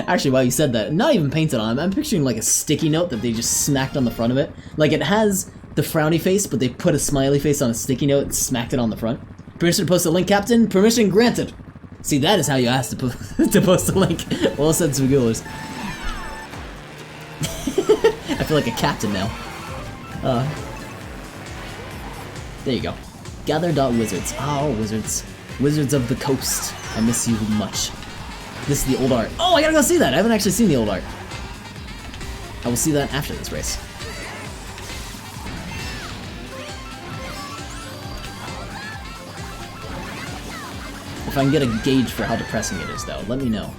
Actually, while you said that, not even painted on, I'm picturing like a sticky note that they just smacked on the front of it. Like it has the frowny face, but they put a smiley face on a sticky note and smacked it on the front. Permission to post a link, Captain? Permission granted! See, that is how you ask to post a link. Well said, Spagoodlers. I feel like a captain now. There you go. Gather.wizards. Oh, wizards. Wizards of the Coast, I miss you much. This is the old art. Oh, I gotta go see that! I haven't actually seen the old art. I will see that after this race. If I can get a gauge for how depressing it is, though, let me know.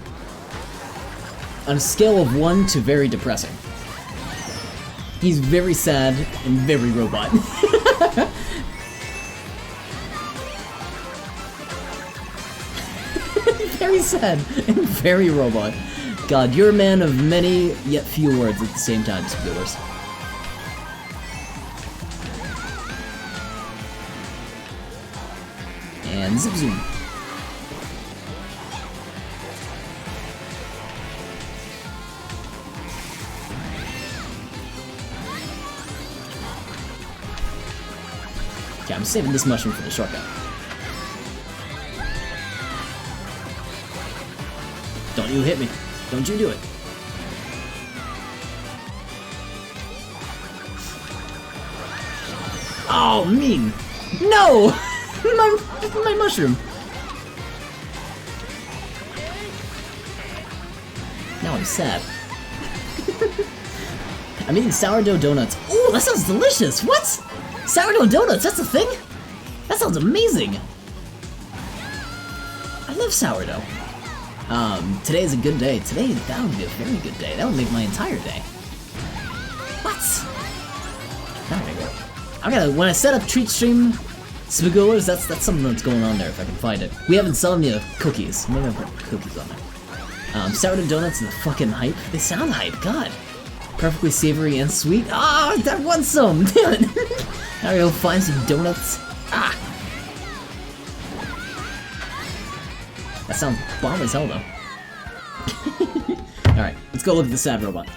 On a scale of 1 to very depressing. He's very sad and very robot. Very sad and very robot. God, you're a man of many yet few words at the same time, viewers. And zip zoom. Okay, I'm saving this mushroom for the shortcut. Don't you hit me. Don't you do it. Oh, mean! No! my mushroom! Now I'm sad. I'm eating sourdough donuts. Ooh, that sounds delicious! What? Sourdough donuts, that's a thing? That sounds amazing! I love sourdough. Today is a good day. Today, that would be a very good day. That would make my entire day. What? When I set up treat stream Spagolers, that's something that's going on there if I can find it. We have insomnia cookies. Maybe I'll put cookies on there. Sourdough donuts are the fucking hype. They sound hype, god. Perfectly savory and sweet. Ah, I want some, damn it. Now I go find some donuts. Ah. That sounds bomb as hell, though. Alright, let's go look at the sad robot.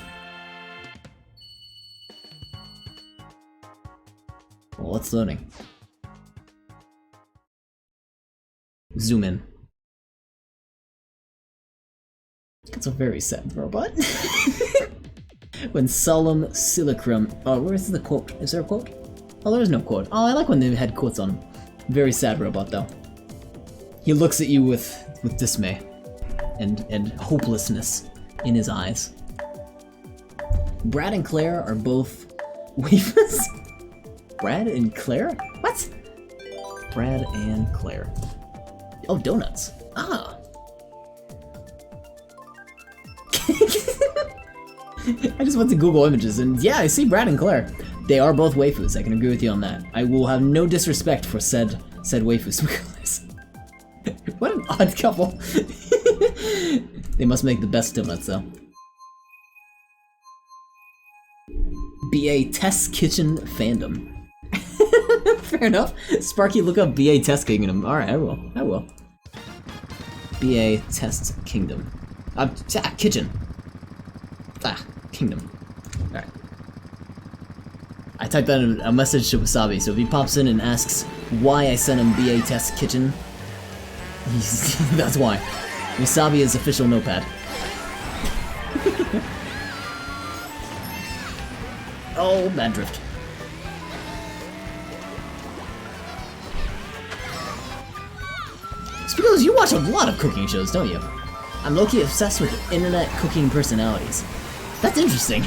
Well, it's loading. Zoom in. It's a very sad robot. When solemn Silicrum. Oh, where's the quote? Is there a quote? Oh, there is no quote. Oh, I like when they had quotes on them. Very sad robot, though. He looks at you with dismay and hopelessness in his eyes. Brad and Claire are both wafers? Brad and Claire? What? Brad and Claire. Oh, donuts. Ah. I just went to Google Images and yeah, I see Brad and Claire. They are both waifus, I can agree with you on that. I will have no disrespect for said waifus. What an odd couple. They must make the best donuts, though. BA Test Kitchen Fandom. Fair enough. Sparky, look up BA Test Kingdom. Alright, I will. BA Test Kingdom. Kitchen. Kingdom. Alright. I typed that in a message to Wasabi, so if he pops in and asks why I sent him BA Test Kitchen, that's why. Wasabi is official notepad. Oh, bad drift. Spiegels, you watch a lot of cooking shows, don't you? I'm low-key obsessed with internet cooking personalities. That's interesting.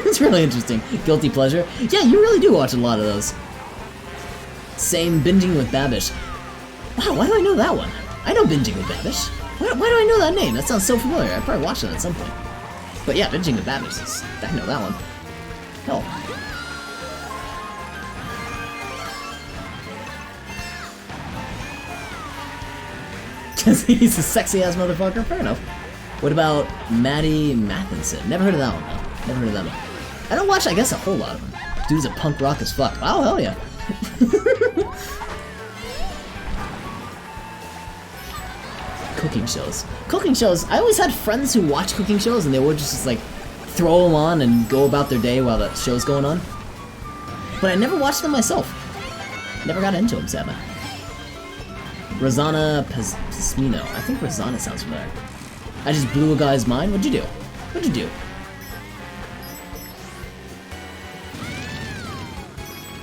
It's really interesting. Guilty pleasure. Yeah, you really do watch a lot of those. Same, binging with Babish. Wow, why do I know that one? I know Binging with Babish. Why do I know that name? That sounds so familiar. I probably watched it at some point. But yeah, Binging with Babish, I know that one. Hell. Because he's a sexy-ass motherfucker? Fair enough. What about Maddie Matheson? Never heard of that one, though. Never heard of that one. I don't watch, I guess, a whole lot of them. Dude's a punk rock as fuck. Oh, hell yeah. Cooking shows. Cooking shows. I always had friends who watch cooking shows and they would just like throw them on and go about their day while the show's going on. But I never watched them myself. Never got into them, sadly. Rosanna Pismino. I think Rosanna sounds familiar. I just blew a guy's mind. What'd you do? What'd you do?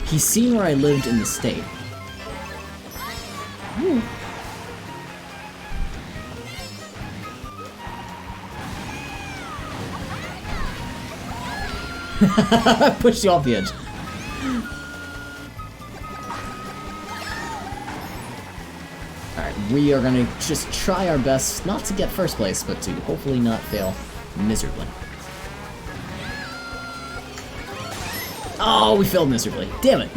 He's seen where I lived in the state. Ooh. Pushed you off the edge. Alright, we are gonna just try our best not to get first place, but to hopefully not fail miserably. Oh, we failed miserably. Damn it.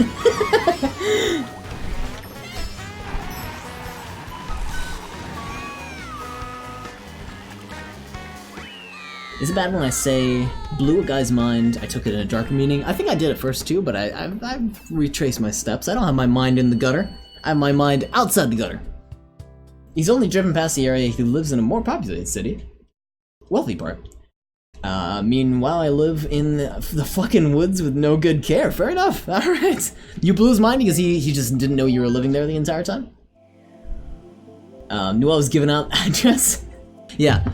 Is it bad when I say blew a guy's mind, I took it in a darker meaning? I think I did it first too, but I've retraced my steps. I don't have my mind in the gutter. I have my mind outside the gutter. He's only driven past the area he lives in a more populated city. Wealthy part. Meanwhile, I live in the fucking woods with no good care. Fair enough. Alright. You blew his mind because he just didn't know you were living there the entire time? Noelle was giving out address. Yeah.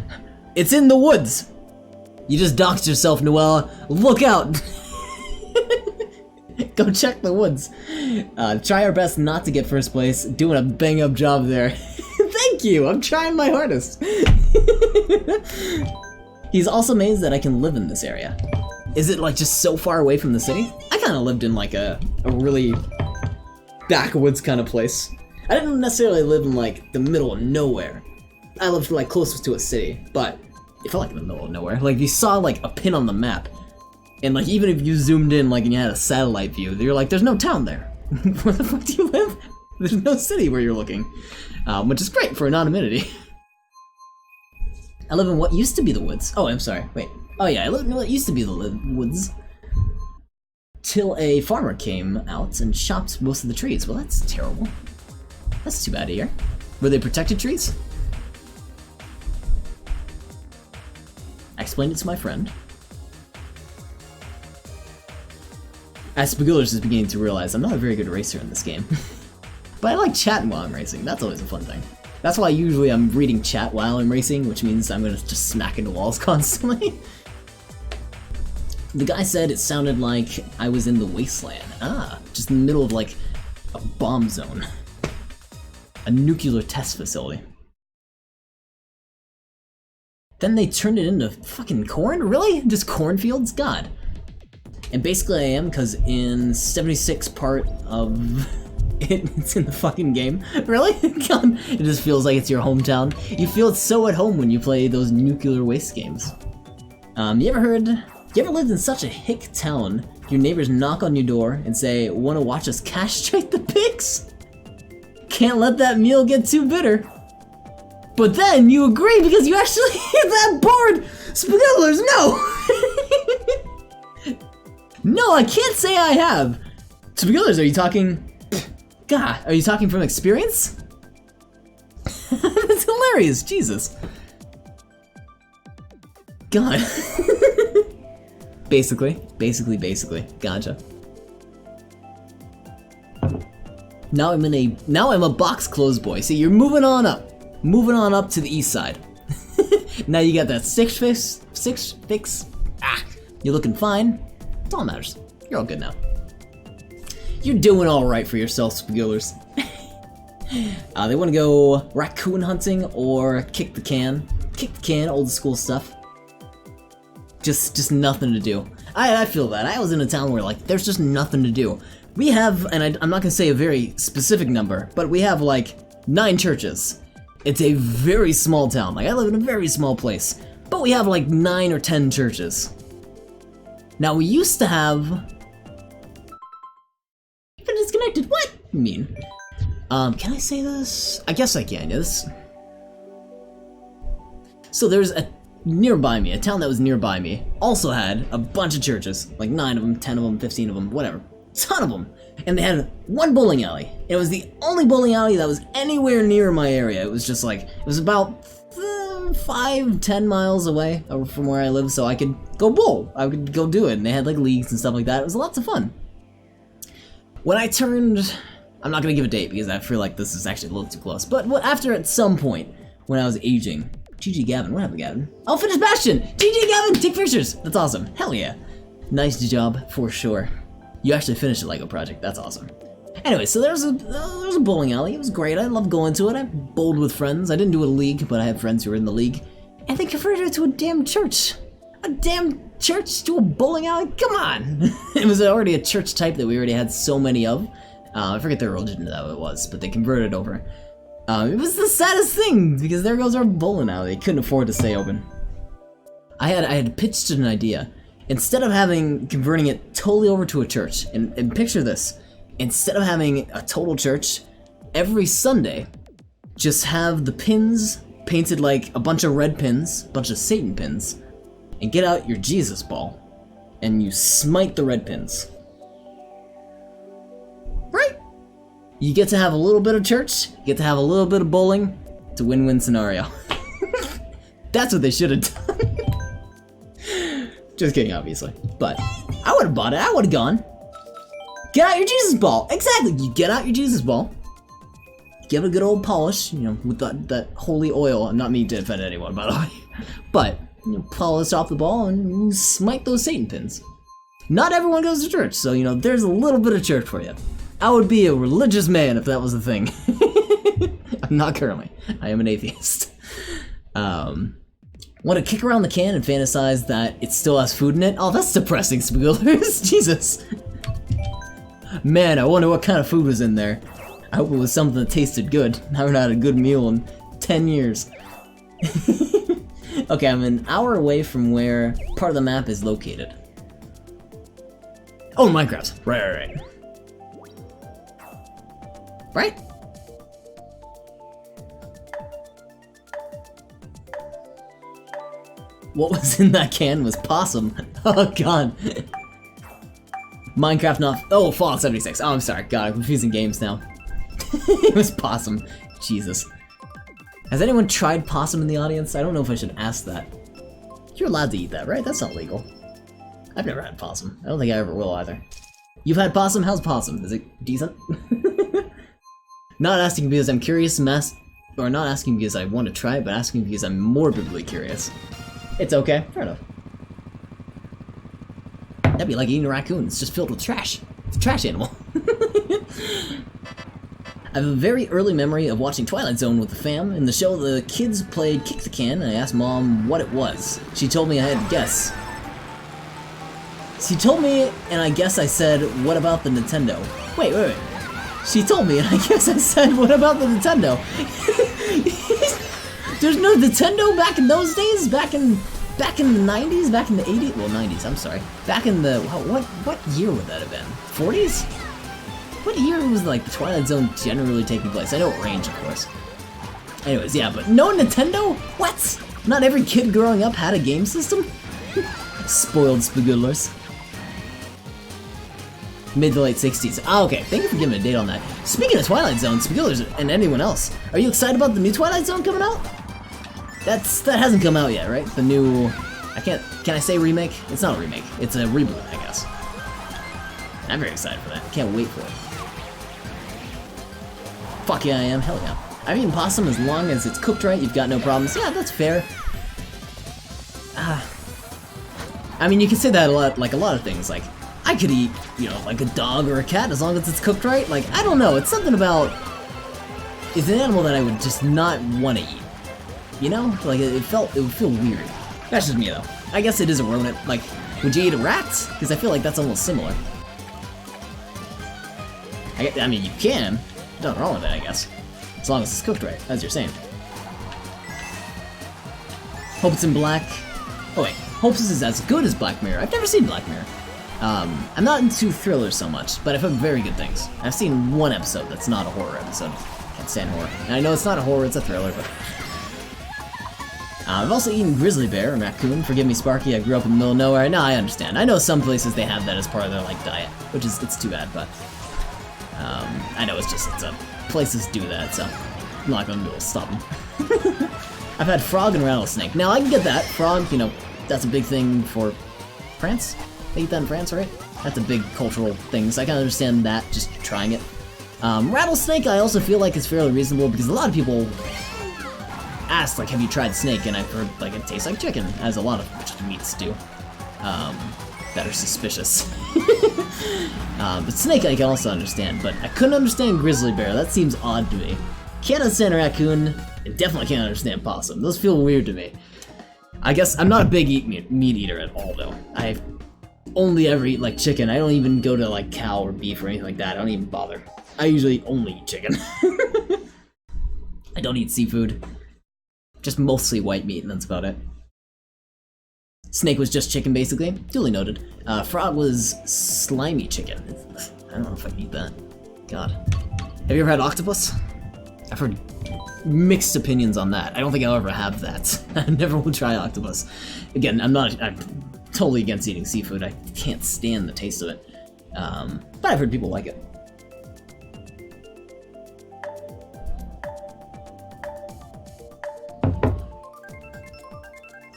It's in the woods. You just doxed yourself, Noelle. Look out! Go check the woods. Try our best not to get first place. Doing a bang-up job there. Thank you! I'm trying my hardest. He's also amazed that I can live in this area. Is it like just so far away from the city? I kind of lived in like a really backwoods kind of place. I didn't necessarily live in like the middle of nowhere. I lived like closest to a city, but it felt like in the middle of nowhere. Like you saw like a pin on the map, and like even if you zoomed in like and you had a satellite view, you're like, there's no town there. Where the fuck do you live? There's no city where you're looking, which is great for anonymity. I live in what used to be the woods. Oh, I'm sorry. Wait. Oh yeah, I live in what used to be the woods. Till a farmer came out and chopped most of the trees. Well, that's terrible. That's too bad to hear. Were they protected trees? I explained it to my friend. As Spagulers is beginning to realize I'm not a very good racer in this game. But I like chatting while I'm racing. That's always a fun thing. That's why usually I'm reading chat while I'm racing, which means I'm gonna just smack into walls constantly. The guy said it sounded like I was in the wasteland. Ah, just in the middle of like a bomb zone. A nuclear test facility. Then they turned it into fucking corn? Really? Just cornfields? God. And basically I am, because in 76 part of it's in the fucking game. Really? God, it just feels like it's your hometown. You feel so at home when you play those nuclear waste games. You ever lived in such a hick town, your neighbors knock on your door and say, wanna watch us castrate the pigs? Can't let that meal get too bitter. But then you agree because you actually hit that board! Spagulers, no! No, I can't say I have! Spagulers, are you talking... God, are you talking from experience? That's hilarious, Jesus. God. Basically. Gotcha. Now I'm a box clothes boy. See, you're moving on up. Moving on up to the east side. Now you got that six fix. Ah, you're looking fine. It's all that matters. You're all good now. You're doing all right for yourself, Spagulers. They want to go raccoon hunting or kick the can. Kick the can, old school stuff. Just nothing to do. I feel that. I was in a town where like there's just nothing to do. We have, and I'm not gonna say a very specific number, but we have like 9 churches. It's a very small town. Like I live in a very small place, but we have like 9 or 10 churches. Now we used to have. You've been disconnected. What? You mean? Can I say this? I guess I can. Yes. So there's a town that was nearby me, also had a bunch of churches, like 9 of them, 10 of them, 15 of them, whatever. Ton of them. And they had one bowling alley. It was the only bowling alley that was anywhere near my area. It was just like, it was about 5-10 miles away from where I live, so I could go bowl. I could go do it, and they had like leagues and stuff like that. It was lots of fun. When I turned, I'm not gonna give a date because I feel like this is actually a little too close, but after at some point, when I was aging, GG Gavin, what happened Gavin? Oh, finish Bastion! GG Gavin, take pictures! That's awesome, hell yeah. Nice job, for sure. You actually finished a LEGO project, that's awesome. Anyway, so there was a bowling alley, it was great, I loved going to it, I bowled with friends, I didn't do a league, but I had friends who were in the league, and they converted it to a damn church. A damn church to a bowling alley? Come on! It was already a church type that we already had so many of. I forget their religion that it was, but they converted over. It was the saddest thing, because there goes our bowling alley. They couldn't afford to stay open. I had pitched an idea. Instead of converting it totally over to a church, and picture this, instead of having a total church, every Sunday, just have the pins painted like a bunch of red pins, a bunch of Satan pins, and get out your Jesus ball, and you smite the red pins. Right? You get to have a little bit of church, you get to have a little bit of bowling. It's a win-win scenario. That's what they should have done. Just kidding, obviously. But I would have bought it. I would have gone. Get out your Jesus ball. Exactly. You get out your Jesus ball. Give it a good old polish, you know, with that holy oil. I'm not meaning to offend anyone, by the way. But you know, polish off the ball and you smite those Satan pins. Not everyone goes to church, so you know there's a little bit of church for you. I would be a religious man if that was the thing. I'm not currently. I am an atheist. Want to kick around the can and fantasize that it still has food in it? Oh, that's depressing, Spoilers. Jesus. Man, I wonder what kind of food was in there. I hope it was something that tasted good. I haven't had a good meal in 10 years. Okay, I'm an hour away from where part of the map is located. Oh, Minecraft. Right. Right? What was in that can was possum. Oh god. Minecraft not. Oh, Fallout 76. Oh, I'm sorry. God, I'm confusing games now. It was possum. Jesus. Has anyone tried possum in the audience? I don't know if I should ask that. You're allowed to eat that, right? That's not legal. I've never had possum. I don't think I ever will either. You've had possum? How's possum? Is it decent? Not asking because I'm curious, or not asking because I want to try it, but asking because I'm morbidly curious. It's okay. Fair enough. That'd be like eating a raccoon. It's just filled with trash. It's a trash animal. I have a very early memory of watching Twilight Zone with the fam. In the show, the kids played Kick the Can, and I asked Mom what it was. She told me I had to guess. She told me, and I guess I said, what about the Nintendo? Wait. She told me, and I guess I said, what about the Nintendo? There's no Nintendo back in those days? Back in the 90s? Back in the 80s? Well, 90s, I'm sorry. Back in the, what year would that have been? 40s? What year was like the Twilight Zone generally taking place? I know it range, of course. Anyways, yeah, but no Nintendo? What? Not every kid growing up had a game system? Spoiled Spagoodlers. Mid to late 60s. Ah, okay, thank you for giving me a date on that. Speaking of Twilight Zone, Spagoodlers and anyone else, are you excited about the new Twilight Zone coming out? That hasn't come out yet, right? The new, can I say remake? It's not a remake, it's a reboot, I guess. I'm very excited for that, can't wait for it. Fuck yeah, I am, hell yeah. I've eaten possum as long as it's cooked right, you've got no problems. Yeah, that's fair. I mean, you can say that a lot of things, like, I could eat, you know, like a dog or a cat as long as it's cooked right. Like, I don't know, it's something about, it's an animal that I would just not want to eat. You know? Like, it would feel weird. That's just me, though. I guess it is a rodent. Like, would you eat a rat? Because I feel like that's almost similar. I mean, you can. Nothing wrong with it, I guess. As long as it's cooked right, as you're saying. Hope it's in black. Oh wait, Hope is as good as Black Mirror. I've never seen Black Mirror. I'm not into thrillers so much, but I've heard very good things. I've seen one episode that's not a horror episode. Can't stand horror. And I know it's not a horror, it's a thriller, but... I've also eaten grizzly bear and raccoon. Forgive me, Sparky, I grew up in the middle of nowhere. No, I understand. I know some places they have that as part of their, like, diet, which is, it's too bad, but... I know places do that, so I'm not gonna be able to stop them. I've had frog and rattlesnake. Now, I can get that. Frog, you know, that's a big thing for France. They eat that in France, right? That's a big cultural thing, so I can understand that, just trying it. Rattlesnake, I also feel like is fairly reasonable, because a lot of people ask, like, have you tried snake? And I've heard, like, it tastes like chicken, as a lot of meats do. That are suspicious. But snake I can also understand, but I couldn't understand grizzly bear. That seems odd to me. Can't understand raccoon, and definitely can't understand possum. Those feel weird to me. I guess I'm not a big meat eater at all, though. I only ever eat, like, chicken. I don't even go to, like, cow or beef or anything like that. I don't even bother. I usually only eat chicken. I don't eat seafood. Just mostly white meat, and that's about it. Snake was just chicken, basically. Duly noted. Frog was slimy chicken. I don't know if I can eat that. God. Have you ever had octopus? I've heard mixed opinions on that. I don't think I'll ever have that. I never will try octopus. Again, I'm totally against eating seafood. I can't stand the taste of it. But I've heard people like it.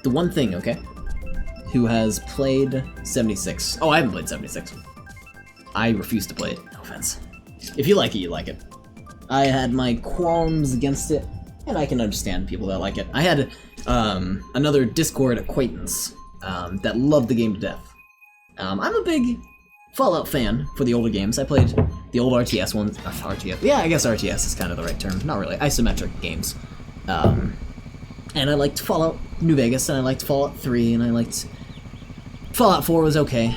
The one thing, okay? Who has played 76? Oh, I haven't played 76. I refuse to play it. No offense. If you like it, you like it. I had my qualms against it, and I can understand people that like it. I had another Discord acquaintance that loved the game to death. I'm a big Fallout fan for the older games. I played the old RTS ones. RTS. Yeah, I guess RTS is kind of the right term. Not really. Isometric games. And I liked Fallout New Vegas, and I liked Fallout 3, and I liked... Fallout 4 was okay.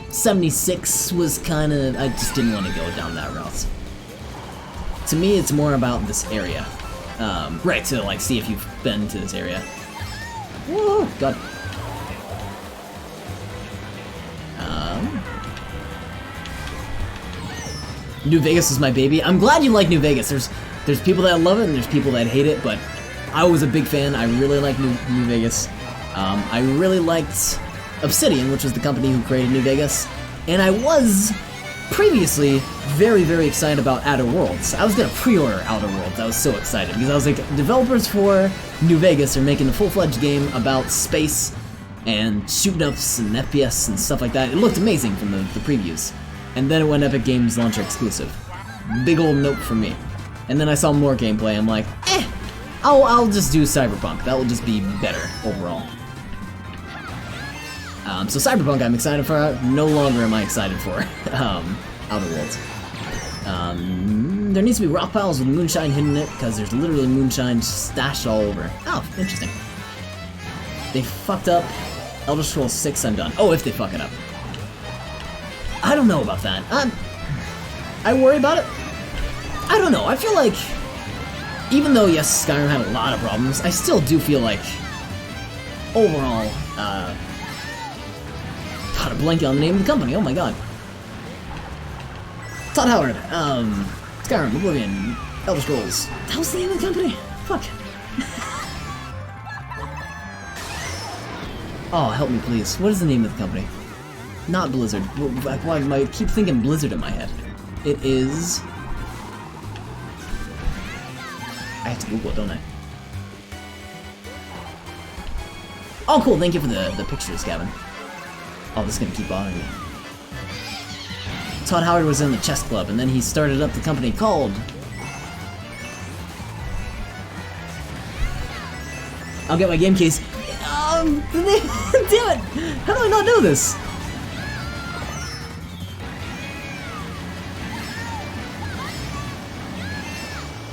76 was kind of... I just didn't want to go down that route. To me, it's more about this area. Right, to like see if you've been to this area. Whoa, God. New Vegas is my baby. I'm glad you like New Vegas. There's people that love it and there's people that hate it, but I was a big fan. I really like New Vegas. I really liked Obsidian, which was the company who created New Vegas, and I was previously very, very excited about Outer Worlds. I was gonna pre-order Outer Worlds. I was so excited because I was like, developers for New Vegas are making a full-fledged game about space and shoot-ups and FPS and stuff like that. It looked amazing from the previews. And then it went Epic Games launcher exclusive. Big old nope from me. And then I saw more gameplay. I'm like, I'll just do Cyberpunk. That will just be better overall. So Cyberpunk I'm excited for. No longer am I excited for Outer Worlds. There needs to be rock piles with moonshine hidden in it, because there's literally moonshine stashed all over. Oh, interesting. They fucked up Elder Scrolls 6, I'm done. Oh, if they fuck it up. I don't know about that. I worry about it. I don't know, I feel like, even though, yes, Skyrim had a lot of problems, I still do feel like, overall, God, I'm blanking on the name of the company, oh my god. Todd Howard, Skyrim, Oblivion, Elder Scrolls. That was the name of the company? Fuck. Oh, help me please. What is the name of the company? Not Blizzard. Why do I keep thinking Blizzard in my head? It is... I have to Google it, don't I? Oh, cool. Thank you for the pictures, Gavin. Oh, this is gonna keep bothering me. Todd Howard was in the chess club, and then he started up the company called... I'll get my game case. Damn it! How do I not know this?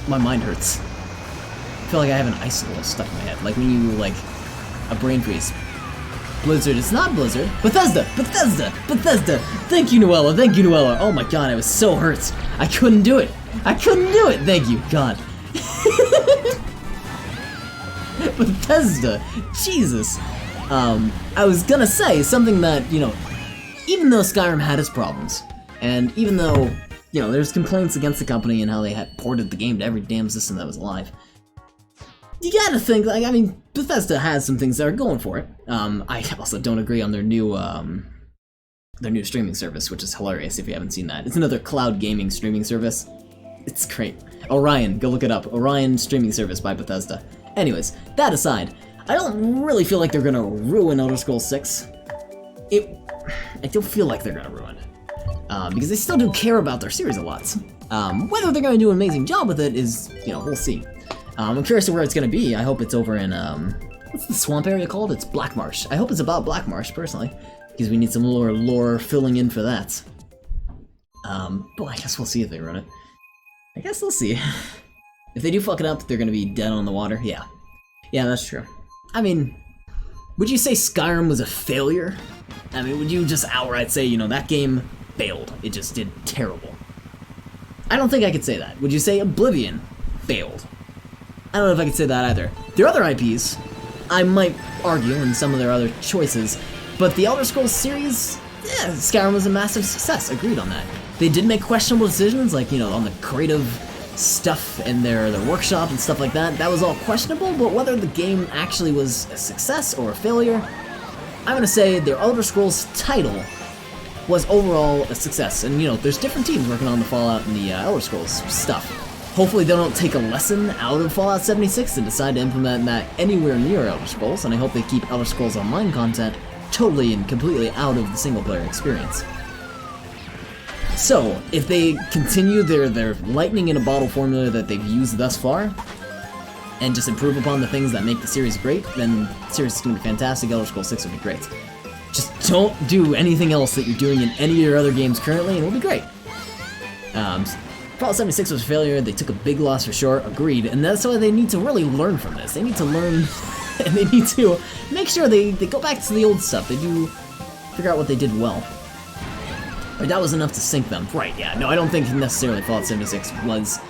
My mind hurts. I feel like I have an icicle stuck in my head. Like when you, like, a brain freeze. Blizzard, it's not Blizzard. Bethesda! Bethesda! Bethesda! Thank you, Noella! Thank you, Noella! Oh my god, I was so hurt. I couldn't do it! I couldn't do it! Thank you, God. Bethesda! Jesus! I was gonna say something that, you know, even though Skyrim had its problems, and even though, you know, there's complaints against the company and how they had ported the game to every damn system that was alive, you gotta think, like, I mean, Bethesda has some things that are going for it. I also don't agree on their new streaming service, which is hilarious if you haven't seen that. It's another cloud gaming streaming service. It's great. Orion, go look it up. Orion streaming service by Bethesda. Anyways, that aside, I don't really feel like they're gonna ruin Elder Scrolls 6. I don't feel like they're gonna ruin it. Because they still do care about their series a lot. Whether they're gonna do an amazing job with it is, you know, we'll see. I'm curious to where it's gonna be. I hope it's over in, what's the swamp area called? It's Black Marsh. I hope it's about Black Marsh, personally, because we need some lore filling in for that. But I guess we'll see if they run it. I guess we'll see. If they do fuck it up, they're gonna be dead on the water. Yeah. Yeah, that's true. I mean, Would you say Skyrim was a failure? I mean, would you just outright say, you know, that game failed? It just did terrible. I don't think I could say that. Would you say Oblivion failed? I don't know if I could say that either. Their other IPs, I might argue in some of their other choices, but the Elder Scrolls series, yeah, Skyrim was a massive success, agreed on that. They did make questionable decisions, like, you know, on the creative stuff in their workshop and stuff like that. That was all questionable, but whether the game actually was a success or a failure, I'm gonna say their Elder Scrolls title was overall a success. And, you know, there's different teams working on the Fallout and the Elder Scrolls stuff. Hopefully they don't take a lesson out of Fallout 76 and decide to implement that anywhere near Elder Scrolls, and I hope they keep Elder Scrolls Online content totally and completely out of the single-player experience. So, if they continue their lightning in a bottle formula that they've used thus far, and just improve upon the things that make the series great, then the series is going to be fantastic. Elder Scrolls 6 will be great. Just don't do anything else that you're doing in any of your other games currently, and it'll be great. Fallout 76 was a failure, they took a big loss for sure, agreed, and that's why they need to really learn from this. They need to learn, and they need to make sure they go back to the old stuff. They do figure out what they did well. Or that was enough to sink them. Right, yeah, no, I don't think necessarily Fallout 76 was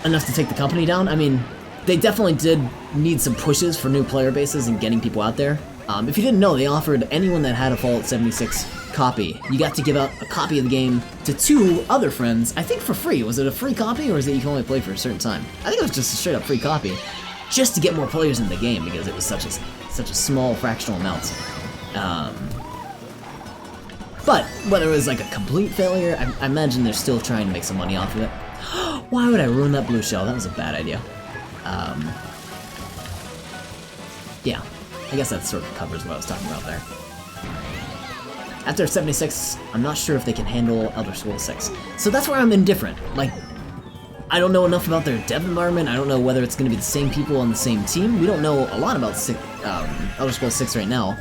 enough to take the company down. I mean, they definitely did need some pushes for new player bases and getting people out there. If you didn't know, they offered anyone that had a Fallout 76 copy, you got to give out a copy of the game to 2 other friends, I think for free. Was it a free copy, or is it you can only play for a certain time? I think it was just a straight up free copy, just to get more players in the game, because it was such a small fractional amount. But whether it was like a complete failure, I imagine they're still trying to make some money off of it. Why would I ruin that blue shell? That was a bad idea. Yeah, I guess that sort of covers what I was talking about there. After 76, I'm not sure if they can handle Elder Scrolls 6. So that's where I'm indifferent. Like, I don't know enough about their dev environment. I don't know whether it's going to be the same people on the same team. We don't know a lot about Elder Scrolls 6 right now.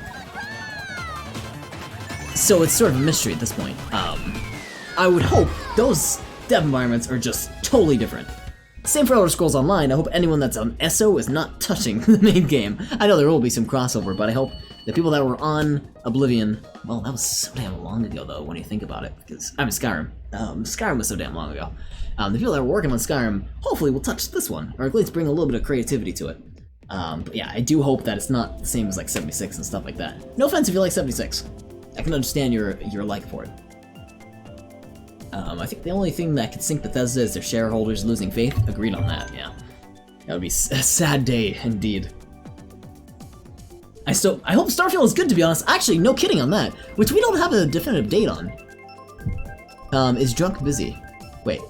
So it's sort of a mystery at this point. I would hope those dev environments are just totally different. Same for Elder Scrolls Online. I hope anyone that's on ESO is not touching the main game. I know there will be some crossover, but I hope the people that were on Oblivion, well, that was so damn long ago though, when you think about it, because, I mean, Skyrim. Skyrim was so damn long ago. The people that were working on Skyrim hopefully will touch this one, or at least bring a little bit of creativity to it. But yeah, I do hope that it's not the same as like 76 and stuff like that. No offense if you like 76. I can understand your like for it. I think the only thing that could sink Bethesda is their shareholders losing faith. Agreed on that, yeah. That would be a sad day, indeed. I hope Starfield is good, to be honest. Actually, no kidding on that, which we don't have a definitive date on. Is Drunk busy? Wait.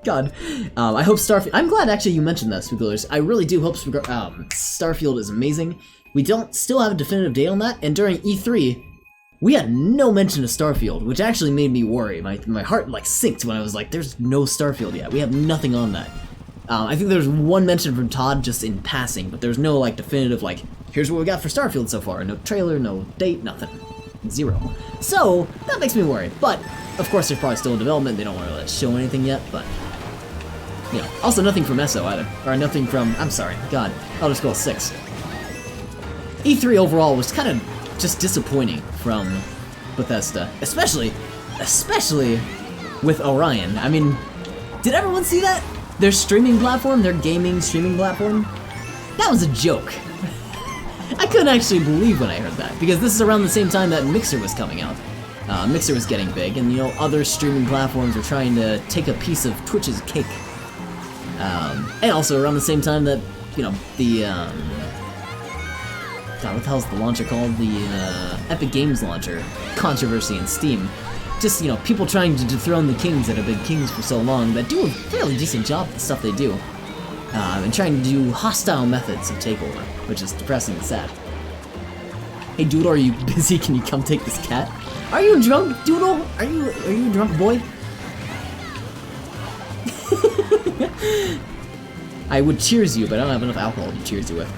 God. I hope Starfield... I'm glad, actually, you mentioned that, Spookers. I really do hope Starfield is amazing. We don't still have a definitive date on that, and during E3, we had no mention of Starfield, which actually made me worry. My heart, like, sinked when I was like, there's no Starfield yet. We have nothing on that. I think there's one mention from Todd just in passing, but there's no, like, definitive, like, here's what we got for Starfield so far. No trailer, no date, nothing. Zero. So, that makes me worry. But, of course, they're probably still in development. They don't want to let us show anything yet, but... You know, also nothing from ESO either. Or nothing from, I'm sorry, God, Elder Scrolls 6. E3 overall was kind of just disappointing from Bethesda. Especially with Orion. I mean, did everyone see that? Their streaming platform, their gaming streaming platform? That was a joke. I couldn't actually believe when I heard that, because this is around the same time that Mixer was coming out. Mixer was getting big, and you know, other streaming platforms were trying to take a piece of Twitch's cake. And also around the same time that, you know, the, God, what the hell's the launcher called? The, Epic Games launcher controversy in Steam. Just, you know, people trying to dethrone the kings that have been kings for so long that do a fairly decent job at the stuff they do. And trying to do hostile methods of takeover, which is depressing and sad. Hey Doodle, are you busy? Can you come take this cat? Are you drunk, Doodle? Are you a drunk boy? I would cheers you, but I don't have enough alcohol to cheers you with.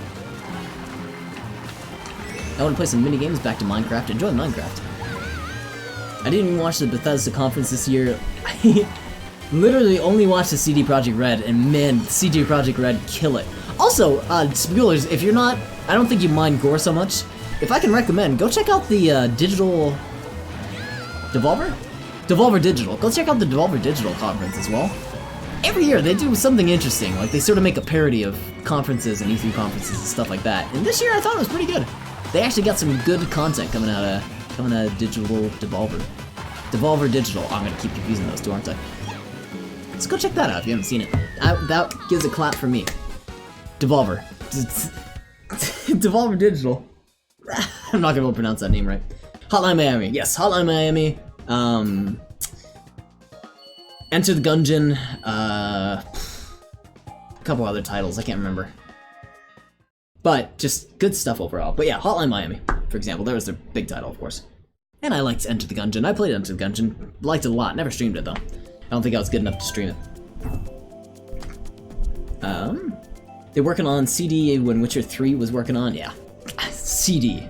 I want to play some mini games. Back to Minecraft. Enjoy Minecraft. I didn't even watch the Bethesda conference this year. I literally only watched the CD Projekt Red, and man, CD Projekt Red kill it. Also, spoilers, if you're not, I don't think you mind gore so much. If I can recommend, go check out the digital... Devolver? Devolver Digital. Go check out the Devolver Digital conference as well. Every year they do something interesting, like they sort of make a parody of conferences and E3 conferences and stuff like that. And this year I thought it was pretty good. They actually got some good content coming out of Digital Devolver. Devolver Digital. Oh, I'm gonna keep confusing those two, aren't I? Let's go check that out if you haven't seen it. That gives a clap for me. Devolver. Devolver Digital. I'm not gonna pronounce that name right. Hotline Miami. Yes, Hotline Miami. Enter the Gungeon. A couple other titles, I can't remember. But just good stuff overall. But yeah, Hotline Miami, for example, that was their big title, of course. And I liked Enter the Gungeon. I played Enter the Gungeon, liked it a lot. Never streamed it though. I don't think I was good enough to stream it. They're working on CD when Witcher 3 was working on. Yeah, CD.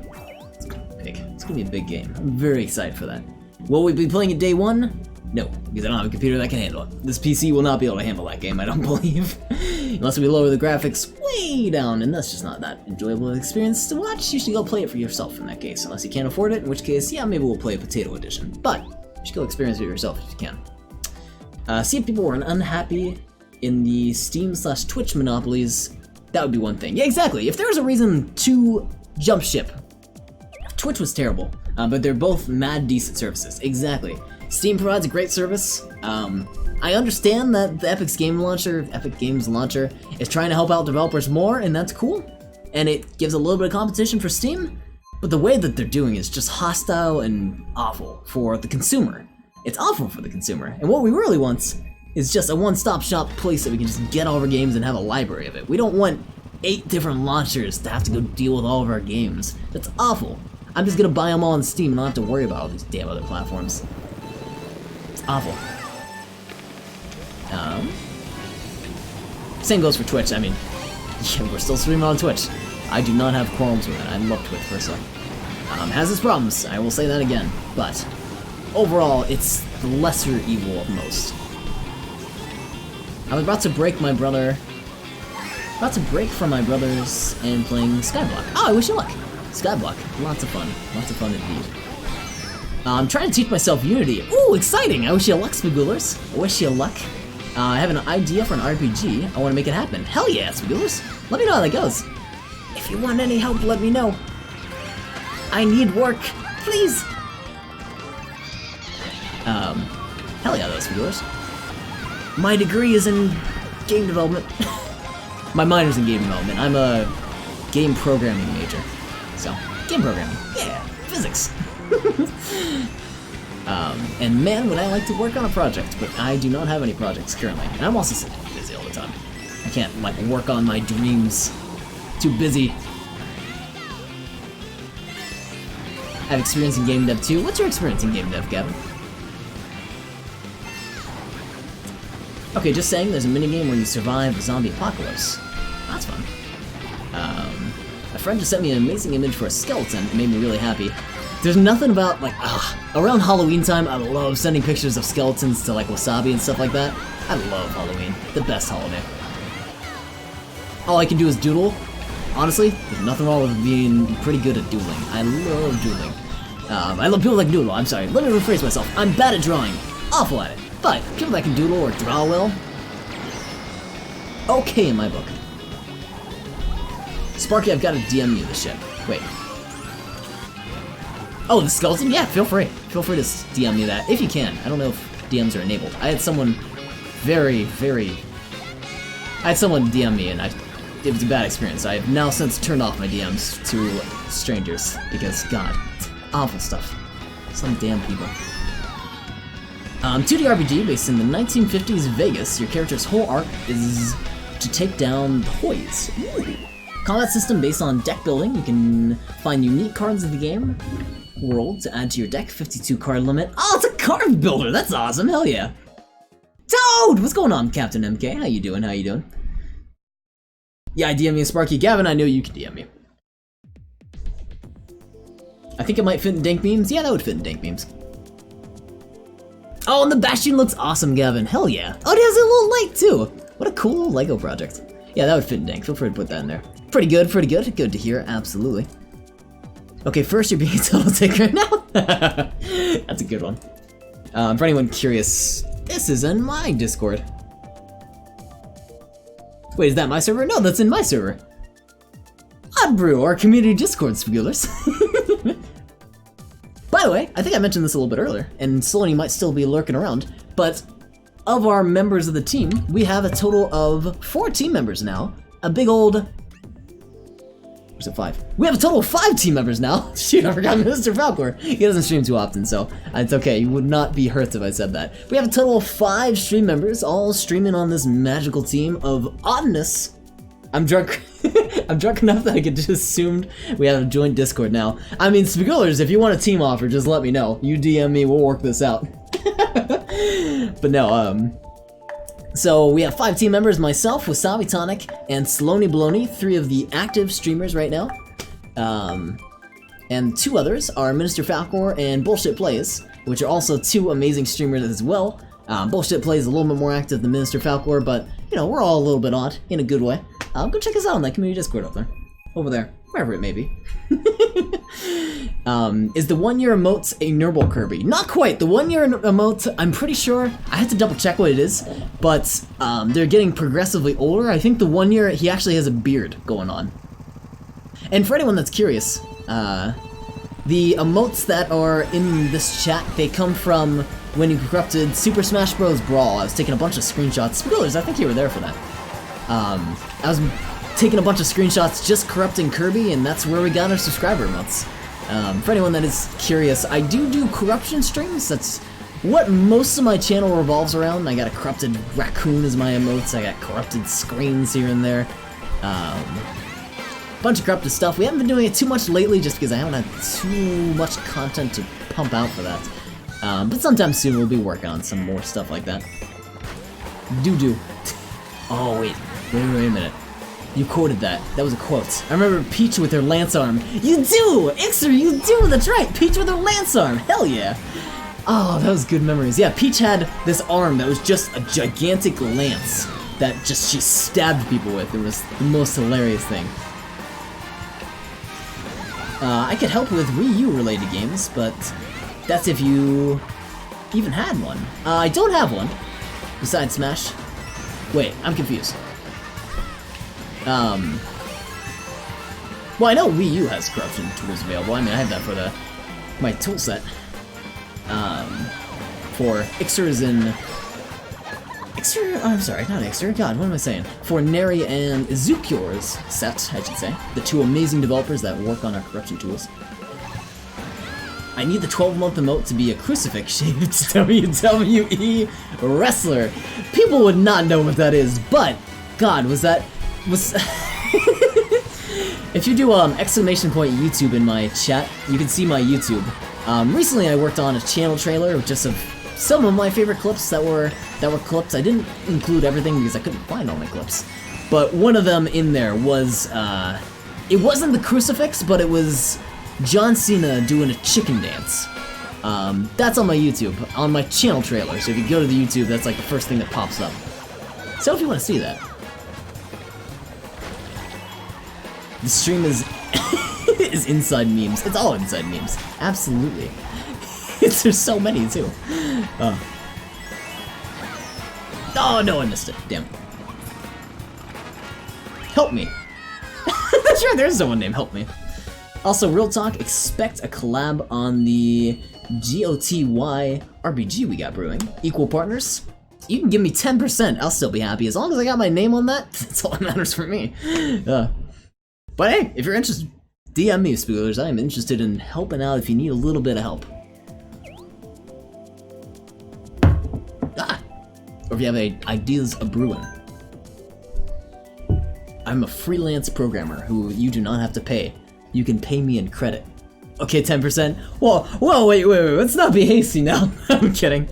It's gonna be big. It's gonna be a big game. I'm very excited for that. Will we be playing it day one? No, because I don't have a computer that can handle it. This PC will not be able to handle that game, I don't believe. Unless we lower the graphics way down, and that's just not that enjoyable an experience to watch. You should go play it for yourself in that case, unless you can't afford it, in which case, yeah, maybe we'll play a potato edition. But you should go experience it yourself if you can. See if people were unhappy in the Steam/Twitch monopolies. That would be one thing. Yeah, exactly. If there was a reason to jump ship, Twitch was terrible, but they're both mad decent services. Exactly. Steam provides a great service. I understand that the Epic Games Launcher, is trying to help out developers more, and that's cool. And it gives a little bit of competition for Steam, but the way that they're doing is just hostile and awful for the consumer. It's awful for the consumer, and what we really want is just a one-stop shop place that we can just get all of our games and have a library of it. We don't want 8 different launchers to have to go deal with all of our games. That's awful. I'm just gonna buy them all on Steam and not have to worry about all these damn other platforms. It's awful. Same goes for Twitch. I mean, yeah, we're still streaming on Twitch. I do not have qualms with it. I love Twitch personally. Has its problems, I will say that again, but overall, it's the lesser evil of most. I was about to break from my brothers and playing Skyblock. Oh, I wish you luck. Skyblock, lots of fun indeed. I'm trying to teach myself Unity. Ooh, exciting! I wish you luck, Spagoolers. I wish you luck. I have an idea for an RPG. I want to make it happen. Hell yeah, Spagoolers. Let me know how that goes. If you want any help, let me know. I need work, please. Hell yeah, those Spagoolers. My degree is in game development. My minor's in game development. I'm a game programming major. So, game programming. Yeah, physics. And man, would I like to work on a project, but I do not have any projects currently. And I'm also sitting busy all the time. I can't, like, work on my dreams. Too busy. I have experience in game dev too. What's your experience in game dev, Gavin? Okay, just saying, there's a minigame where you survive the zombie apocalypse. That's fun. A friend just sent me an amazing image for a skeleton. It made me really happy. There's nothing about, like, around Halloween time, I love sending pictures of skeletons to, like, Wasabi and stuff like that. I love Halloween. The best holiday. All I can do is doodle. Honestly, there's nothing wrong with being pretty good at doodling. I love doodling. I love people that can doodle, I'm sorry. Let me rephrase myself. I'm bad at drawing. Awful at it. But people that can doodle or draw well, okay in my book. Sparky, I've got to DM you the ship. Wait. Oh, the skeleton? Yeah, feel free. Feel free to DM me that, if you can. I don't know if DMs are enabled. I had someone I had someone DM me and it was a bad experience. I have now since turned off my DMs to strangers because, God, it's awful stuff. Some damn people. 2D RPG based in the 1950s Vegas. Your character's whole arc is to take down the Hoys. Ooh. Combat system based on deck building. You can find unique cards in the game world to add to your deck. 52 card limit. Oh, it's a card builder. That's awesome. Hell yeah. Toad! What's going on, Captain MK? How you doing? How you doing? Yeah, I DM me a Sparky. Gavin, I know you can DM me. I think it might fit in dank memes. Yeah, that would fit in dank memes. Oh, and the Bastion looks awesome, Gavin. Hell yeah. Oh, it has a little light, too. What a cool Lego project. Yeah, that would fit in Dank. Feel free to put that in there. Pretty good, pretty good. Good to hear, absolutely. Okay, first you're being a total dick right now. That's a good one. For anyone curious, this is in my Discord. Wait, is that my server? No, that's in my server. Odd Brew, our community Discord, spoilers. By the way, I think I mentioned this a little bit earlier, and Saloni might still be lurking around, but of our members of the team, we have a total of 4 team members now. A big old... Where's it 5? We have a total of 5 team members now. Shoot, I forgot Mr. Falcor. He doesn't stream too often, so it's okay. You would not be hurt if I said that. We have a total of 5 stream members, all streaming on this magical team of oddness. I'm drunk. I'm drunk enough that I could just assumed we have a joint Discord now. I mean, spoilers, if you want a team offer, just let me know. You DM me, we'll work this out. But no, so we have 5 team members, myself, Wasabi Tonic, and Saloni Baloney, 3 of the active streamers right now. And 2 others are Minister Falcor and Bullshit Plays, which are also 2 amazing streamers as well. Bullshit Plays a little bit more active than Minister Falcor, but, you know, we're all a little bit odd, in a good way. Go check us out on that community Discord up there. Over there. Wherever it may be. Is the 1-year emote a Nurble Kirby? Not quite. The 1-year emote, I'm pretty sure, I have to double check what it is, but they're getting progressively older. I think the 1 year, he actually has a beard going on. And for anyone that's curious, the emotes that are in this chat, they come from when you corrupted Super Smash Bros. Brawl. I was taking a bunch of screenshots. Spoilers, I think you were there for that. I was taking a bunch of screenshots just corrupting Kirby, and that's where we got our subscriber emotes. For anyone that is curious, I do corruption streams. That's what most of my channel revolves around. I got a corrupted raccoon as my emotes. I got corrupted screens here and there. Bunch of corrupted stuff. We haven't been doing it too much lately just because I haven't had too much content to pump out for that. But sometime soon we'll be working on some more stuff like that. Do. Oh, wait a minute. You quoted that. That was a quote. I remember Peach with her lance arm. You do! Ixer, you do! That's right! Peach with her lance arm! Hell yeah! Oh, that was good memories. Yeah, Peach had this arm that was just a gigantic lance that just she stabbed people with. It was the most hilarious thing. I could help with Wii U related games, but that's if you even had one. I don't have one, besides Smash. Wait, I'm confused. Well, I know Wii U has corruption tools available. I mean, I have that for my tool set. For Ixers and... Ixer? Oh, I'm sorry, not Ixer. God, what am I saying? For Neri and Zukior's set, I should say. The 2 amazing developers that work on our corruption tools. I need the 12-month emote to be a crucifix-shaped WWE wrestler. People would not know what that is, but... God, was... If you do exclamation point YouTube in my chat, you can see my YouTube. Recently I worked on a channel trailer with just some of my favorite clips that were clips. I didn't include everything because I couldn't find all my clips. But one of them in there was it wasn't the crucifix, but it was John Cena doing a chicken dance. That's on my YouTube, on my channel trailer. So if you go to the YouTube, that's like the first thing that pops up. So if you want to see that. The stream is is inside memes. It's all inside memes. Absolutely. There's so many too. Oh no, I missed it. Damn. Help me. That's right, there's someone named Help Me. Also, real talk, expect a collab on the GOTY RPG we got brewing. Equal partners. You can give me 10%, I'll still be happy. As long as I got my name on that, that's all that matters for me. But hey, if you're interested, DM me, spoilers. I am interested in helping out if you need a little bit of help. Or if you have ideas of brewing. I'm a freelance programmer who you do not have to pay. You can pay me in credit. Okay, 10%? Whoa, wait, let's not be hasty now. I'm kidding.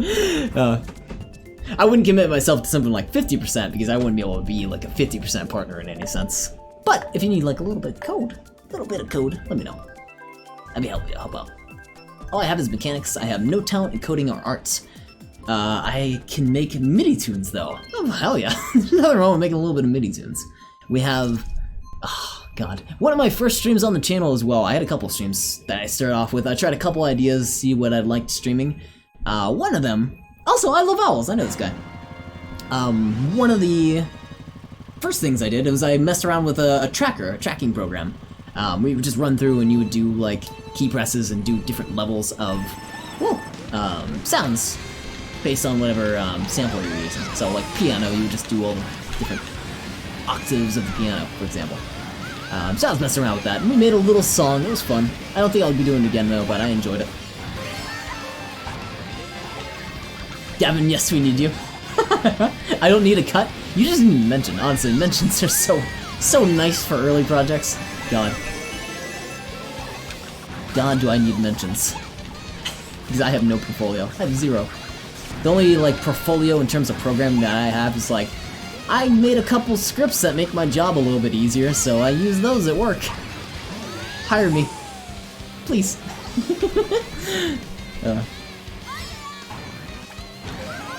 I wouldn't commit myself to something like 50% because I wouldn't be able to be like a 50% partner in any sense. But if you need like a little bit of code, let me know. I'd be happy to help out. All I have is mechanics. I have no talent in coding or arts. I can make MIDI tunes though. Oh hell yeah! There's nothing wrong with making a little bit of MIDI tunes. We have, oh god, one of my first streams on the channel as well. I had a couple streams that I started off with. I tried a couple ideas, see what I'd like streaming. One of them, also I love owls, I know this guy. One of the first things I did was I messed around with a tracking program. We would just run through and you would do like key presses and do different levels of sounds based on whatever sampler you're using. So like piano, you would just do all the different octaves of the piano, for example. So I was messing around with that, and we made a little song. It was fun. I don't think I'll be doing it again though, but I enjoyed it. Gavin, yes, we need you. I don't need a cut. You just need to mention. Honestly, mentions are so nice for early projects. God, do I need mentions? Because I have no portfolio. I have zero. The only like portfolio in terms of programming that I have is like, I made a couple scripts that make my job a little bit easier, so I use those at work. Hire me, please.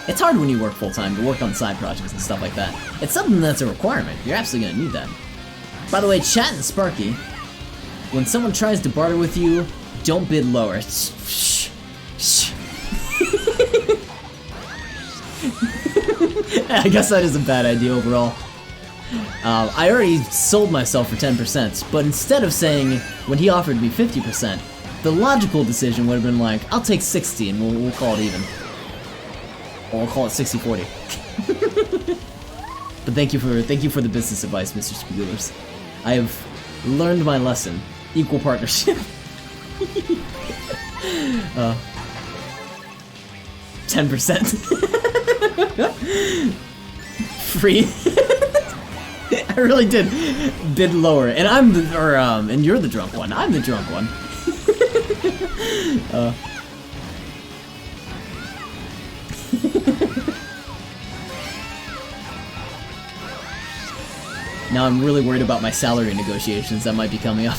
It's hard when you work full-time to work on side projects and stuff like that. It's something that's a requirement. You're absolutely gonna need that. By the way, Chat and Sparky, when someone tries to barter with you, don't bid lower. Shh. I guess that is a bad idea overall. I already sold myself for 10%, but instead of saying, when he offered me 50%, the logical decision would have been like, I'll take 60 and we'll call it even. Or we'll call it 60-40. But thank you for the business advice, Mr. Spiegelers. I have learned my lesson. Equal partnership. 10%. Free. I really did bid lower, and and you're the drunk one. I'm the drunk one. Now I'm really worried about my salary negotiations that might be coming up.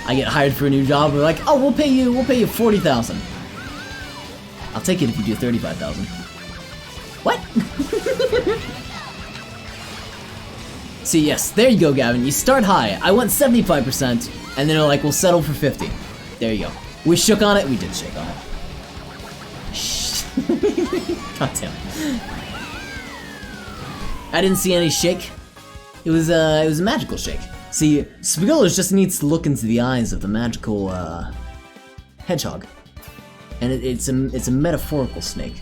I get hired for a new job, we're like, oh, we'll pay you 40,000. I'll take it if you do 35,000. What? See, yes, there you go, Gavin. You start high. I went 75%, and then they're like, we'll settle for 50. There you go. We shook on it. We did shake on it. Shh. God damn it. I didn't see any shake. It was a magical shake. See, Spagullos just needs to look into the eyes of the magical hedgehog, and it's a metaphorical snake,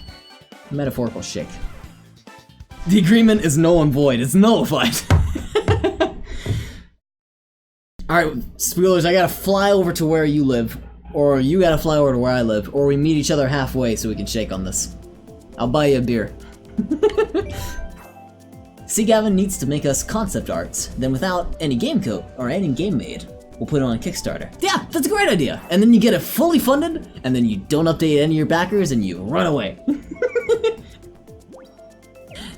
metaphorical shake. The agreement is null and void. It's nullified. All right, Spagullos, I gotta fly over to where you live, or you gotta fly over to where I live, or we meet each other halfway so we can shake on this. I'll buy you a beer. See, Gavin needs to make us concept arts. Then without any game code or any game made, we'll put it on Kickstarter. Yeah, that's a great idea. And then you get it fully funded, and then you don't update any of your backers, and you run away.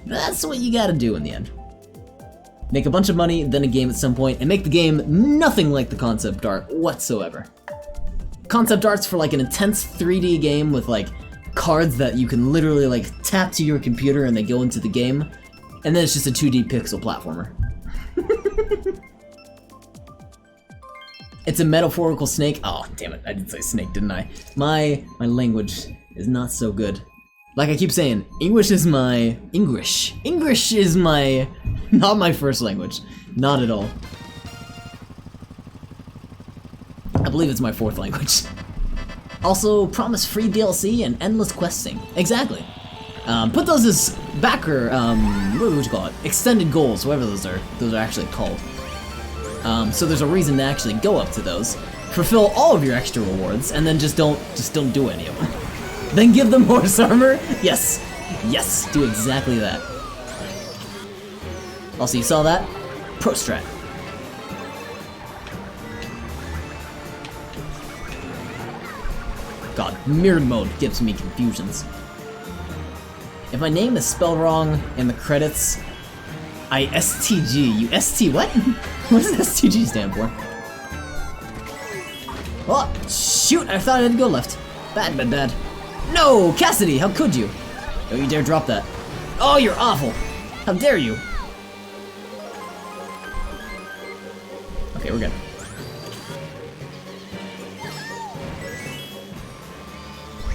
That's what you gotta do in the end. Make a bunch of money, then a game at some point, and make the game nothing like the concept art whatsoever. Concept art's for like an intense 3D game with like cards that you can literally like tap to your computer and they go into the game. And then it's just a 2D pixel platformer. It's a metaphorical snake. Oh, damn it, I did say snake, didn't I? My language is not so good. Like I keep saying, English is my... English is my... not my first language. Not at all. I believe it's my fourth language. Also, promise free DLC and endless questing. Exactly. Put those as backer, what would you call it? Extended goals, whatever those are actually called. So there's a reason to actually go up to those, fulfill all of your extra rewards, and then just don't do any of them. Then give them horse armor? Yes, do exactly that. Also, you saw that? Pro strat. God, mirrored mode gives me confusions. If my name is spelled wrong in the credits, I STG. You ST what? What does STG stand for? Oh, shoot! I thought I had to go left. Bad. No, Cassidy, how could you? Don't you dare drop that. Oh, you're awful. How dare you? Okay, we're good.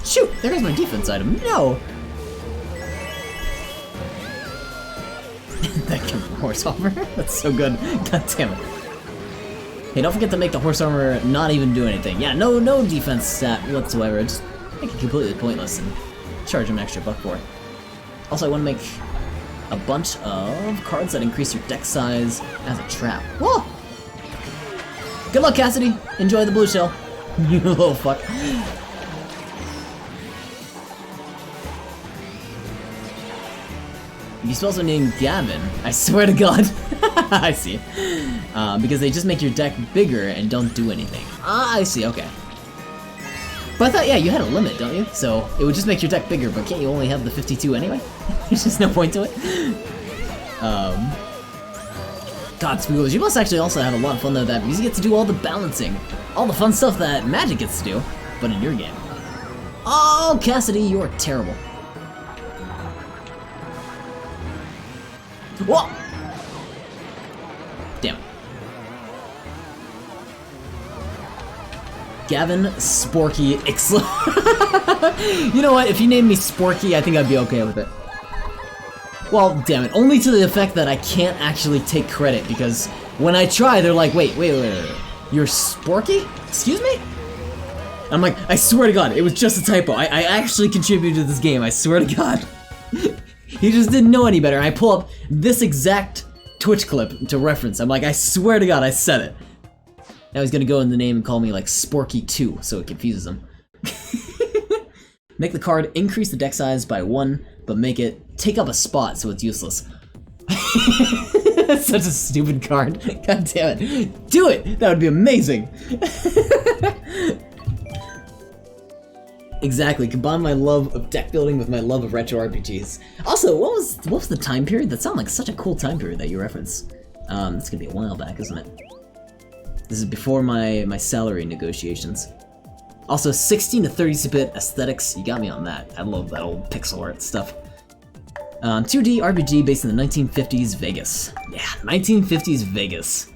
Shoot! There goes my defense item. No! That killed the horse armor. That's so good. God damn it. Hey, don't forget to make the horse armor not even do anything. Yeah, no defense stat whatsoever. Just make it completely pointless and charge him an extra buck for it. Also, I want to make a bunch of cards that increase your deck size as a trap. Whoa! Good luck, Cassidy! Enjoy the blue shell. You little fuck. You supposed to name Gavin. I swear to God. I see. Because they just make your deck bigger and don't do anything. Ah, I see, okay. But I thought, yeah, you had a limit, don't you? So it would just make your deck bigger, but can't you only have the 52 anyway? There's just no point to it. God, Spoolers, you must actually also have a lot of fun though that because you get to do all the balancing. All the fun stuff that Magic gets to do, but in your game. Oh, Cassidy, you're terrible. Whoa! Damn it. Gavin Sporky Ixla. You know what? If you named me Sporky, I think I'd be okay with it. Well, damn it. Only to the effect that I can't actually take credit because when I try, they're like, wait. You're Sporky? Excuse me? I'm like, I swear to God, it was just a typo. I actually contributed to this game. I swear to God. He just didn't know any better. I pull up this exact Twitch clip to reference. I'm like, I swear to God, I said it. Now he's gonna go in the name and call me like Sporky2, so it confuses him. Make the card increase the deck size by 1, but make it take up a spot so it's useless. That's such a stupid card. God damn it. Do it! That would be amazing! Exactly, combine my love of deck building with my love of retro RPGs. Also, what was the time period? That sounded like such a cool time period that you referenced. It's gonna be a while back, isn't it? This is before my salary negotiations. Also, 16 to 30-bit aesthetics, you got me on that. I love that old pixel art stuff. 2D RPG based in the 1950s Vegas. Yeah, 1950s Vegas.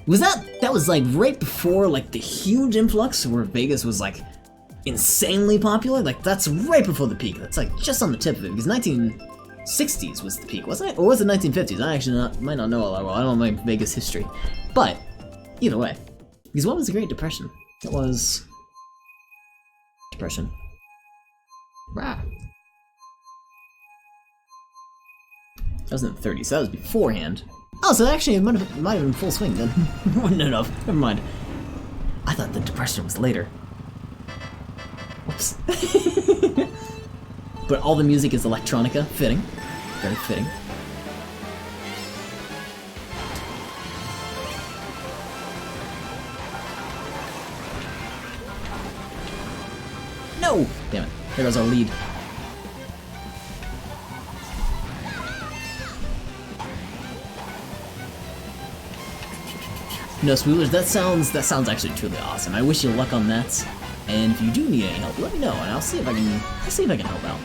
That was like right before like the huge influx where Vegas was like insanely popular? Like that's right before the peak. That's like just on the tip of it because 1960s was the peak, wasn't it? Or was it 1950s? I actually might not know all that well. I don't know my Vegas history. But either way, because what was the Great Depression? It was Depression. Rah. That was in the 30s, so that was beforehand. Oh, so actually it might have been full swing then. Wouldn't enough. Never mind. I thought the Depression was later. Whoops. But all the music is electronica. Fitting. Very fitting. No! Damn it. There goes our lead. No, Spoolers, that sounds actually truly awesome. I wish you luck on that. And if you do need any help, let me know, and I'll see if I can help out.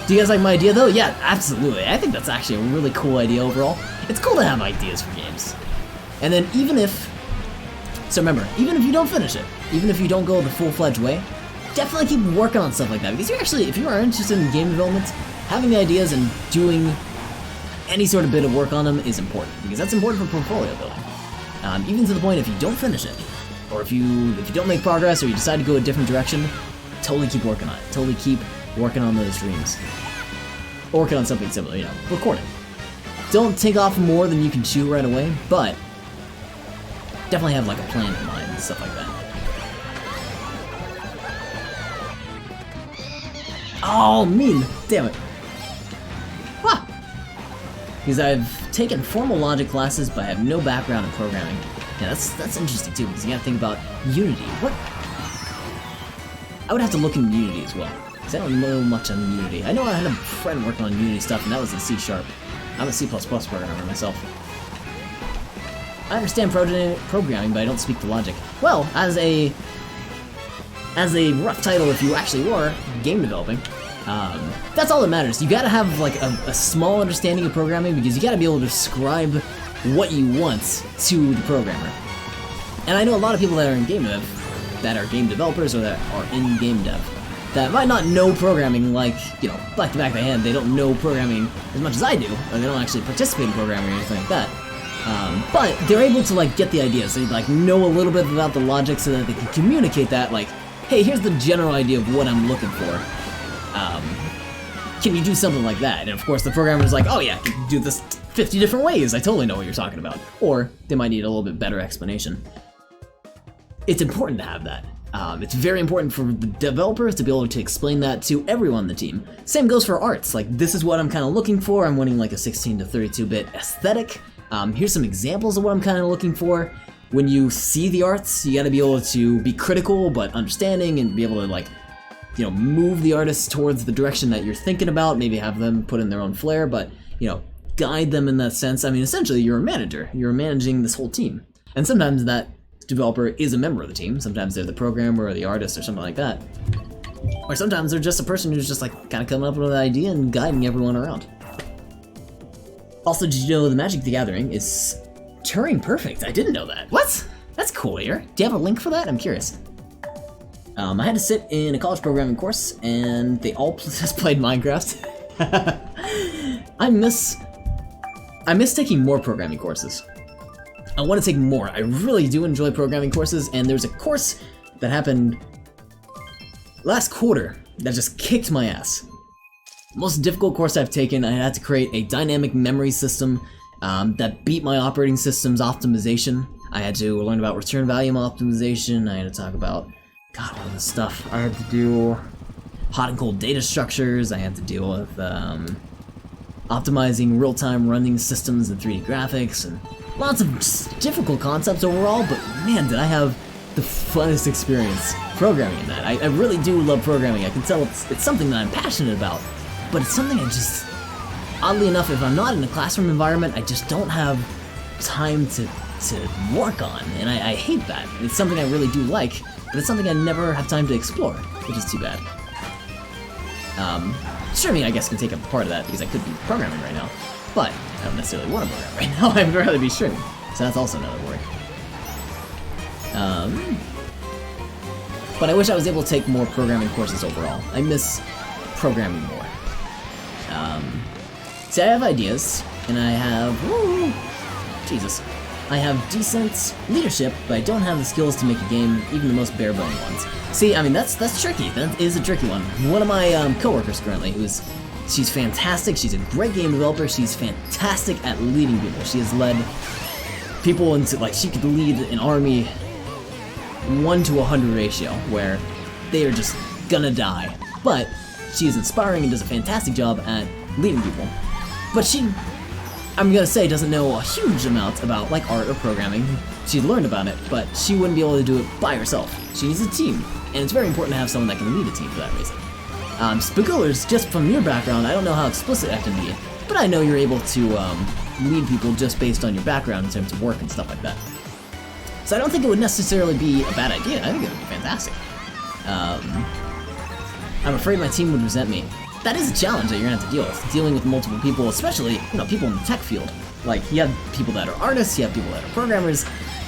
Do you guys like my idea though? Yeah, absolutely. I think that's actually a really cool idea overall. It's cool to have ideas for games. And then so remember, even if you don't finish it, even if you don't go the full-fledged way, definitely keep working on stuff like that, because if you are interested in game development, having the ideas and doing any sort of bit of work on them is important, because that's important for portfolio building. Even to the point if you don't finish it, or if you don't make progress, or you decide to go a different direction, totally keep working on it. Totally keep working on those dreams. Or working on something similar, you know, recording. Don't take off more than you can chew right away, but definitely have like a plan in mind and stuff like that. Oh, mean! Damn it. Ah! Because I've taken formal logic classes, but I have no background in programming. Yeah, that's interesting too, because you gotta think about Unity. What? I would have to look into Unity as well, because I don't know much on Unity. I know I had a friend working on Unity stuff, and that was in C#. I'm a C++ programmer myself. I understand programming, but I don't speak the logic. Well, as a rough title, if you actually were game developing, that's all that matters. You gotta have like a small understanding of programming, because you gotta be able to describe what you want to the programmer. And I know a lot of people that are in game dev, that are game developers or that are in game dev, that might not know programming like, you know, like the back of the hand. They don't know programming as much as I do, or they don't actually participate in programming or anything like that. But they're able to like get the ideas. They like know a little bit about the logic so that they can communicate that, like, hey, here's the general idea of what I'm looking for. Can you do something like that? And of course the programmer's like, oh yeah, you can do this 50 different ways. I totally know what you're talking about. Or they might need a little bit better explanation. It's important to have that. It's very important for the developers to be able to explain that to everyone on the team. Same goes for arts. Like, this is what I'm kind of looking for. I'm wanting like a 16 to 32-bit aesthetic. Here's some examples of what I'm kind of looking for. When you see the arts, you got to be able to be critical but understanding and be able to, like, you know, move the artists towards the direction that you're thinking about. Maybe have them put in their own flair, but, you know, guide them in that sense. I mean, essentially, you're a manager. You're managing this whole team. And sometimes that developer is a member of the team. Sometimes they're the programmer or the artist or something like that. Or sometimes they're just a person who's just like kind of coming up with an idea and guiding everyone around. Also, did you know the Magic the Gathering is Turing perfect? I didn't know that. What? That's cool here. Do you have a link for that? I'm curious. I had to sit in a college programming course and they all just played Minecraft. I miss taking more programming courses. I want to take more. I really do enjoy programming courses, and there's a course that happened last quarter that just kicked my ass. Most difficult course I've taken. I had to create a dynamic memory system that beat my operating system's optimization. I had to learn about return value optimization. I had to talk about, God, all this stuff. I had to do hot and cold data structures. I had to deal with optimizing real-time running systems and 3D graphics, and lots of difficult concepts overall, but man, did I have the funnest experience programming in that. I really do love programming. I can tell it's something that I'm passionate about, but it's something I just, oddly enough, if I'm not in a classroom environment, I just don't have time to work on, and I hate that. It's something I really do like, but it's something I never have time to explore, which is too bad. Streaming, I guess, can take a part of that because I could be programming right now, but I don't necessarily want to program right now. I'd rather be streaming, so that's also another worry. But I wish I was able to take more programming courses overall. I miss programming more. See, I have ideas, and I have, I have decent leadership, but I don't have the skills to make a game, even the most bare-bone ones. See, I mean, that's tricky. That is a tricky one. One of my coworkers currently, she's fantastic. She's a great game developer. She's fantastic at leading people. She has led people into, like, she could lead an army 1 to 100 ratio, where they are just gonna die. But she is inspiring and does a fantastic job at leading people. But she, I'm gonna say, doesn't know a huge amount about, like, art or programming. She learned about it, but she wouldn't be able to do it by herself. She needs a team, and it's very important to have someone that can lead a team for that reason. Spagulers, just from your background, I don't know how explicit I can be, but I know you're able to lead people just based on your background in terms of work and stuff like that. So I don't think it would necessarily be a bad idea. I think it would be fantastic. I'm afraid my team would resent me. That is a challenge that you're gonna have to deal with. Dealing with multiple people, especially, you know, people in the tech field. Like, you have people that are artists, you have people that are programmers.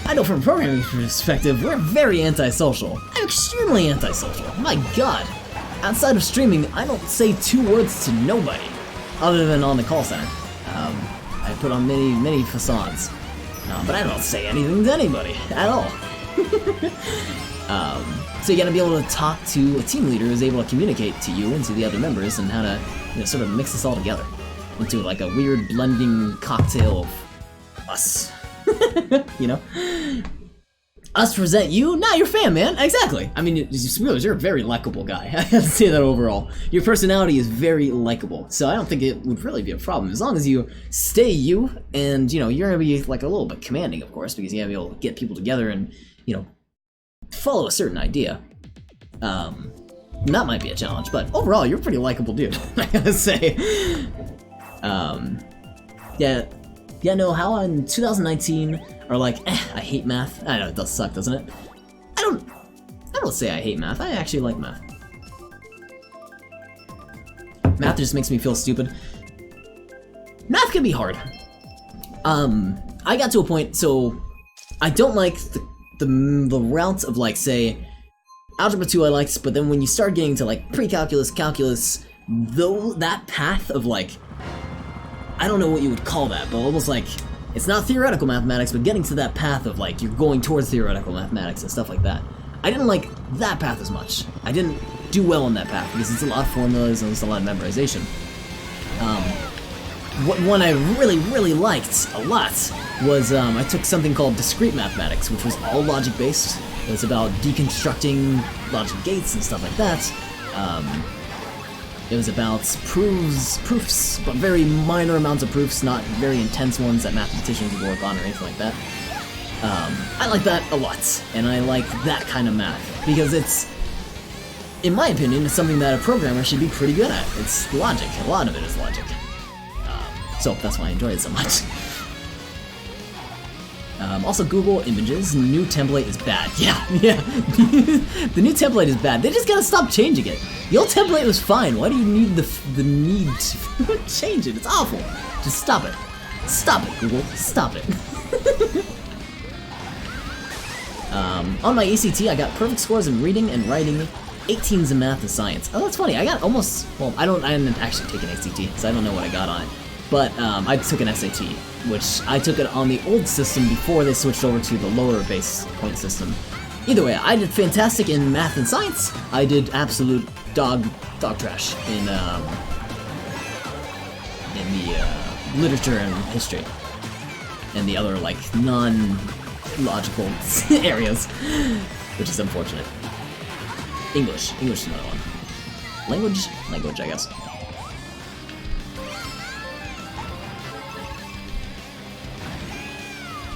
I know from a programming perspective, we're very antisocial. I'm extremely antisocial. My God. Outside of streaming, I don't say 2 words to nobody, other than on the call center. I put on many facades, but I don't say anything to anybody at all. So you gotta be able to talk to a team leader who's able to communicate to you and to the other members and how to, you know, sort of mix this all together into like a weird blending cocktail of us. You know? Us resent you? Nah, you're fan, man. Exactly. I mean, you're a very likable guy. I have to say that overall. Your personality is very likable, so I don't think it would really be a problem. As long as you stay you, and, you know, you're gonna be, like, a little bit commanding, of course, because you gotta be able to get people together and, you know, follow a certain idea. That might be a challenge, but overall, you're a pretty likable dude, I gotta say. No, how in 2019 are like, I hate math. I know, it does suck, doesn't it? I don't say I hate math. I actually like math. Math just makes me feel stupid. Math can be hard. I got to a point, so I don't like the route of, like, say, Algebra 2 I liked, but then when you start getting to, like, pre-calculus, calculus, though that path of, like, I don't know what you would call that, but almost like, it's not theoretical mathematics, but getting to that path of, like, you're going towards theoretical mathematics and stuff like that. I didn't like that path as much. I didn't do well on that path, because it's a lot of formulas and it's a lot of memorization. One I really liked a lot was, I took something called discrete mathematics, which was all logic-based. It was about deconstructing logic gates and stuff like that. It was about proofs, but very minor amounts of proofs, not very intense ones that mathematicians would work on or anything like that. I like that a lot, and I like that kind of math, because it's, in my opinion, it's something that a programmer should be pretty good at. It's logic. A lot of it is logic. So that's why I enjoy it so much. Also, Google Images, new template is bad. Yeah. The new template is bad. They just gotta stop changing it. The old template was fine. Why do you need the need to change it? It's awful. Just stop it. Stop it, Google. Stop it. On my ACT, I got perfect scores in reading and writing, 18s in math and science. Oh, that's funny. I got almost, well, I didn't actually take an ACT, so I don't know what I got on it. But I took an SAT, which I took it on the old system before they switched over to the lower base point system. Either way, I did fantastic in math and science. I did absolute dog trash in the literature and history, and the other, like, non-logical areas, which is unfortunate. English is another one. Language, I guess.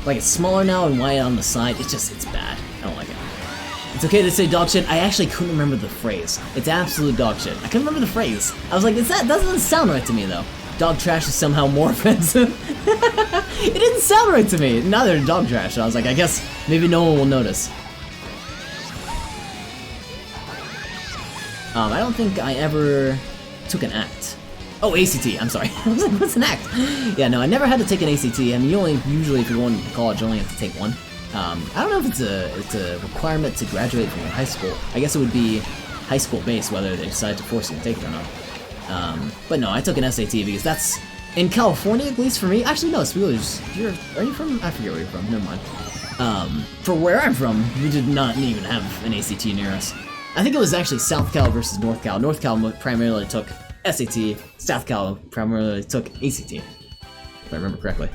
Like, it's smaller now and wide on the side. It's bad. I don't like it. It's okay to say dog shit. I actually couldn't remember the phrase. It's absolute dog shit. I couldn't remember the phrase. I was like, that doesn't sound right to me, though. Dog trash is somehow more offensive. It didn't sound right to me. Neither did dog trash. I was like, I guess maybe no one will notice. I don't think I ever took an act. Oh, ACT, I'm sorry. I was like, what's an act? Yeah, no, I never had to take an ACT. I mean, usually if you're going to college, you only have to take one. I don't know if it's a requirement to graduate from high school. I guess it would be high school based whether they decide to force you to take it or not. But no, I took an SAT because that's, in California, at least for me. Actually, no, Spoilers, are you from? I forget where you're from, never mind. For where I'm from, we did not even have an ACT near us. I think it was actually South Cal versus North Cal. North Cal primarily took SAT, South Cal primarily took ACT, if I remember correctly.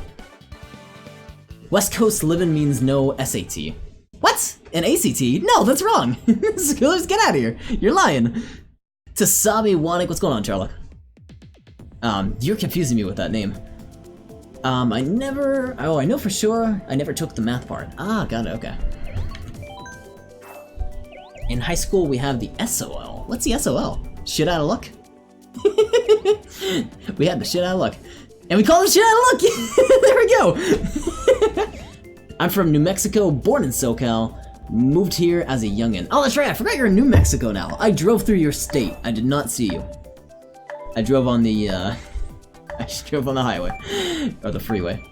West Coast living means no SAT. What? An ACT? No, that's wrong! Schoolers, get out of here! You're lying! Tasabi Wanik, what's going on, Charlotte? You're confusing me with that name. I know for sure I never took the math part. Ah, got it, okay. In high school, we have the SOL. What's the SOL? Shit out of luck? We had the shit out of luck. And we call it shit out of luck! There we go! I'm from New Mexico, born in SoCal, moved here as a youngin'. Oh, that's right, I forgot you're in New Mexico now. I drove through your state. I did not see you. I drove on the, I drove on the highway. Or the freeway.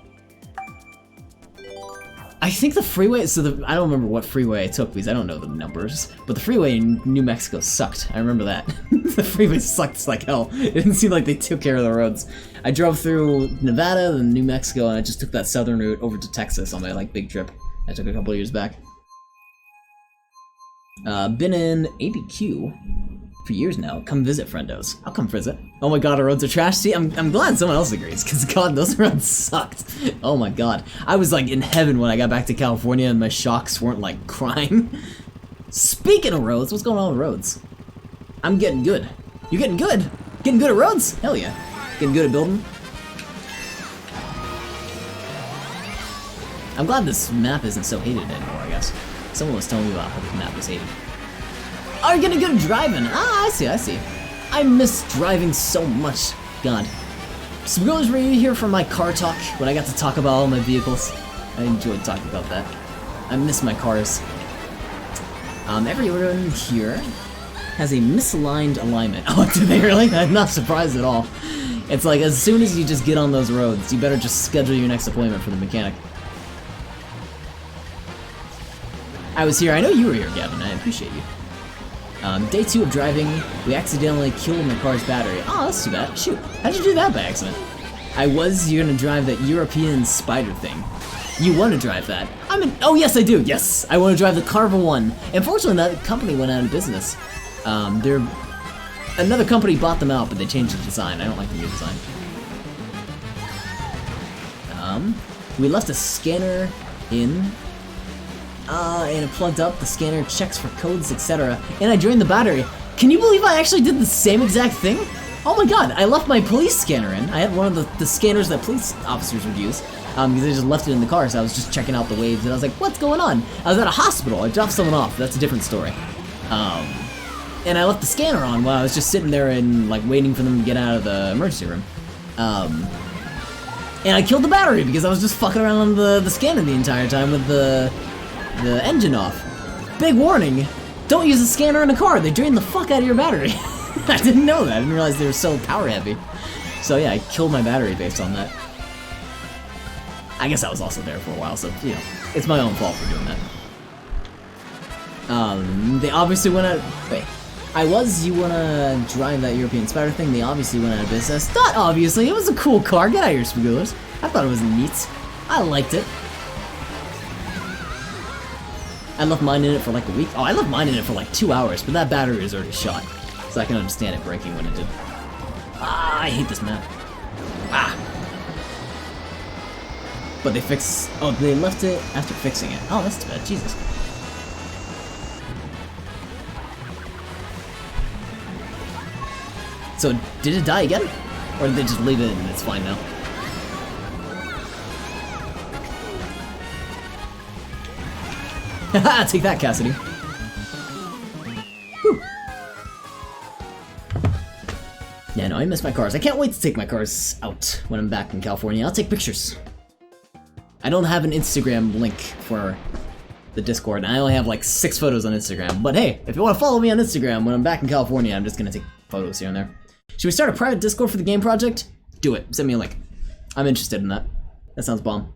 I think the freeway, I don't remember what freeway I took because I don't know the numbers, but the freeway in New Mexico sucked. I remember that. The freeway sucked like hell. It didn't seem like they took care of the roads. I drove through Nevada and New Mexico, and I just took that southern route over to Texas on my, like, big trip I took a couple of years back. Been in ABQ for years now. Come visit, friendos. I'll come visit. Oh my god, our roads are trash. See, I'm glad someone else agrees, because god, those roads sucked. Oh my god. I was like in heaven when I got back to California and my shocks weren't like crying. Speaking of roads, what's going on with roads? I'm getting good. You getting good? Getting good at roads? Hell yeah. Getting good at building? I'm glad this map isn't so hated anymore, I guess. Someone was telling me about how this map was hated. Oh, you're getting good at driving. Ah, I see. I miss driving so much. God. Spoilers, were you here for my car talk when I got to talk about all my vehicles? I enjoyed talking about that. I miss my cars. Everyone here has a misaligned alignment. Oh, do they really? I'm not surprised at all. It's like, as soon as you just get on those roads, you better just schedule your next appointment for the mechanic. I was here. I know you were here, Gavin. I appreciate you. Day 2 of driving, we accidentally killed my car's battery. Oh, that's too bad. Shoot, how'd you do that by accident? You're gonna drive that European spider thing. You want to drive that? Oh yes, I do. Yes, I want to drive the Carver one. Unfortunately, that company went out of business. Another company bought them out, but they changed the design. I don't like the new design. We left a scanner in. And it plugged up, the scanner checks for codes, etc. And I drained the battery. Can you believe I actually did the same exact thing? Oh my god, I left my police scanner in. I had one of the scanners that police officers would use. Because they just left it in the car, so I was just checking out the waves, and I was like, what's going on? I was at a hospital, I dropped someone off, that's a different story. And I left the scanner on while I was just sitting there and like waiting for them to get out of the emergency room. And I killed the battery because I was just fucking around on the scanner the entire time with the engine off. Big warning, don't use a scanner in a car, they drain the fuck out of your battery. I didn't know that, I didn't realize they were so power heavy. So yeah, I killed my battery based on that. I guess I was also there for a while, so, you know, it's my own fault for doing that. They obviously went out, wait. You wanna drive that European spider thing, they obviously went out of business. Not obviously, it was a cool car, get out of here, Spagoolers. I thought it was neat. I liked it. I left mine in it for like a week. Oh, I left mine in it for like 2 hours, but that battery was already shot. So I can understand it breaking when it did. Ah, I hate this map. Ah. But they left it after fixing it. Oh, that's too bad, Jesus. So, did it die again? Or did they just leave it and it's fine now? Haha, take that, Cassidy. Whew. Yeah, no, I miss my cars. I can't wait to take my cars out when I'm back in California. I'll take pictures. I don't have an Instagram link for the Discord, and I only have like 6 photos on Instagram. But hey, if you want to follow me on Instagram when I'm back in California, I'm just gonna take photos here and there. Should we start a private Discord for the game project? Do it. Send me a link. I'm interested in that. That sounds bomb.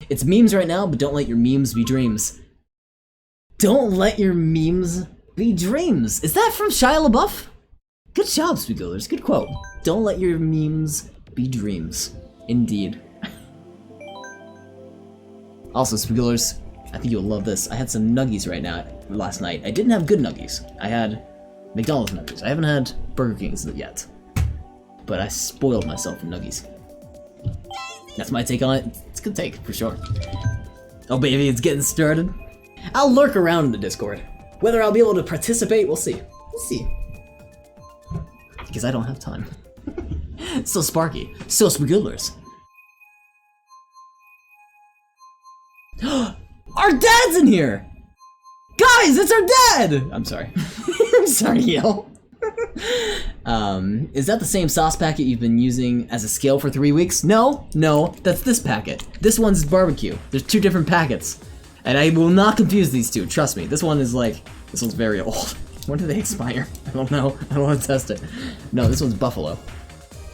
It's memes right now, but don't let your memes be dreams. Don't let your memes be dreams. Is that from Shia LaBeouf? Good job, Spagoolers. Good quote. Don't let your memes be dreams. Indeed. Also, Spagoolers, I think you'll love this. I had some nuggies last night. I didn't have good nuggies. I had McDonald's nuggies. I haven't had Burger King's yet. But I spoiled myself with nuggies. That's my take on it. It's a good take, for sure. Oh baby, it's getting started. I'll lurk around in the Discord. Whether I'll be able to participate, we'll see. We'll see. Because I don't have time. So Sparky. So Spagoolers. Our dad's in here! Guys, it's our dad! I'm sorry. I'm sorry to yell. Is that the same sauce packet you've been using as a scale for 3 weeks? No, that's this packet. This one's barbecue. There's 2 different packets. And I will not confuse these two, trust me. This one's very old. When do they expire? I don't know. I don't want to test it. No, this one's buffalo.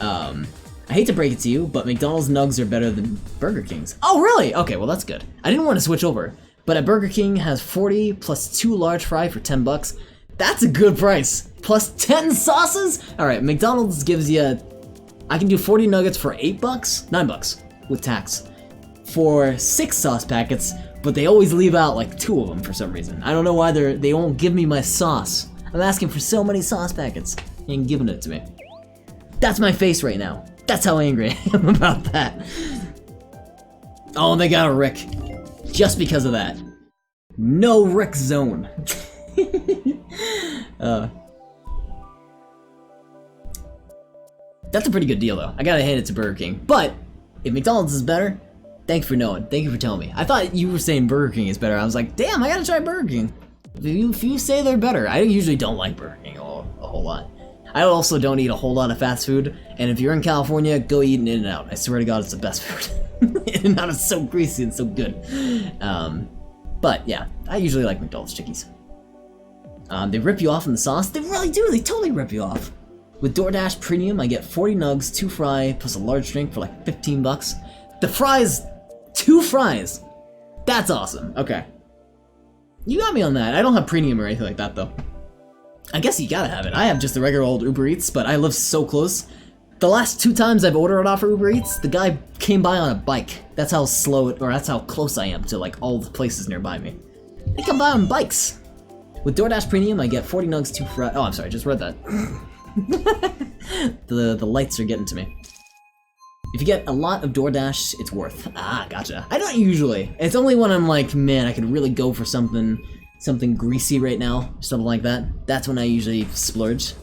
I hate to break it to you, but McDonald's nugs are better than Burger King's. Oh, really? Okay, well that's good. I didn't want to switch over, but at Burger King has 40 plus 2 large fry for 10 bucks. That's a good price. Plus 10 sauces? All right, McDonald's gives you, I can do 40 nuggets for 8 bucks, 9 bucks with tax for 6 sauce packets, but they always leave out like 2 of them for some reason. I don't know why they won't give me my sauce. I'm asking for so many sauce packets. They ain't giving it to me. That's my face right now. That's how angry I am about that. Oh, they got a Rick. Just because of that. No Rick zone. That's a pretty good deal though. I gotta hand it to Burger King. But if McDonald's is better, thanks for knowing. Thank you for telling me. I thought you were saying Burger King is better. I was like, damn, I gotta try Burger King. If you say they're better, I usually don't like Burger King a whole lot. I also don't eat a whole lot of fast food, and if you're in California, go eat an In-N-Out. I swear to God, it's the best food. In-N-Out is so greasy and so good. But yeah, I usually like McDonald's chickies. They rip you off in the sauce. They really do. They totally rip you off. With DoorDash Premium, I get 40 nugs, 2 fry, plus a large drink for like 15 bucks. The fries, 2 fries. That's awesome. Okay. You got me on that. I don't have premium or anything like that, though. I guess you gotta have it. I have just the regular old Uber Eats, but I live so close. The last 2 times I've ordered off of Uber Eats, the guy came by on a bike. That's how slow it, or that's how close I am to like all the places nearby me. They come by on bikes. With DoorDash Premium, I get 40 nugs, 2 fries. Oh, I'm sorry, I just read that. the lights are getting to me. If you get a lot of DoorDash, it's worth. Ah, gotcha. I don't usually. It's only when I'm like, man, I could really go for something greasy right now, something like that. That's when I usually splurge.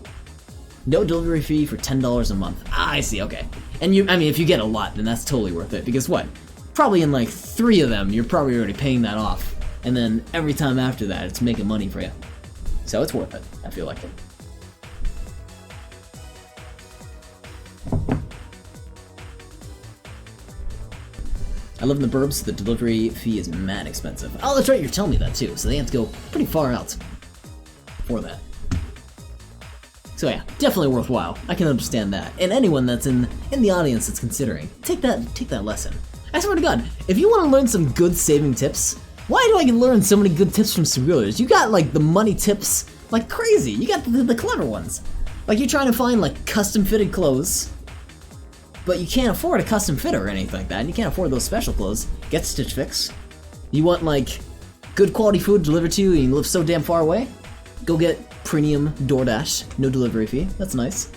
No delivery fee for $10 a month. Ah, I see, okay. And I mean, if you get a lot, then that's totally worth it, because what? Probably in like 3 of them, you're probably already paying that off. And then every time after that, it's making money for you. So it's worth it, I feel like it. I live in the burbs, so the delivery fee is mad expensive. Oh, that's right, you're telling me that too, so they have to go pretty far out for that. So yeah, definitely worthwhile. I can understand that. And anyone that's in the audience that's considering, take that lesson. I swear to God, if you want to learn some good saving tips, why do I learn so many good tips from Spoilers? You got like the money tips like crazy. You got the clever ones. Like you're trying to find like custom fitted clothes, but you can't afford a custom fit or anything like that, and you can't afford those special clothes. Get Stitch Fix. You want like good quality food delivered to you and you live so damn far away? Go get premium DoorDash, no delivery fee. That's nice.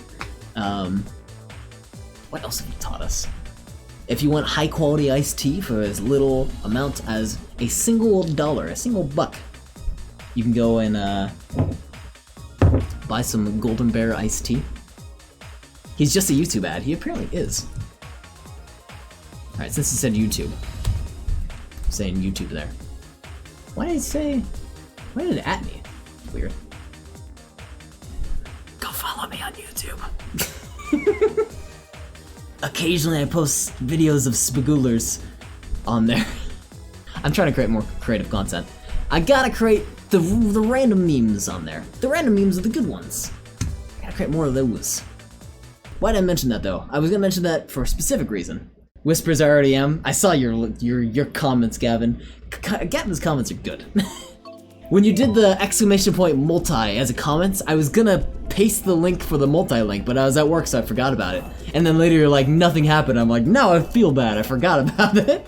What else have you taught us? If you want high quality iced tea for as little amount as a single dollar, a single buck, you can go and buy some Golden Bear iced tea. He's just a YouTube ad. He apparently is. Alright, since he said YouTube. I'm saying YouTube there. Why did it at me? Weird. Go follow me on YouTube. Occasionally I post videos of Spagoolers on there. I'm trying to create more creative content. I gotta create the random memes on there. The random memes are the good ones. I gotta create more of those. Why did I mention that though? I was gonna mention that for a specific reason. Whispers I already am. I saw your comments, Gavin. Gavin's comments are good. When you did the exclamation point multi as a comment, I was gonna paste the link for the multi-link, but I was at work so I forgot about it. And then later you're like, nothing happened. I'm like, no, I feel bad, I forgot about it.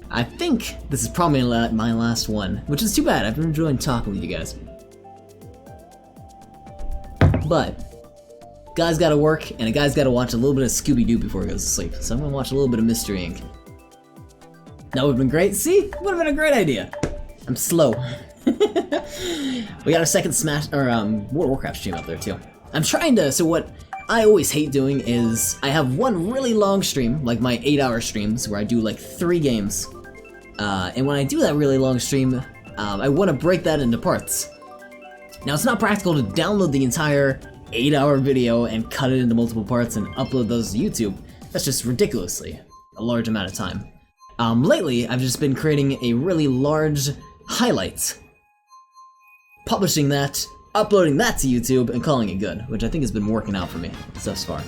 I think this is probably my last one, which is too bad. I've been enjoying talking with you guys. But, guy's gotta work, and a guy's gotta watch a little bit of Scooby-Doo before he goes to sleep. So I'm gonna watch a little bit of Mystery Inc. That would've been great. See? Would've been a great idea. I'm slow. We got a second Smash, or World of Warcraft stream up there too. I'm trying to, so what I always hate doing is, I have one really long stream, like my 8-hour streams, where I do like 3 games. And when I do that really long stream, I want to break that into parts. Now it's not practical to download the entire 8-hour video and cut it into multiple parts and upload those to YouTube. That's just ridiculously a large amount of time. Lately, I've just been creating a really large highlights, publishing that, uploading that to YouTube, and calling it good, which I think has been working out for me thus far.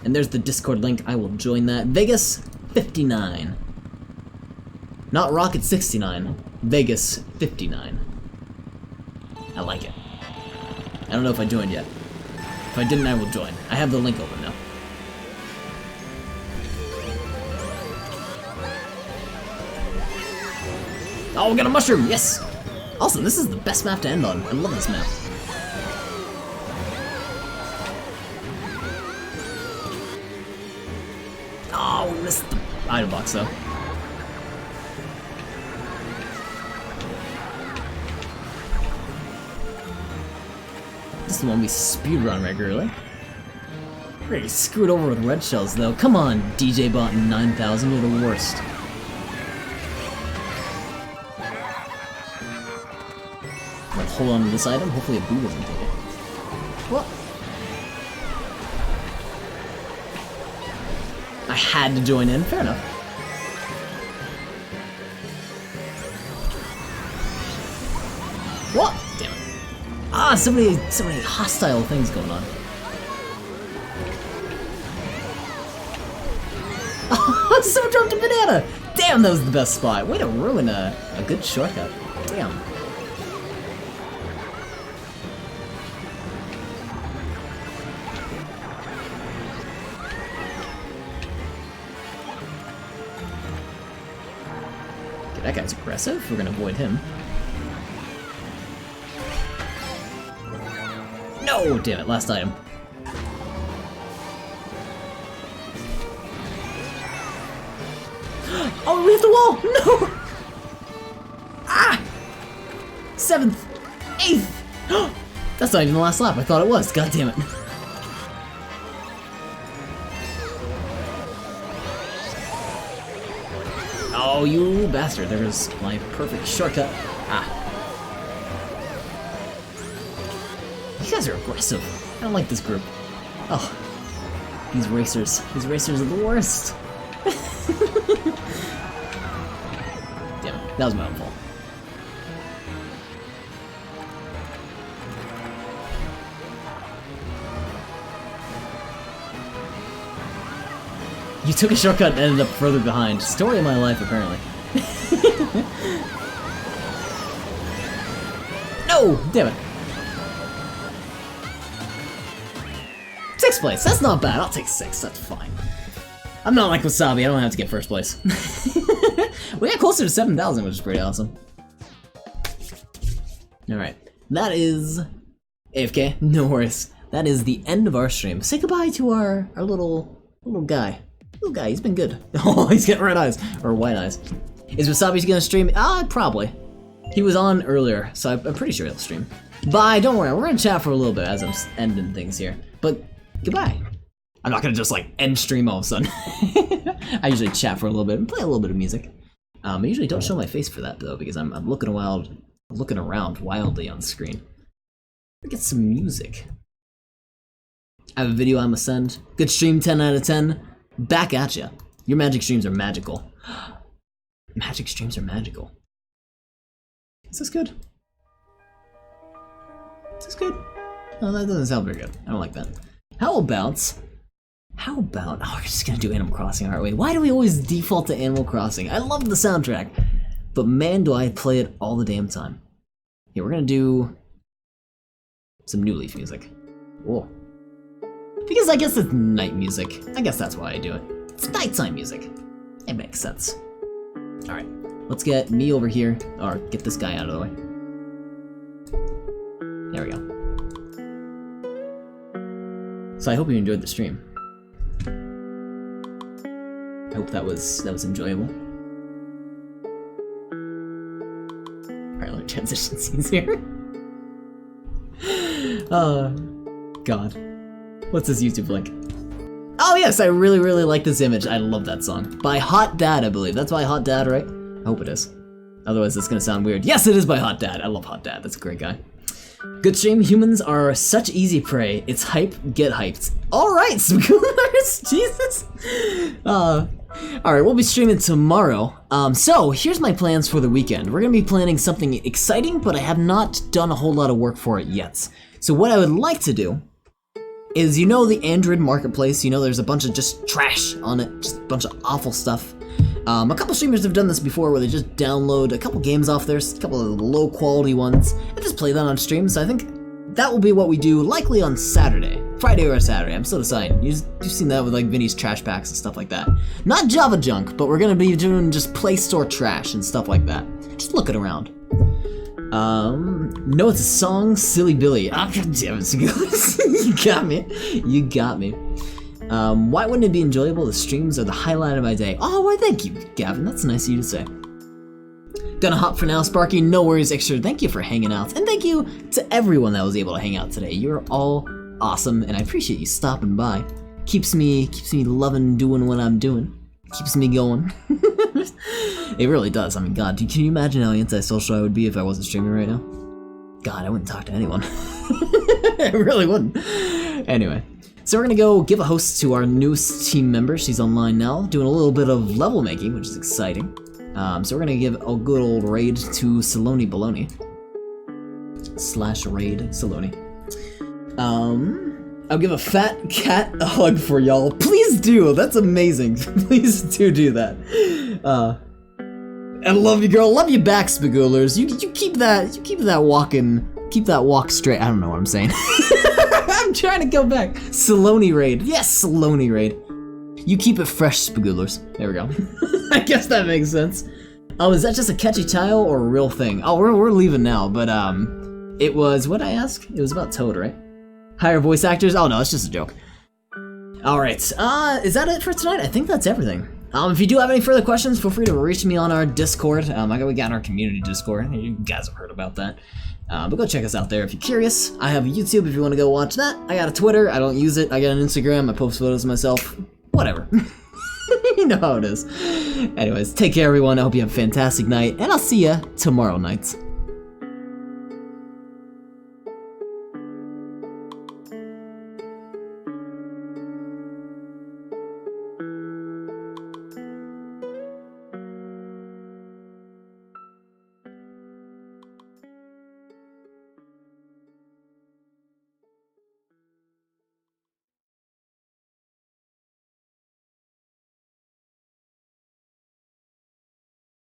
And there's the Discord link, I will join that. Vegas 59. Not Rocket 69, Vegas 59. I like it. I don't know if I joined yet. If I didn't, I will join. I have the link open now. Oh, we got a mushroom, yes! Also, this is the best map to end on. I love this map. Oh, we missed the item box though. This is the one we speedrun regularly. Pretty screwed over with red shells though. Come on, DJ Bot 9000, you're the worst. Hold on to this item, hopefully a boo doesn't take it. What? I had to join in, fair enough. What? Damn it. Ah, so many hostile things going on. Someone dropped a banana! Damn! Damn, that was the best spot. Way to ruin a good shortcut. Damn. Okay, that guy's aggressive. We're gonna avoid him. No! Damn it, last item. Oh, we hit the wall! No! Ah! 7th! 8th! That's not even the last lap. I thought it was. God damn it. Oh, you bastard. There was my perfect shortcut. Ah. You guys are aggressive. I don't like this group. Oh. These racers. These racers are the worst. Damn it. That was my own fault. You took a shortcut and ended up further behind. Story of my life, apparently. No! Damn it. 6th place. That's not bad. I'll take 6. That's fine. I'm not like Wasabi. I don't have to get 1st place. We got closer to 7,000, which is pretty awesome. Alright. That is... AFK. No worries. That is the end of our stream. Say goodbye to our little guy. Little guy, he's been good. Oh, he's getting red eyes. Or white eyes. Is Wasabi gonna stream? Probably. He was on earlier, so I'm pretty sure he'll stream. Bye, don't worry. We're gonna chat for a little bit as I'm ending things here. But, goodbye. I'm not gonna just, like, end stream all of a sudden. I usually chat for a little bit and play a little bit of music. I usually don't show my face for that, though, because I'm looking around wildly on screen. Get some music. I have a video I'm gonna send. Good stream, 10 out of 10. Back at ya. Your magic streams are magical. Magic streams are magical. Is this good? Is this good? Oh, that doesn't sound very good. I don't like that. How about... Oh, we're just gonna do Animal Crossing, aren't we? Why do we always default to Animal Crossing? I love the soundtrack. But man, do I play it all the damn time. Yeah, we're gonna do... some New Leaf music. Whoa. Because I guess it's night music. I guess that's why I do it. It's nighttime music. It makes sense. Alright, let's get me over here, or get this guy out of the way. There we go. So I hope you enjoyed the stream. I hope that was enjoyable. Alright, let me transition scenes here. God. What's this YouTube link? Oh yes, I really, really like this image. I love that song. By Hot Dad, I believe. That's by Hot Dad, right? I hope it is. Otherwise, it's gonna sound weird. Yes, it is by Hot Dad. I love Hot Dad. That's a great guy. Good stream. Humans are such easy prey. It's hype. Get hyped. Alright, Spooners! Jesus! Alright, we'll be streaming tomorrow. So, here's my plans for the weekend. We're gonna be planning something exciting, but I have not done a whole lot of work for it yet. So what I would like to do is, the Android marketplace, there's a bunch of just trash on it, just a bunch of awful stuff. A couple streamers have done this before where they just download a couple games off there, a couple of low quality ones, and just play that on stream, so I think that will be what we do likely on Saturday. Friday or Saturday, I'm still deciding. You've seen that with like Vinny's trash packs and stuff like that. Not Java junk, but we're gonna be doing just Play Store trash and stuff like that. Just looking around. No, it's a song, Silly Billy. Ah, God damn it, you got me. You got me. Why wouldn't it be enjoyable? The streams are the highlight of my day. Oh, why thank you, Gavin. That's nice of you to say. Gonna hop for now, Sparky. No worries, extra. Thank you for hanging out. And thank you to everyone that was able to hang out today. You're all awesome, and I appreciate you stopping by. Keeps me loving doing what I'm doing. Keeps me going. It really does. I mean, God, can you imagine how antisocial I would be if I wasn't streaming right now? God, I wouldn't talk to anyone. I really wouldn't. Anyway, so we're gonna go give a host to our newest team member. She's online now, doing a little bit of level making, which is exciting. So we're gonna give a good old raid to Saloni Baloney. /raid Saloni. I'll give a fat cat a hug for y'all. Please do. That's amazing. Please do that. I love you, girl. Love you back, Spagoolers. You keep that walk straight. I don't know what I'm saying. I'm trying to go back. Saloni raid. Yes, Saloni raid. You keep it fresh, Spagoolers. There we go. I guess that makes sense. Oh, is that just a catchy tile or a real thing? Oh, we're leaving now, but it was, what'd I ask? It was about Toad, right? Hire voice actors? Oh no, it's just a joke. Alright, is that it for tonight? I think that's everything. If you do have any further questions, feel free to reach me on our Discord. We got our community Discord. You guys have heard about that. But go check us out there if you're curious. I have a YouTube if you want to go watch that. I got a Twitter. I don't use it. I got an Instagram. I post photos of myself. Whatever. You know how it is. Anyways, take care, everyone. I hope you have a fantastic night, and I'll see ya tomorrow night.